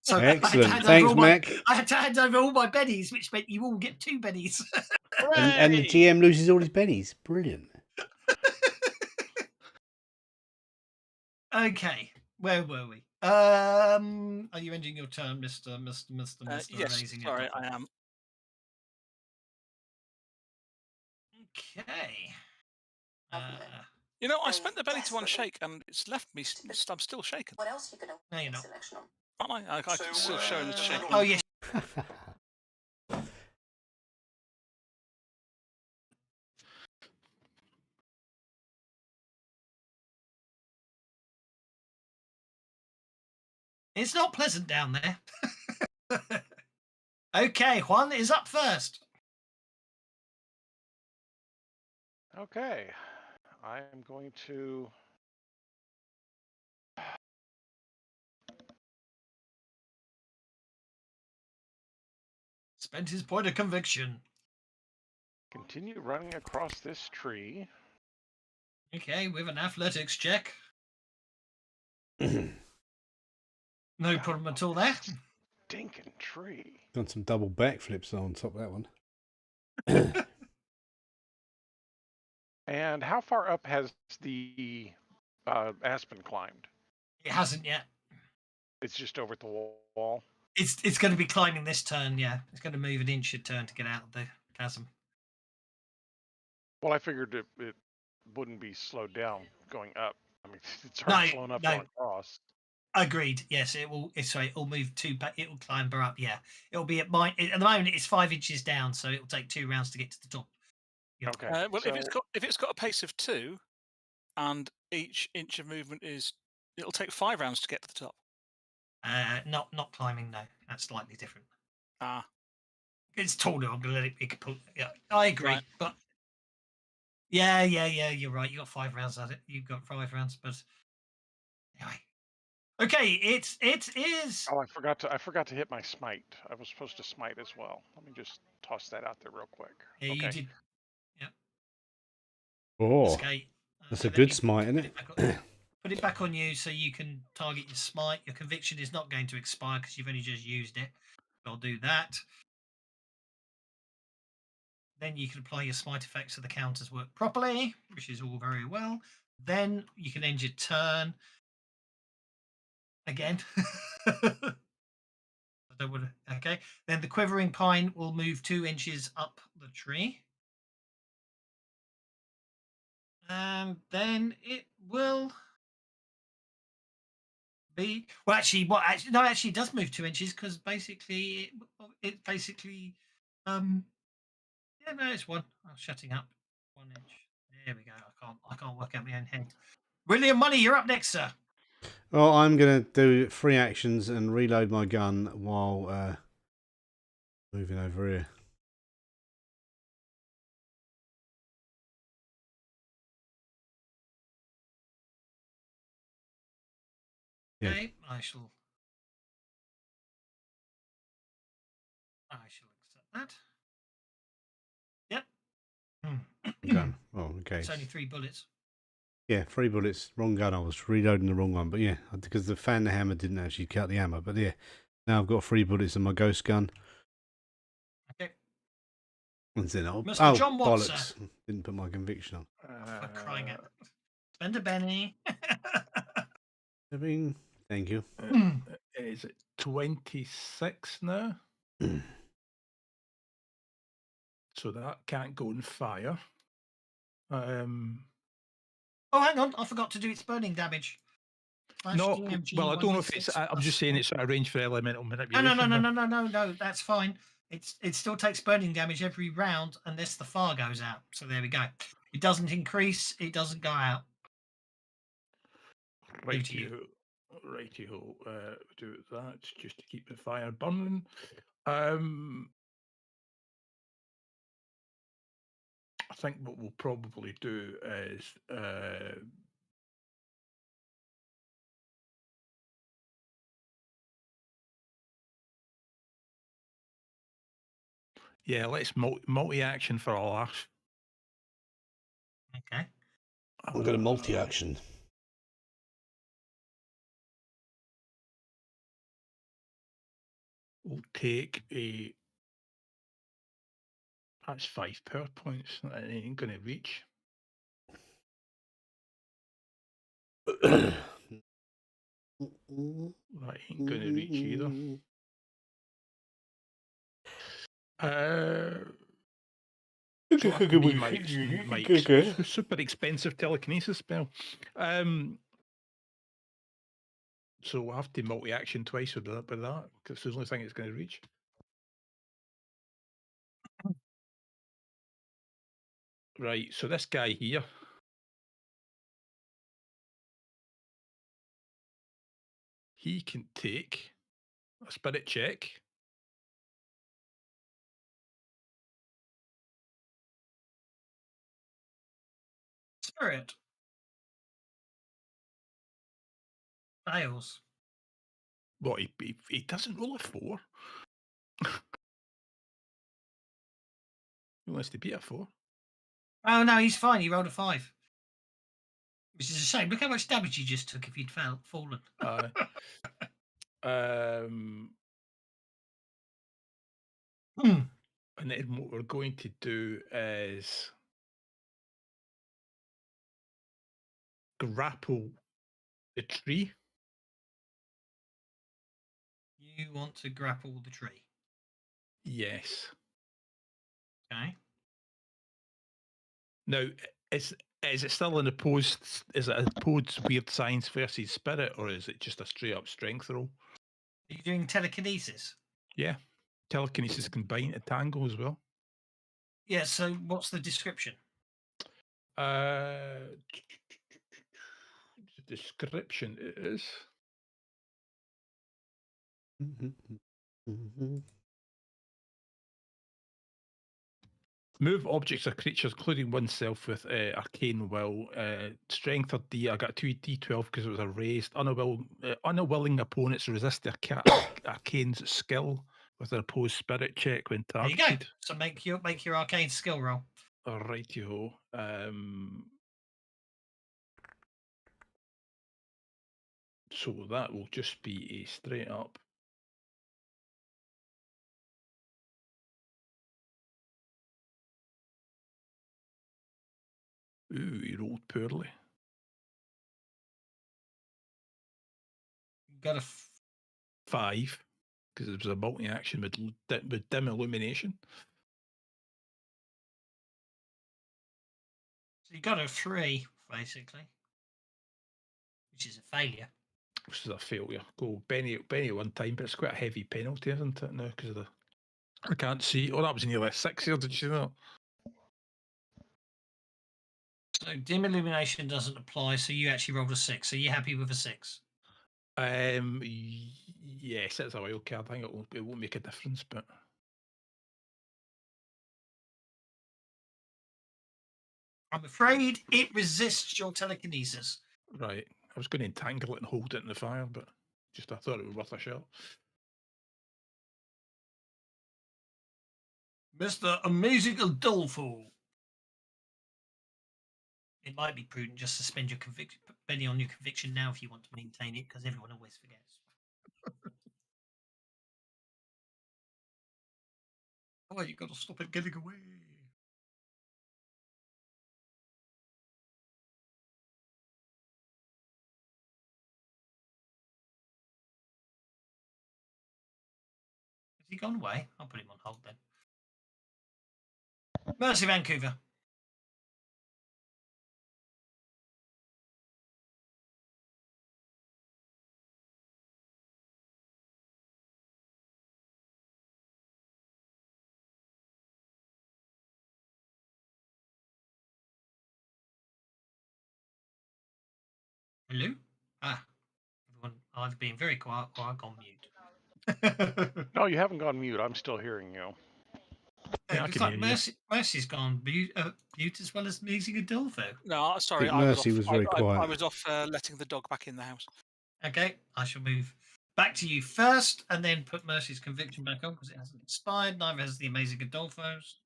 Excellent. Thanks, Mac. I had to hand over all my bennies, which meant you all get 2 bennies. And the GM loses all his bennies. Brilliant. Okay, where were we? Are you ending your turn, Mister? Yes, sorry, I am. Okay. You know, I spent the belly to unshake, and it's left me. I'm still shaken. What else you can No, you're not. Aren't I? I can still show and shaking. Oh yes. It's not pleasant down there. Okay, Juan is up first. Okay, I am going to Spent his point of conviction. continue running across this tree. Okay, with an athletics check. No problem at all there. Stinking tree. Done some double backflips on top of that one. And how far up has the aspen climbed? It hasn't yet. It's just over at the wall. It's going to be climbing this turn. Yeah, it's going to move an inch a turn to get out of the chasm. Well, I figured it wouldn't be slowed down going up. I mean, it's already slow enough going across. Agreed. Yes, it will. It'll move 2 back. It will climb up. Yeah, it'll be at mine. At the moment, it's 5 inches down, so it'll take 2 rounds to get to the top. Yep. Okay. Well, if it's got a pace of 2, and each inch of movement it'll take 5 rounds to get to the top. Not climbing. No, that's slightly different. Ah, It's taller. I'm gonna let it. Yeah, I agree. Right. But yeah. You're right. You got 5 rounds at it. You've got 5 rounds, but anyway. Okay, it is. Oh, I forgot to hit my smite. I was supposed to smite as well. Let me just toss that out there real quick. Yeah, okay. you did. Yeah. Oh, Okay. that's a let good me smite, isn't it? Put it back on you so you can target your smite. Your conviction is not going to expire because you've only just used it. I'll do that. Then you can apply your smite effects so the counters work properly, which is all very well. Then you can end your turn. Again. I don't want to. Okay. Then the quivering pine will move 2 inches up the tree. And then it will be actually it does move 2 inches because basically it basically Yeah, no, it's one. I'm shutting up. 1 inch. There we go. I can't work out my own head. William Money, you're up next, sir. Well, I'm going to do 3 actions and reload my gun while moving over here. Yeah. Okay, I shall accept that. Yep. Gun. Oh, okay. It's only 3 bullets. Yeah, 3 bullets. Wrong gun. I was reloading the wrong one. But yeah, because the fan the hammer didn't actually cut the ammo. But yeah, now I've got 3 bullets in my ghost gun. Okay. And then, Mr. John Watson. bollocks. Didn't put my conviction on. For crying out. Spend a penny. Thank you. Is it 26 now? So that can't go and fire. Oh, hang on. I forgot to do its burning damage. No, DMG well, I don't know if 1d6 it's. I'm plus just saying 4. it's arranged for elemental No, manipulation. no. That's fine. It still takes burning damage every round unless the fire goes out. So there we go. It doesn't increase. It doesn't go out. Righty-ho. Righty-ho. Do that just to keep the fire burning. I think what we'll probably do is yeah, let's multi-action for a laugh. Okay. I'm going to multi-action. We'll take a. That's 5 power points. That ain't going to reach. That ain't going to reach either. So that can be my super expensive telekinesis spell. So we'll have to multi-action twice with that, because it's the only thing it's going to reach. Right, so this guy here. He can take a spirit check. Spirit. Fails. What, he doesn't roll a 4? He wants to be a 4. Oh, no, he's fine. He rolled a 5. Which is a shame. Look how much damage he just took if he'd fallen. And then what we're going to do is grapple the tree. You want to grapple the tree? Yes. Okay. Now, is it still an opposed? Is it opposed weird science versus spirit, or is it just a straight up strength roll? Are you doing telekinesis? Yeah, telekinesis combined to tango as well. Yeah. So what's the description? The description is. Move objects or creatures, including oneself, with arcane will. Strength or D. I got 2d12 because it was a raised. Unwilling opponents resist their arcane's skill with an opposed spirit check when targeted. There you go. So make your arcane skill roll. Rightio. So that will just be a straight up. Ooh, he rolled poorly. Got a 5, because it was a multi-action with dim illumination. So you got a 3, basically, which is a failure. Which is a failure. Go Benny one time, but it's quite a heavy penalty, isn't it? Now because of the. I can't see. Oh, that was nearly a 6 here. Did you see that? So dim illumination doesn't apply. So you actually rolled a 6. So you're happy with a 6? Yes, it's a wild card. I think it won't make a difference, but I'm afraid it resists your telekinesis. right. I was going to entangle it and hold it in the fire, but just I thought it was worth a shot. Mr. Amazing Adolfo. It might be prudent just to spend your conviction, penny on your conviction now if you want to maintain it, because everyone always forgets. Oh, you got to stop it getting away. Has he gone away? I'll put him on hold then. Mercy, Vancouver. Hello? Ah, everyone either being very quiet or I've gone mute. No, you haven't gone mute. I'm still hearing you. Yeah, I Looks can like hear you. Mercy's gone mute as well as Amazing Adolfo. No, sorry, think I was Mercy off. was very I quiet. was off letting the dog back in the house. Okay, I shall move back to you first and then put Mercy's conviction back on because it hasn't expired. Neither has the Amazing Adolfo's.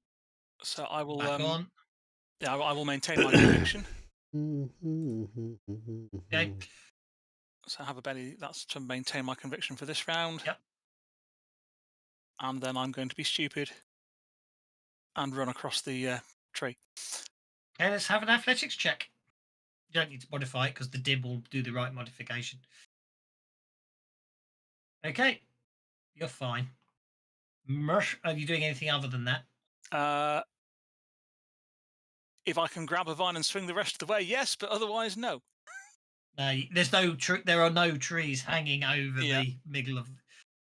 So I will Back on. Yeah, I will maintain my conviction. Okay. So have a belly. That's to maintain my conviction for this round. Yep. And then I'm going to be stupid and run across the tree. Okay, let's have an athletics check. You don't need to modify it because the dim will do the right modification. Okay, you're fine. Are you doing anything other than that? If I can grab a vine and swing the rest of the way, yes, but otherwise, no. There's no there are no trees hanging over the middle of.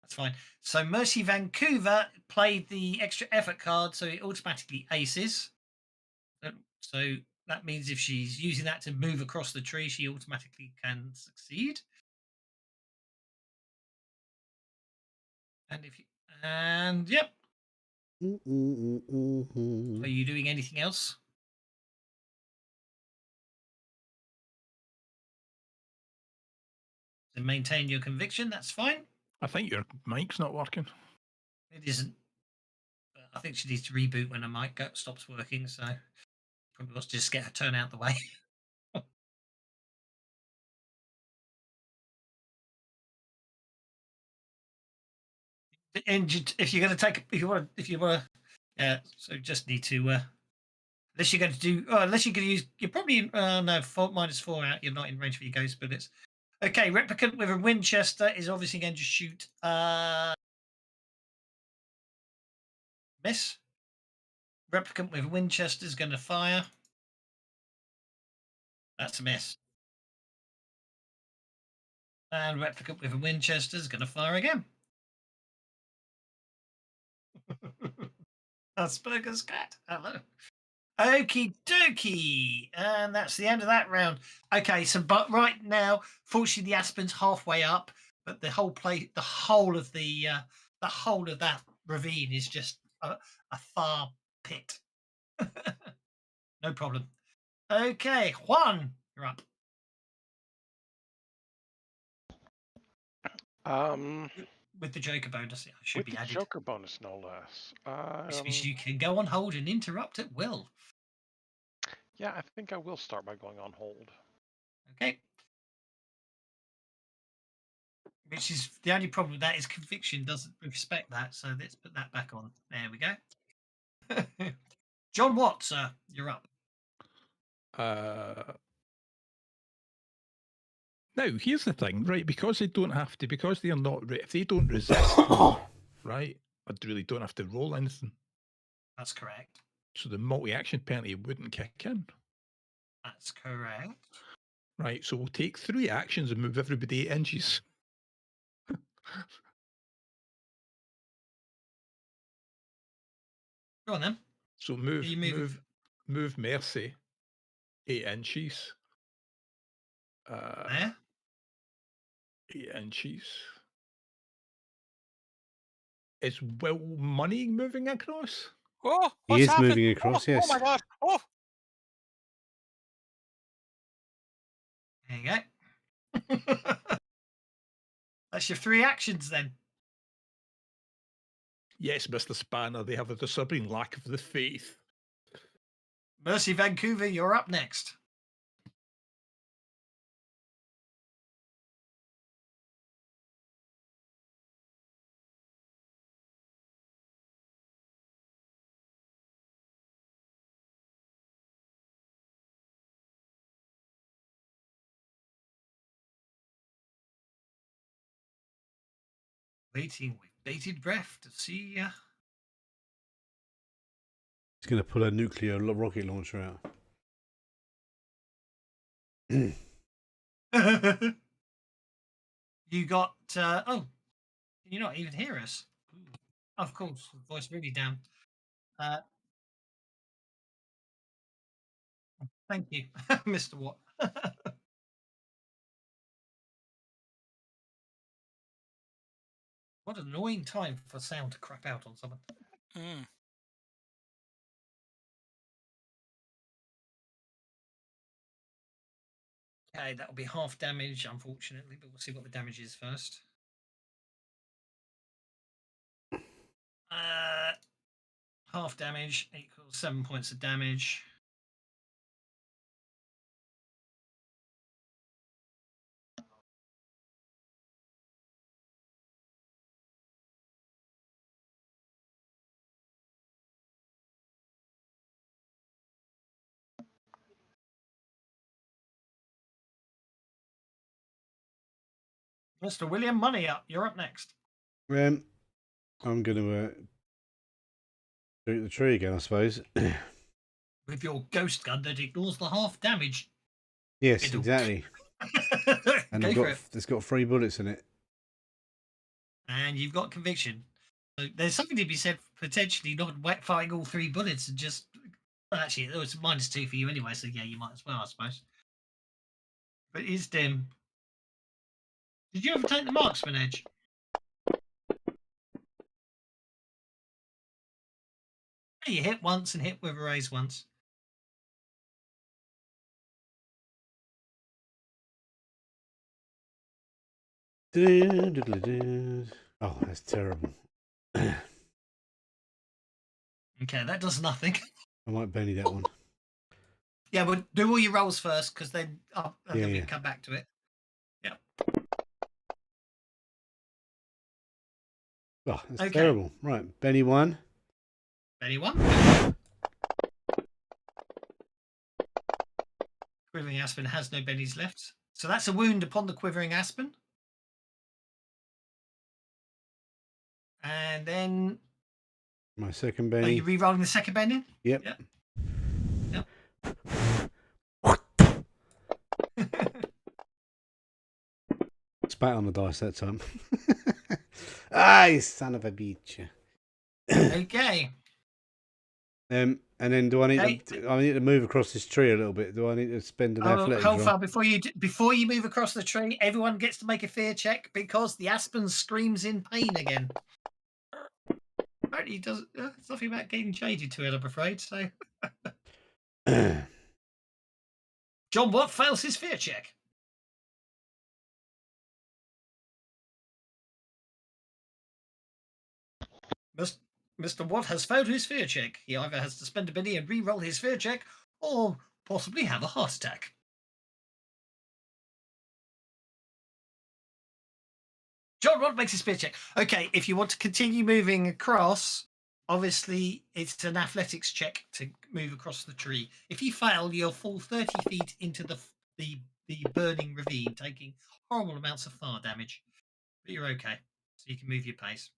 That's fine. So Mercy Vancouver played the extra effort card, so it automatically aces. So that means if she's using that to move across the tree, she automatically can succeed. And yep. Are you doing anything else? To maintain your conviction, that's fine. I think your mic's not working. It isn't. I think she needs to reboot when her mic stops working, so probably wants to just get her turn out the way. And if you're going to take, if you want to, so just need to, unless you're going to do, unless you're going to use, you're probably, no, -4 out, you're not in range for your ghost bullets. Okay, replicant with a Winchester is obviously going to shoot, miss. Replicant with a Winchester is going to fire. That's a miss. And replicant with a Winchester is going to fire again. Asperger's cat. Hello. Okie dokie. And that's the end of that round. Okay, so but right now, fortunately, the Aspen's halfway up, but the whole of that ravine is just a far pit. No problem. Okay, Juan, you're up. With the Joker bonus, it should With be the added. Joker bonus, no less. Which means you can go on hold and interrupt at will. Yeah, I think I will start by going on hold. Okay. Which is the only problem with that is conviction doesn't respect that. So let's put that back on. There we go. John Watts, you're up. Now, here's the thing, right? Because they don't have to, because they're not, if they don't resist, right, I really don't have to roll anything. That's correct. So the multi-action penalty wouldn't kick in. That's correct. Right, so we'll take 3 actions and move everybody 8 inches. Go on then. So move, you moving? move Mercy 8 inches. There. 8 inches. Is Will Money moving across? Oh, He what's is happening? moving across, Oh yes. my god. Oh, There you go. That's your 3 actions then. Yes, Mr. Spanner, they have a disturbing lack of the faith. Mercy Vancouver, you're up next. Waiting with bated breath to see He's going to pull a nuclear rocket launcher out. You got oh, can you not even hear us? Of course, voice really down. Thank you, Mr. Watt. What an annoying time for sound to crap out on someone. mm. Okay, that'll be half damage, unfortunately, but we'll see what the damage is first. Half damage equals 7 points of damage. Mr. William Money up. You're up next. I'm going to shoot the tree again, I suppose. With your ghost gun that ignores the half damage. Yes, It'll- exactly. And Go for it. it's got 3 bullets in it. And you've got conviction. So there's something to be said for potentially not firing all 3 bullets and just. Well, actually, it was -2 for you anyway, so yeah, you might as well, I suppose. But it's dim. Did you ever take the marksman edge? You hit once and hit with a raise once. Oh, that's terrible. Okay, that does nothing. I might Benny that one. Yeah, but do all your rolls first, because then we Yeah. can come back to it. Yeah. Oh, that's Okay. terrible. Right, Benny 1. Anyone? Quivering Aspen has no bennies left. So that's a wound upon the Quivering Aspen. And then My second are Benny. you re-rolling the second benny? Yep. Yep. Spat on the dice that time. Ah, you son of a bitch. Okay. And then do I need to move across this tree a little bit? Do I need to spend an athletics roll? Hold on, before you move across the tree, everyone gets to make a fear check because the aspen screams in pain again. Apparently, does it's nothing about getting jaded to it, I'm afraid. So, John Watt fails his fear check. Mr. Watt has failed his fear check. He either has to spend a penny and re-roll his fear check, or possibly have a heart attack. John Watt makes his fear check. Okay, if you want to continue moving across, obviously it's an athletics check to move across the tree. If you fail, you'll fall 30 feet into the burning ravine, taking horrible amounts of fire damage. But you're okay, so you can move your pace.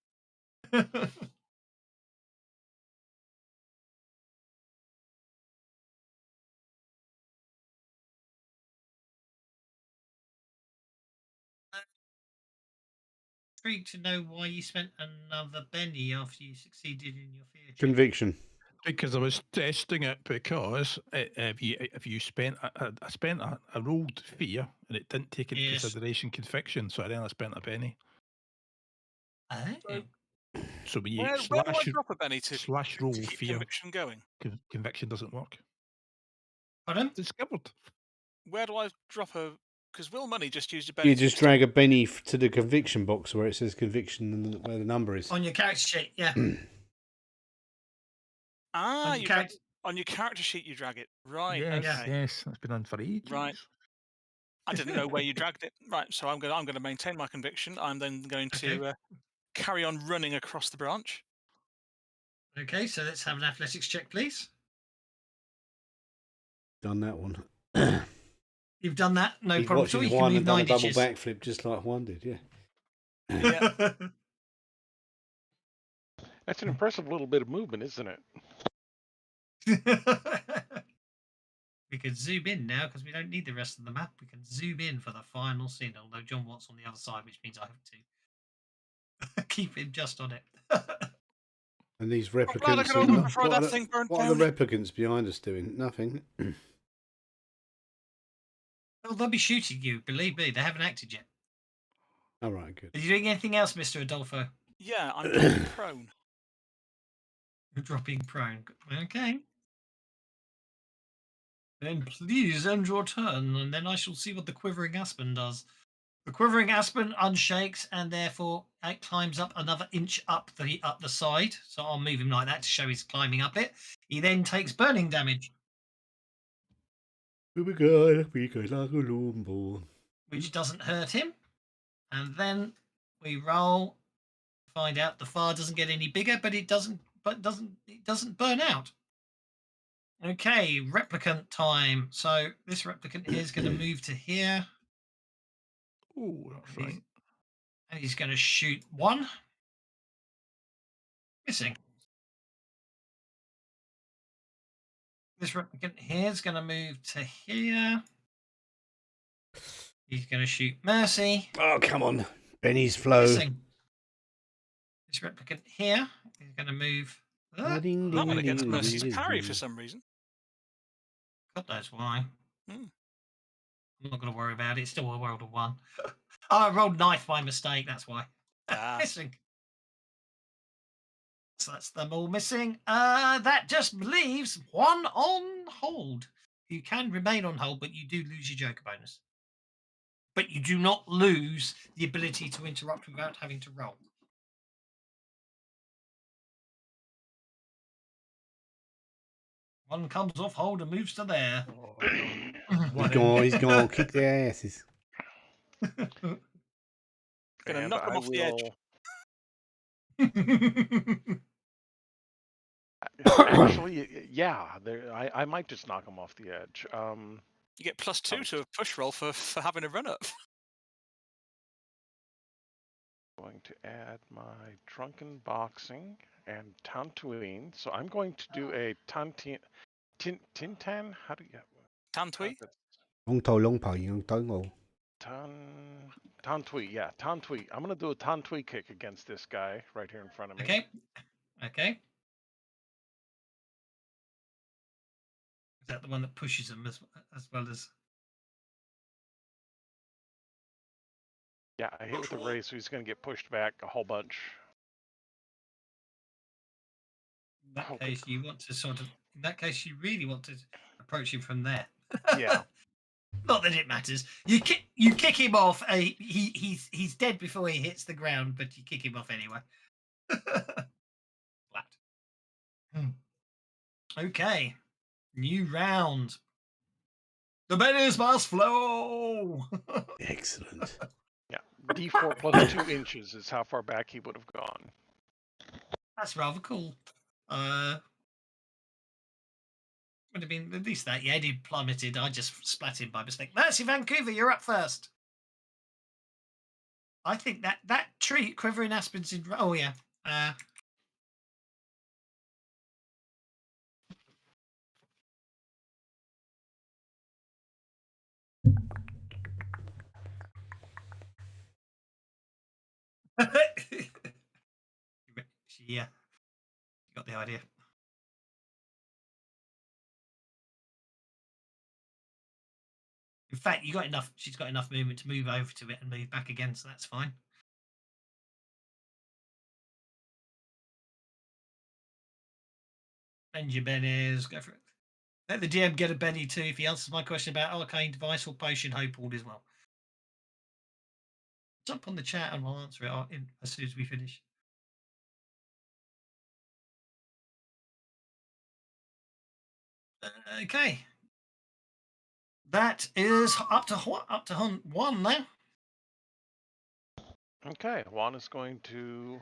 'Intrigued to know why you spent another penny after you succeeded in your fear check. Conviction. Because I was testing it because if you spent I spent I rolled fear and it didn't take into Yes. consideration conviction, so I then I spent a penny. Oh. So when you Where do I drop a penny to roll keep fear, conviction going? conviction doesn't work. Pardon? Discovered. Where do I drop a? Because Will Money just used a penny. You to just discover- drag a penny to the conviction box where it says conviction and where the number is. On your character sheet, yeah. Ah, on you your drag character. on your character sheet. You drag it. Right. Yes, Okay. yes, that's been on for ages. Right. I didn't know where you dragged it. Right. So I'm going to maintain my conviction. I'm then going Okay. to carry on running across the branch. Okay, so let's have an athletics check, please. Done that one. You've done that, no He's problem at all. watching You can one move and done a 9 double inches. backflip just like one did, yeah. Yeah. That's an impressive little bit of movement, isn't it? We could zoom in now because we don't need the rest of the map. We can zoom in for the final scene, although John Watt's on the other side, which means I have to keep him just on it. And these glad I replicants, got over before what, that are thing burnt what are the down. replicants behind us doing? Nothing. Well, they'll be shooting you, believe me. They haven't acted yet. All right, good. Are you doing anything else, Mr. Adolfo? Yeah. I'm dropping prone. You're dropping prone. Okay. Then please end your turn, and then I shall see what the quivering aspen does. The quivering aspen unshakes, and therefore it climbs up another inch up the side. So I'll move him like that to show he's climbing up it. He then takes burning damage, which doesn't hurt him. And then we roll, find out the fire doesn't get any bigger, but it doesn't burn out. Okay, replicant time. So this replicant here is going to move to here. Oh, that's right. And he's going to shoot one. Missing. This replicant here is going to move to here. He's going to shoot Mercy. Oh, come on. Benny's flow. Missing. This replicant here is going to move. That one against Mercy's parry for some reason. God knows why. Hmm. I'm not going to worry about it. It's still a world of one. Oh, I rolled knife by mistake. That's why. Missing. So that's them all missing. That just leaves one on hold. You can remain on hold, but you do lose your Joker bonus. But you do not lose the ability to interrupt without having to roll. One comes off hold and moves to there. He's gone. Kick their asses. Gonna knock him off the edge. Actually, yeah, I might just knock him off the edge. You get +2 to a push roll for having a run up. Going to add my drunken boxing and Tantouine. So I'm going to do a Tintan. How do you? Tantui? Tantui, yeah, Tantui. I'm going to do a Tantui kick against this guy right here in front of me. Okay. Is that the one that pushes him as well as? Yeah, I hit with the raise, so he's going to get pushed back a whole bunch. In that case, you want to in that case, you really want to approach him from there. Yeah. Not that it matters. You kick him off. He's dead before he hits the ground, but you kick him off anyway. Flat. Okay. New round. The pennies must flow. Excellent. Yeah. D4 plus 2 inches is how far back he would have gone. That's rather cool. Would have been at least that. Yeah, he plummeted. I just splat him by mistake. Mercy Vancouver, you're up first. I think that tree quivering aspens in. Oh yeah. Yeah, you got the idea. In fact, you got enough. She's got enough movement to move over to it and move back again, so that's fine. Bend your bennies. Go for it. Let the DM get a Benny too if he answers my question about arcane device or potion. Hope all is well. Jump on the chat and we'll answer it as soon as we finish. Okay. That is up to one now. Okay, Juan is going to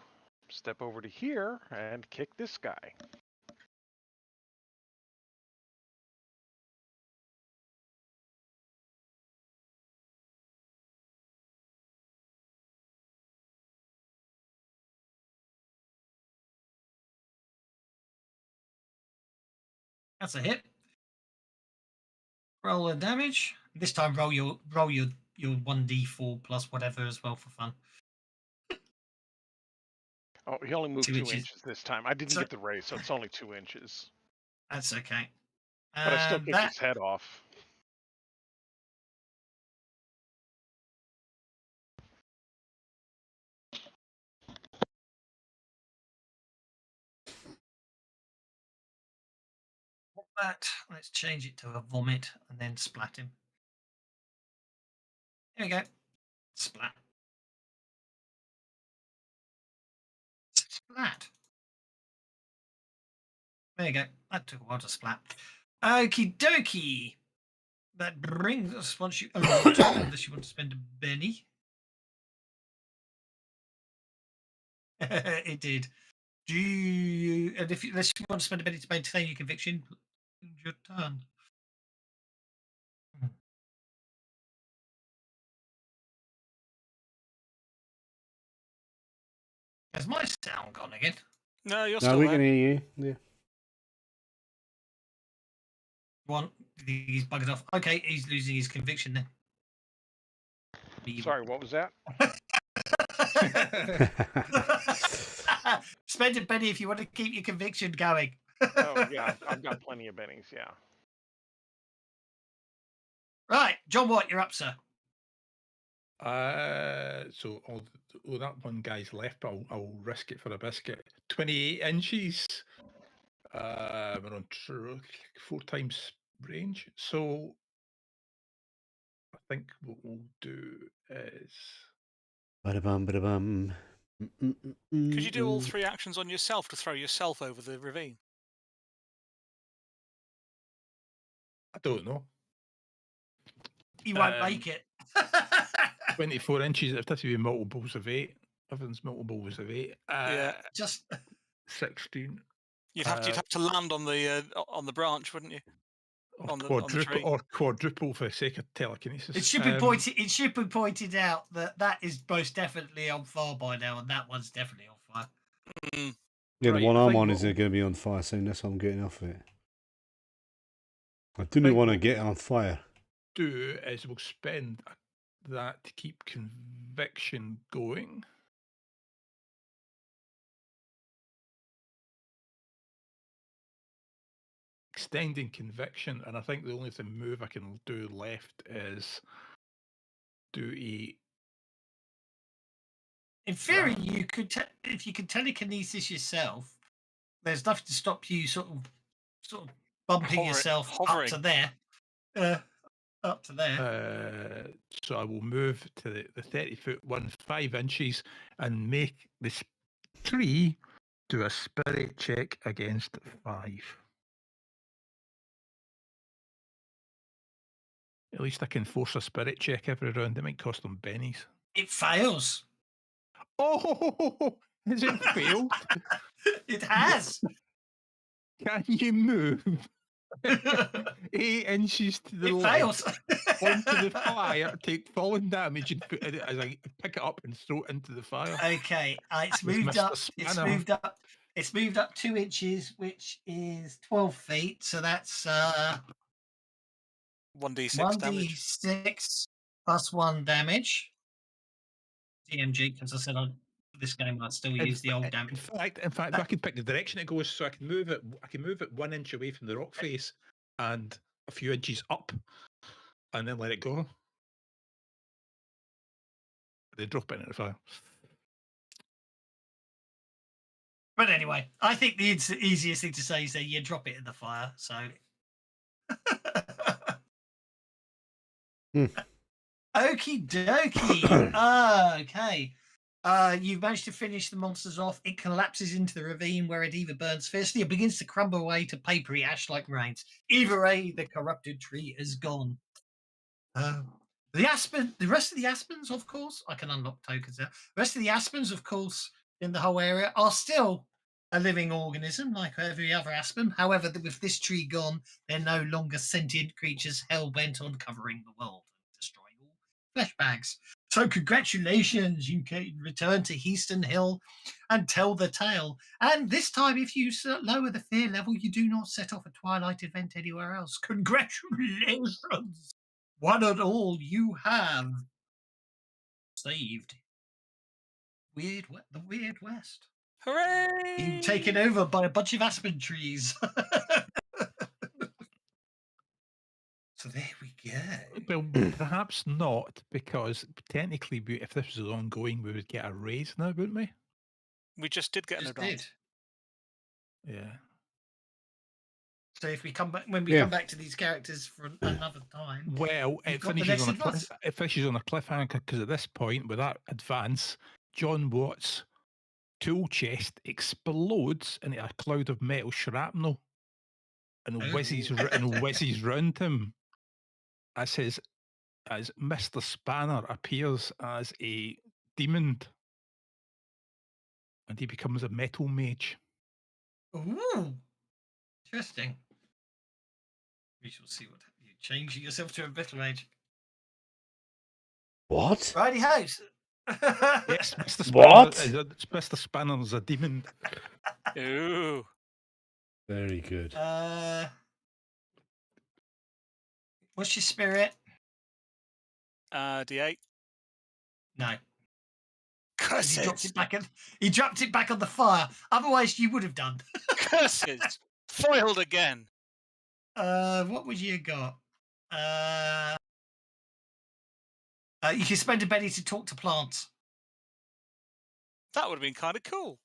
step over to here and kick this guy. That's a hit. Roll the damage. This time roll your 1d4 plus whatever as well for fun. Oh, he only moved 2 2 inches. inches this time. I didn't So- get the raise, so it's only 2 inches. That's okay. But I still And kicked his head off. let's change it to a vomit and then splat him. There we go. Splat. Splat. There you go. That took a while to splat. Okie dokie. That brings us once you unless you want to spend a Benny. It did. Do you and if you unless you want to spend a Benny to maintain your conviction, it's your turn. Has my sound gone again? No, you're No, still we there. can hear you. Yeah. One, he's buggered off. Okay, he's losing his conviction then. Sorry, what was that? Spend a Benny if you want to keep your conviction going. Oh, yeah, I've got plenty of bennies, yeah. Right, John Watt, you're up, sir. So that one guy's left, but I'll risk it for a biscuit. 28 inches. We're on 4 times range. So I think what we'll do is Ba-da-bum, ba-da-bum. Could you do all 3 actions on yourself to throw yourself over the ravine? I don't know. You won't make it. 24 inches. It has to be multiples of 8. Everyone's multiples of 8. Yeah. Just 16. You'd have to land on the branch, wouldn't you? Or On the quadruple, tree. or quadruple for the sake of telekinesis. it should be pointed. It should be pointed out that is most definitely on fire by now, and that one's definitely on fire. Mm. Yeah, Right, the one I I'm think on is what- going to be on fire soon. That's why I'm getting off it. I think didn't want to what- get on fire. Do is we'll spend that to keep conviction going. Extending conviction, and I think the only thing move I can do left is do a In theory, you could if you could telekinesis yourself. There's nothing to stop you sort of bumping yourself hovering. up to there. Up to there. so I will move to the 30-foot one, 5 inches, and make this tree do a spirit check against 5. At least I can force a spirit check every round. It might cost them bennies. It fails. Oh, has it failed? It has. Can you move 8 inches to the It left fails. onto the fire, take falling damage, and put it as I pick it up and throw it into the fire? Okay, it's We've moved missed a up. It's spanner. moved up. It's moved up 2 inches, which is 12 feet. So that's 1d6 damage. 1d6 plus 1 damage. DMG, because I said this game I'd still use the old damage. In fact, I can pick the direction it goes, so I can move it. I can move it 1 inch away from the rock face and a few inches up, and then let it go. They drop it in the fire. But anyway, I think the easiest thing to say is that you drop it in the fire. So, okie dokie. Okay. You've managed to finish the monsters off. It collapses into the ravine where it either burns fiercely or begins to crumble away to papery ash like rains. Either way, the corrupted tree is gone. The rest of the aspens, of course, I can unlock tokens there. The rest of the aspens, of course, in the whole area are still a living organism like every other aspen. However, with this tree gone, they're no longer sentient creatures hell bent on covering the world and destroying all flesh bags. So congratulations, you can return to Heaston Hill and tell the tale. And this time, if you lower the fear level, you do not set off a Twilight event anywhere else. Congratulations! One and all, you have saved the Weird West. Hooray! Being taken over by a bunch of aspen trees. So there we go. Well, perhaps not, because technically, if this was ongoing, we would get a raise now, wouldn't we? We just did get an Just advance. did. Yeah. So if we come back, when we come back to these characters for another time, Well, it you've got the finishes, next on a advance. it finishes on a cliffhanger because at this point, with that advance, John Watt's tool chest explodes into a cloud of metal shrapnel and whizzes round him as Mr. Spanner appears as a demon, and he becomes a metal mage. Ooh, interesting. We shall see what you changing yourself to a metal mage. What? Righty house. Yes, Mr. Spanner. What? Mr. Spanner's a demon. Ooh. Very good. What's your spirit? D8. No. Curses. He dropped it back on the fire. Otherwise, you would have done. Curses. Foiled again. What would you got? You can spend a penny to talk to plants. That would have been kind of cool.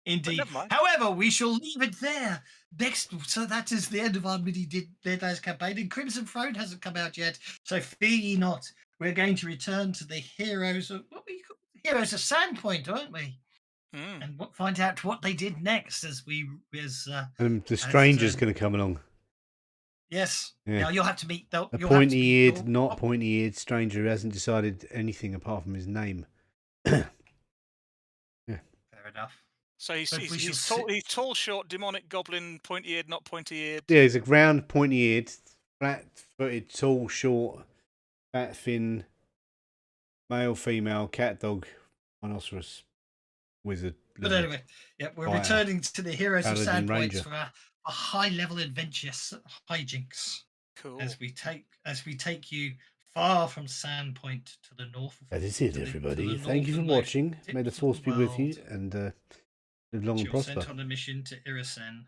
Indeed. never mind. However, we shall leave it there. So that is the end of our mini Deadlands campaign. And Crimson Throne hasn't come out yet, so fear ye not. We're going to return to the heroes of Heroes of Sandpoint, aren't we? And find out what they did next and the stranger's going to come along. Yes. Yeah. Now you'll have to meet a pointy-eared, not pointy-eared stranger who hasn't decided anything apart from his name. Yeah. Fair enough. So he's tall, short, demonic, goblin, pointy-eared, not pointy-eared. Yeah, he's a ground, pointy-eared, flat-footed, tall, short, fat, thin, male, female, cat, dog, rhinoceros, wizard. But anyway, we're returning to the Heroes of Sandpoint for a high-level adventure hijinks. Cool. Oh. As we take you far from Sandpoint to the north. That is it, everybody. Thank you for watching. May the force be with you, and live long and prosper. Sent on a mission to Irisen.